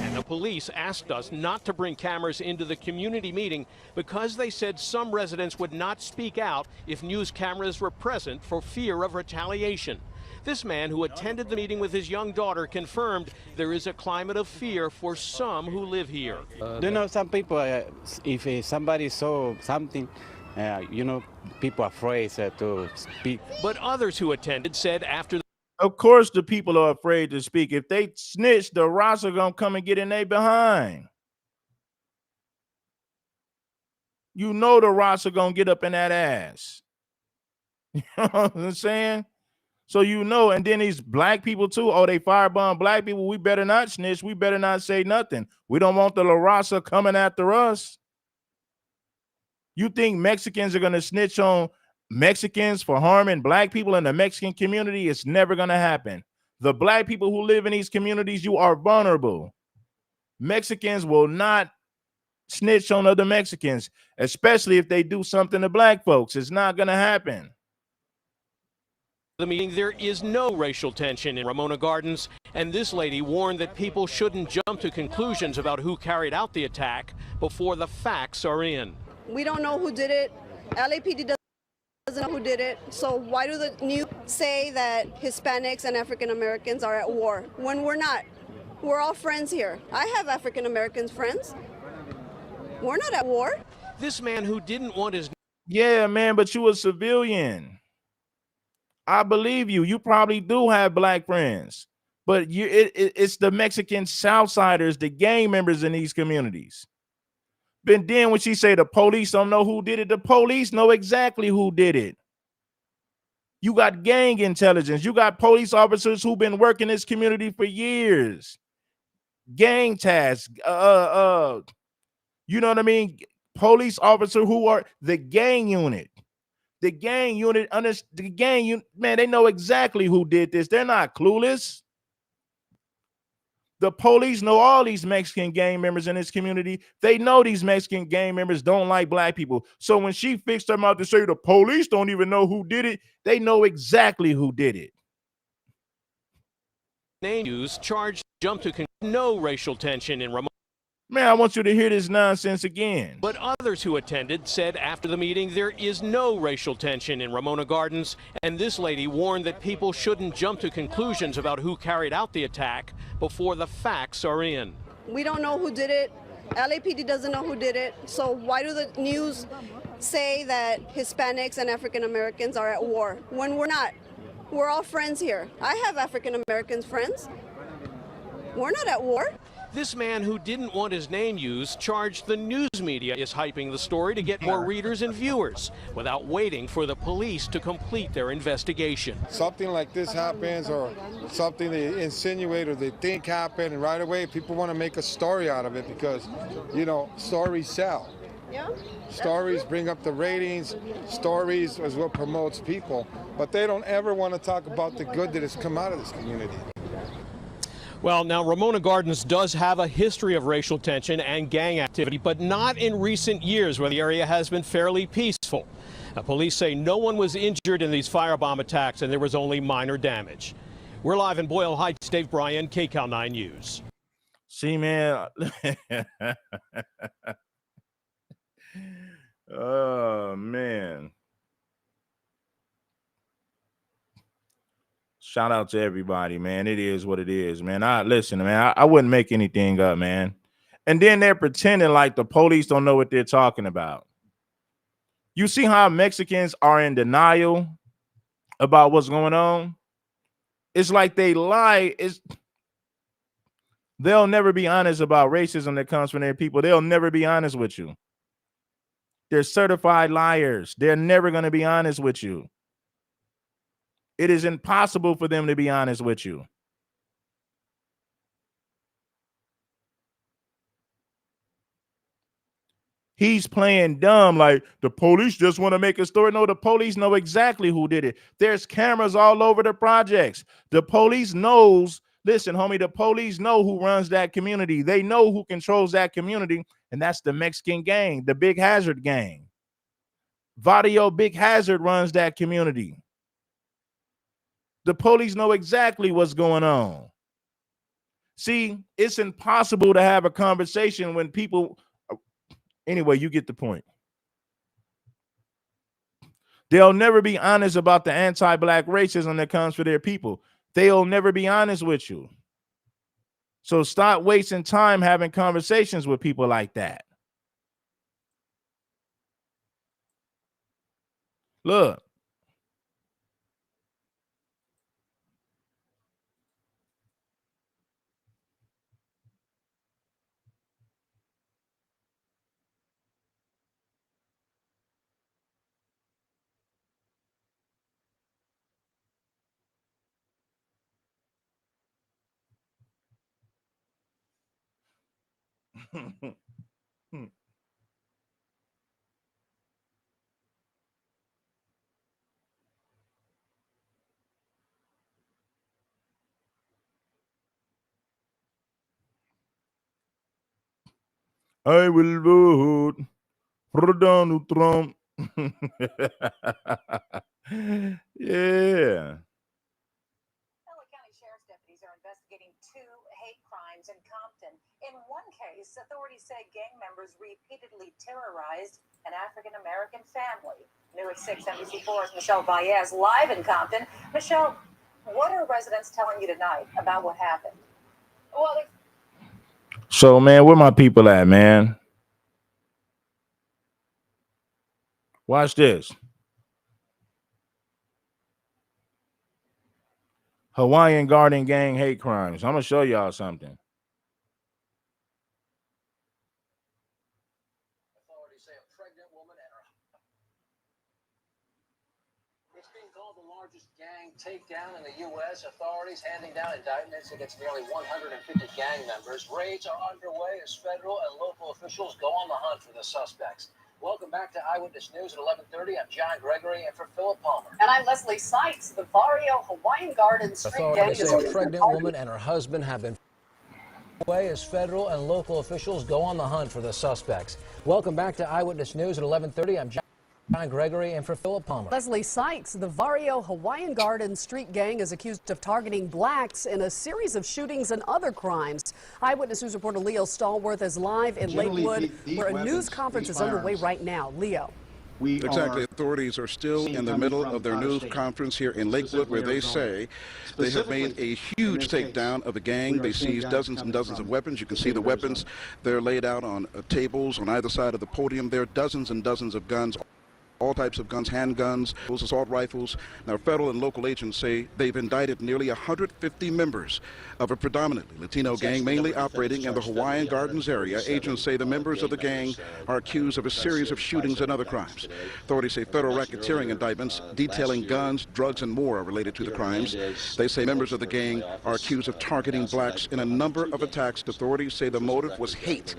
And the police asked us not to bring cameras into the community meeting because they said some residents would not speak out if news cameras were present for fear of retaliation. This man who attended the meeting with his young daughter confirmed there is a climate of fear for some who live here. You know, some people, if somebody saw something, you know, people are afraid to speak. But others who attended said after. Of course, the people are afraid to speak. If they snitch, the Ross are going to come and get in their behind. You know the Ross are going to get up in that ass. You know what I'm saying? So you know, and then these black people too, oh, they firebomb black people. We better not snitch. We better not say nothing. We don't want the La Raza coming after us. You think Mexicans are going to snitch on Mexicans for harming black people in the Mexican community? It's never going to happen. The black people who live in these communities, you are vulnerable. Mexicans will not snitch on other Mexicans, especially if they do something to black folks. It's not going to happen. The meeting, there is no racial tension in Ramona Gardens, and this lady warned that people shouldn't jump to conclusions about who carried out the attack before the facts are in. We don't know who did it. LAPD doesn't know who did it. So why do the news say that Hispanics and African Americans are at war when we're not? We're all friends here. I have African American friends. We're not at war. This man who didn't want his... Yeah, man, but you a civilian. I believe you. You probably do have black friends, but it's the Mexican Southsiders, the gang members in these communities. But then when she say the police don't know who did it, the police know exactly who did it. You got gang intelligence. You got police officers who've been working this community for years. Gang tasks. You know what I mean? Police officer who are the gang unit. The gang unit, man, they know exactly who did this. They're not clueless. The police know all these Mexican gang members in this community. They know these Mexican gang members don't like black people. So when she fixed her mouth to say the police don't even know who did it, they know exactly who did it. Name use charged jumped to no racial tension in Ramona. Man, I want you to hear this nonsense again. But others who attended said after the meeting there is no racial tension in Ramona Gardens, and this lady warned that people shouldn't jump to conclusions about who carried out the attack before the facts are in. We don't know who did it. LAPD doesn't know who did it. So why do the news say that Hispanics and African Americans are at war when we're not? We're all friends here. I have African American friends. We're not at war. This man who didn't want his name used charged the news media is hyping the story to get more readers and viewers without waiting for the police to complete their investigation. Something like this happens or something they insinuate or they think happened, and right away people want to make a story out of it because, you know, stories sell. Yeah. Stories bring up the ratings. Stories is what promotes people. But they don't ever want to talk about the good that has come out of this community. Well, now Ramona Gardens does have a history of racial tension and gang activity, but not in recent years where the area has been fairly peaceful. Now, police say no one was injured in these firebomb attacks and there was only minor damage. We're live in Boyle Heights. Dave Bryan, KCAL 9 News. See, man. Oh, man. Shout out to everybody, man. It is what it is, man. Listen, man, I wouldn't make anything up, man. And then they're pretending like the police don't know what they're talking about. You see how Mexicans are in denial about what's going on? It's like they lie. They'll never be honest about racism that comes from their people. They'll never be honest with you. They're certified liars. They're never going to be honest with you. It is impossible for them to be honest with you. He's playing dumb like the police just want to make a story. No, the police know exactly who did it. There's cameras all over the projects. The police knows, listen, homie, the police know who runs that community. They know who controls that community, and that's the Mexican gang, the Big Hazard gang. Vadio Big Hazard runs that community. The police know exactly what's going on. See, it's impossible to have a conversation when people... Anyway, you get the point. They'll never be honest about the anti-black racism that comes for their people. They'll never be honest with you. So stop wasting time having conversations with people like that. Look. I will vote for Donald Trump. Yeah. In Compton. In one case, authorities say gang members repeatedly terrorized an African-American family. New at 6, NBC4's Michelle Baez live in Compton. Michelle, what are residents telling you tonight about what happened? Well, So, man, where my people at, man? Watch this. Hawaiian Garden gang hate crimes. I'm going to show y'all something. Takedown in the U.S. Authorities handing down indictments against nearly 150 gang members. Raids are underway as federal and local officials go on the hunt for the suspects. Welcome back to Eyewitness News at 11:30. I'm John Gregory and for Philip Palmer. And I'm Leslie Seitz. The Barrio Hawaiian Garden street gang Authorities say a pregnant woman and her husband have been... away as federal and local officials go on the hunt for the suspects. Welcome back to Eyewitness News at 11:30. I'm John Gregory and for Philip Palmer. Leslie Sykes, the Vario Hawaiian Gardens street gang is accused of targeting blacks in a series of shootings and other crimes. Eyewitness News reporter Leo Stallworth is live in Lakewood, where a news conference is underway right now. Leo. Exactly. Authorities are still in the middle of their news conference here in Lakewood, where they say they have made a huge takedown of the gang. They seized dozens and dozens of weapons. You can see the weapons. They're laid out on tables on either side of the podium. There are dozens and dozens of guns. All types of guns, handguns, assault rifles. Now, federal and local agents say they've indicted nearly 150 members of a predominantly Latino gang, mainly operating in the Hawaiian Gardens area. Agents say the members of the gang are accused of a series of shootings and other crimes. Authorities say federal racketeering indictments detailing guns, drugs, and more are related to the crimes. They say members of the gang are accused of targeting blacks in a number of attacks. Authorities say the motive was hate.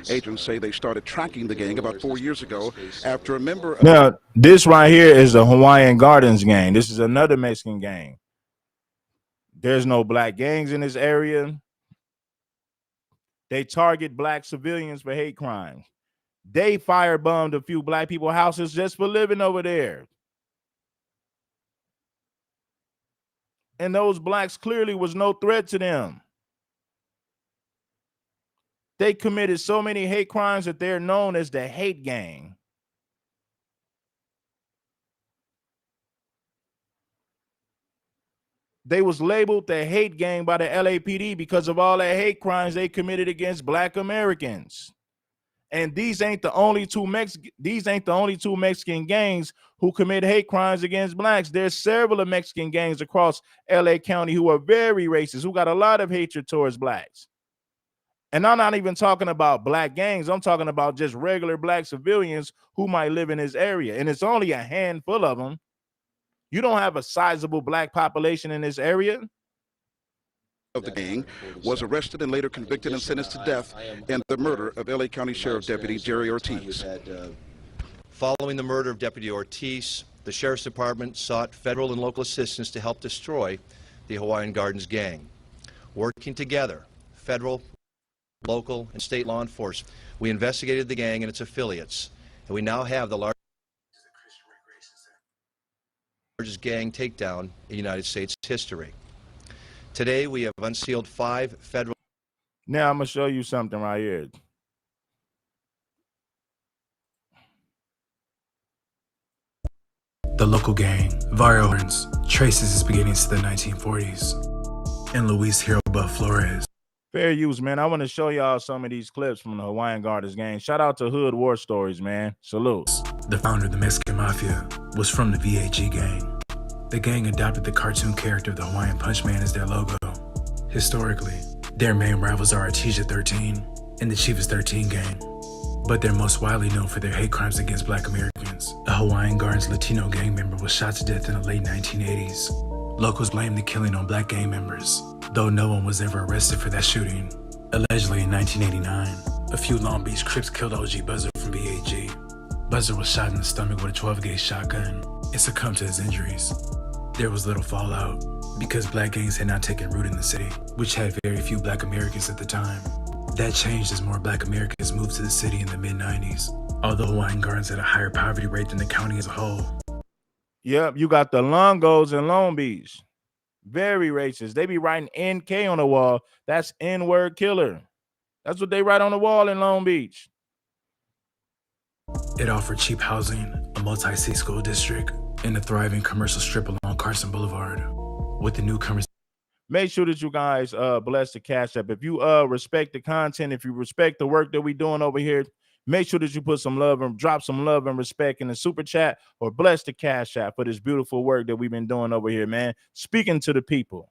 Agents say they started tracking the gang about 4 years ago after a member of Now, this right here is the Hawaiian Gardens gang. This is another Mexican gang. There's no black gangs in this area. They target black civilians for hate crimes. They firebombed a few black people houses just for living over there. And those blacks clearly was no threat to them. They committed so many hate crimes that they're known as the hate gang. They was labeled the hate gang by the LAPD because of all the hate crimes they committed against black Americans. And these ain't the only two Mexican gangs who commit hate crimes against blacks. There's several of Mexican gangs across LA County who are very racist, who got a lot of hatred towards blacks. And I'm not even talking about black gangs. I'm talking about just regular black civilians who might live in this area. And it's only a handful of them. You don't have a sizable black population in this area. Of the gang was arrested and later convicted and sentenced to death in the murder of LA County Sheriff Deputy Jerry Ortiz. Following the murder of Deputy Ortiz, the Sheriff's Department sought federal and local assistance to help destroy the Hawaiian Gardens gang. Working together, federal, local, and state law enforcement, we investigated the gang and its affiliates, and we now have the largest gang takedown in United States history. Today, we have unsealed 5 federal. Now, I'm going to show you something right here. The local gang, Vario, traces its beginnings to the 1940s, and Luis Hierro Flores. Fair use, man. I want to show y'all some of these clips from the Hawaiian Gardens gang. Shout out to Hood War Stories, man. Salute. The founder of the Mexican Mafia was from the VAG gang. The gang adopted the cartoon character of the Hawaiian Punch Man as their logo. Historically, their main rivals are Artesia 13 and the Chivas 13 gang, but they're most widely known for their hate crimes against black Americans. A Hawaiian Gardens Latino gang member was shot to death in the late 1980s. Locals blamed the killing on black gang members, though no one was ever arrested for that shooting. Allegedly in 1989, a few Long Beach Crips killed OG Buzzer from VAG. Buzzer was shot in the stomach with a 12-gauge shotgun and succumbed to his injuries. There was little fallout because black gangs had not taken root in the city, which had very few black Americans at the time. That changed as more black Americans moved to the city in the mid-90s, although Hawaiian Gardens had a higher poverty rate than the county as a whole. Yep, you got the Longos in Long Beach. Very racist. They be writing NK on the wall. That's N-word killer. That's what they write on the wall in Long Beach. It offered cheap housing, a multi-seat school district, and a thriving commercial strip along Carson Boulevard. With the newcomers, make sure that you guys bless the Cash App. If you respect the content, if you respect the work that we're doing over here, make sure that you put some love and drop some love and respect in the super chat or bless the Cash App for this beautiful work that we've been doing over here, man. Speaking to the people.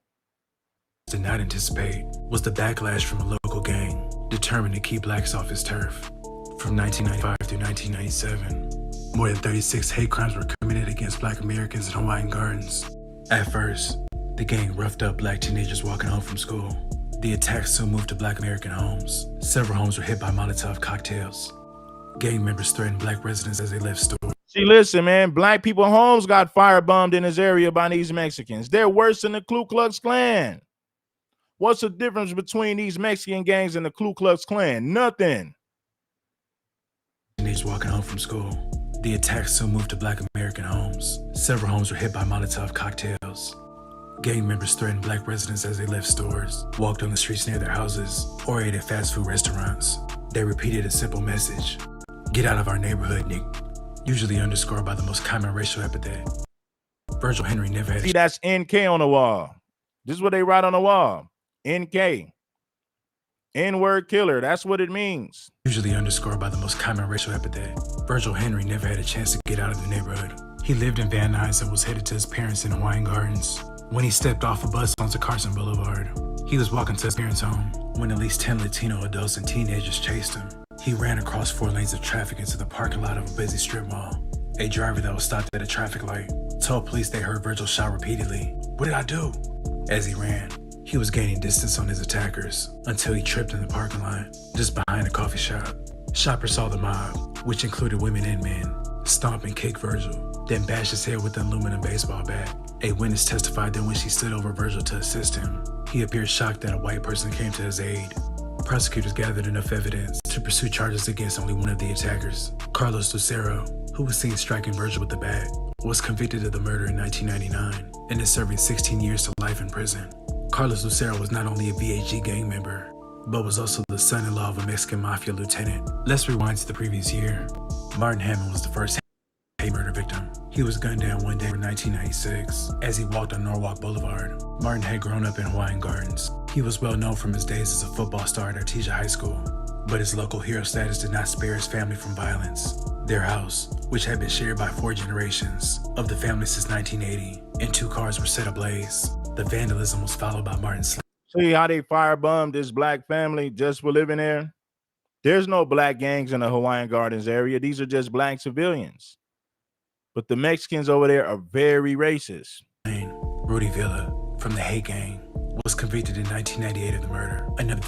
Did not anticipate was the backlash from a local gang determined to keep blacks off his turf. From 1995 through 1997, more than 36 hate crimes were committed against black Americans in Hawaiian Gardens. At first, the gang roughed up black teenagers walking home from school. The attacks soon moved to black American homes. Several homes were hit by Molotov cocktails. Gang members threatened black residents as they left stores. See, listen, man, black people's homes got firebombed in this area by these Mexicans. They're worse than the Ku Klux Klan. What's the difference between these Mexican gangs and the Ku Klux Klan? Nothing. Teenagers walking home from school. The attacks soon moved to Black American homes. Several homes were hit by Molotov cocktails. Gang members threatened Black residents as they left stores, walked on the streets near their houses, or ate at fast food restaurants. They repeated a simple message: "Get out of our neighborhood, Nick," usually underscored by the most common racial epithet. Virgil Henry never had. See, that's NK on the wall. This is what they write on the wall. NK. N-word killer. That's what it means. Usually underscored by the most common racial epithet. Virgil Henry never had a chance to get out of the neighborhood. He lived in Van Nuys and was headed to his parents in Hawaiian Gardens. When he stepped off a bus onto Carson Boulevard, he was walking to his parents' home when at least 10 Latino adults and teenagers chased him. He ran across 4 lanes of traffic into the parking lot of a busy strip mall. A driver that was stopped at a traffic light told police they heard Virgil shout repeatedly, "What did I do?" As he ran, he was gaining distance on his attackers until he tripped in the parking lot just behind a coffee shop. Shoppers saw the mob, which included women and men, stomp and kick Virgil, then bash his head with an aluminum baseball bat. A witness testified that when she stood over Virgil to assist him, he appeared shocked that a white person came to his aid. Prosecutors gathered enough evidence to pursue charges against only one of the attackers. Carlos Lucero, who was seen striking Virgil with the bat, was convicted of the murder in 1999 and is serving 16 years to life in prison. Carlos Lucero was not only a VHG gang member, but was also the son-in-law of a Mexican mafia lieutenant. Let's rewind to the previous year. Martin Hammond was the first hate murder victim. He was gunned down one day in 1996 as he walked on Norwalk Boulevard. Martin had grown up in Hawaiian Gardens. He was well known from his days as a football star at Artesia High School, but his local hero status did not spare his family from violence. Their house, which had been shared by 4 generations of the family since 1980, and 2 cars were set ablaze. The vandalism was followed by Martin's. See how they firebombed this Black family just for living there? There's no Black gangs in the Hawaiian Gardens area. These are just Black civilians. But the Mexicans over there are very racist. Rudy Villa, from the Hate Gang, was convicted in 1998 of the murder. Another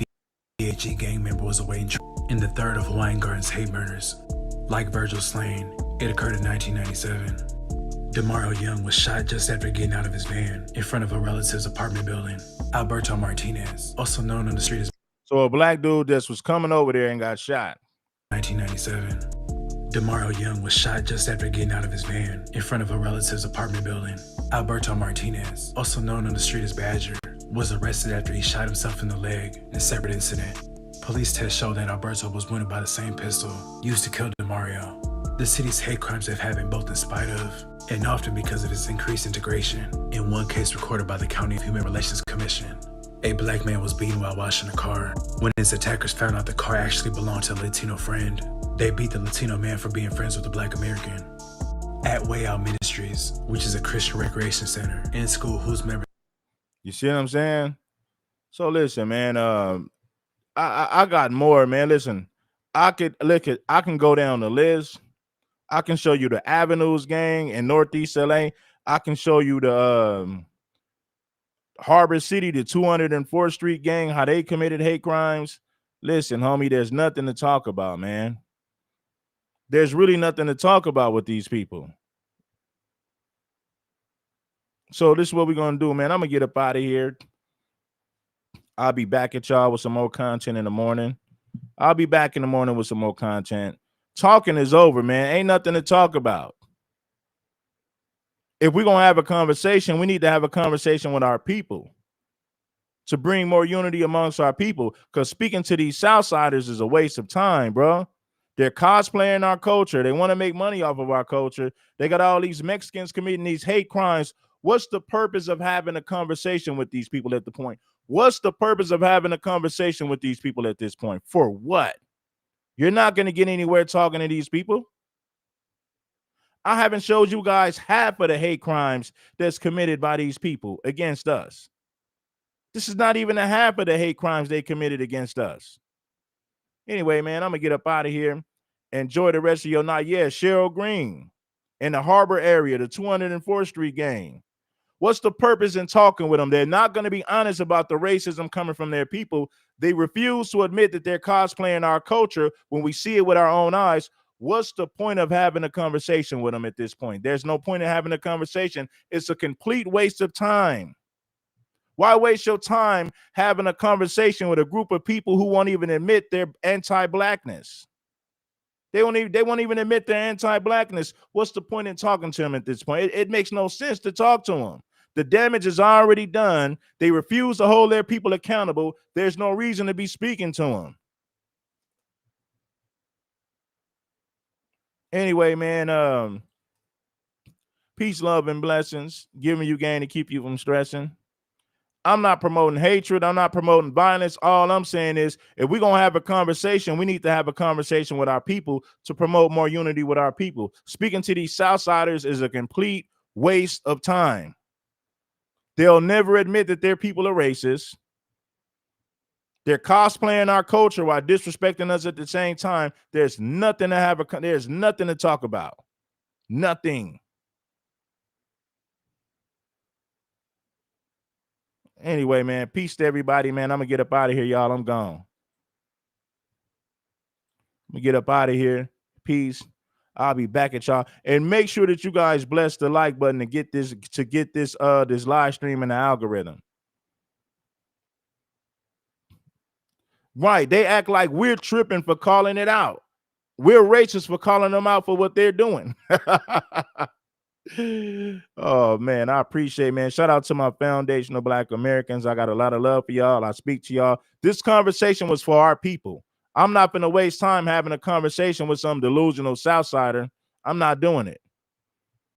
VHG gang member was awaiting trial in the third of Hawaiian Gardens hate murders. Like Virgil slain, it occurred in 1997. Demario Young was shot just after getting out of his van in front of a relative's apartment building. Alberto Martinez, also known on the street as... So a Black dude just was coming over there and got shot. 1997. Demario Young was shot just after getting out of his van in front of a relative's apartment building. Alberto Martinez, also known on the street as Badger, was arrested after he shot himself in the leg in a separate incident. Police tests show that Alberto was wounded by the same pistol used to kill Demario. The city's hate crimes have happened both in spite of and often because of its increased integration. In one case recorded by the County Human Relations Commission, a Black man was beaten while washing a car. When his attackers found out the car actually belonged to a Latino friend, they beat the Latino man for being friends with a Black American. At Way Out Ministries, which is a Christian recreation center in school whose members... You see what I'm saying? So listen, man, I got more, man. Listen, I can go down the list. I can show you the Avenues gang in Northeast LA. I can show you the Harbor City, the 204th Street gang, how they committed hate crimes. Listen, homie, there's nothing to talk about, man. There's really nothing to talk about with these people. So this is what we're going to do, man. I'm going to get up out of here. I'll be back at y'all with some more content in the morning. I'll be back in the morning with some more content. Talking is over, man. Ain't nothing to talk about. If we're going to have a conversation, we need to have a conversation with our people to bring more unity amongst our people, because speaking to these Southsiders is a waste of time, bro. They're cosplaying our culture. They want to make money off of our culture. They got all these Mexicans committing these hate crimes. What's the purpose of having a conversation with these people at the point? What's the purpose of having a conversation with these people at this point? For what? You're not going to get anywhere talking to these people. I haven't showed you guys half of the hate crimes that's committed by these people against us. This is not even a half of the hate crimes they committed against us. Anyway, man, I'm going to get up out of here. Enjoy the rest of your night. Yeah, Cheryl Green in the Harbor area, the 204th Street gang. What's the purpose in talking with them? They're not going to be honest about the racism coming from their people. They refuse to admit that they're cosplaying our culture when we see it with our own eyes. What's the point of having a conversation with them at this point? There's no point in having a conversation. It's a complete waste of time. Why waste your time having a conversation with a group of people who won't even admit their anti-blackness? They won't even admit their anti-blackness. What's the point in talking to them at this point? It makes no sense to talk to them. The damage is already done. They refuse to hold their people accountable. There's no reason to be speaking to them. Anyway, man, peace, love, and blessings. Giving you gain to keep you from stressing. I'm not promoting hatred. I'm not promoting violence. All I'm saying is if we're going to have a conversation, we need to have a conversation with our people to promote more unity with our people. Speaking to these Southsiders is a complete waste of time. They'll never admit that their people are racist. They're cosplaying our culture while disrespecting us at the same time. There's nothing to there's nothing to talk about. Nothing. Anyway, man, peace to everybody, man. I'm going to get up out of here, y'all. I'm gone. Let me get up out of here. Peace. I'll be back at y'all. And make sure that you guys bless the like button to get this this live stream in the algorithm. Right. They act like we're tripping for calling it out. We're racist for calling them out for what they're doing. Oh, man, I appreciate, man. Shout out to my foundational Black Americans. I got a lot of love for y'all. I speak to y'all. This conversation was for our people. I'm not going to waste time having a conversation with some delusional Southsider. I'm not doing it.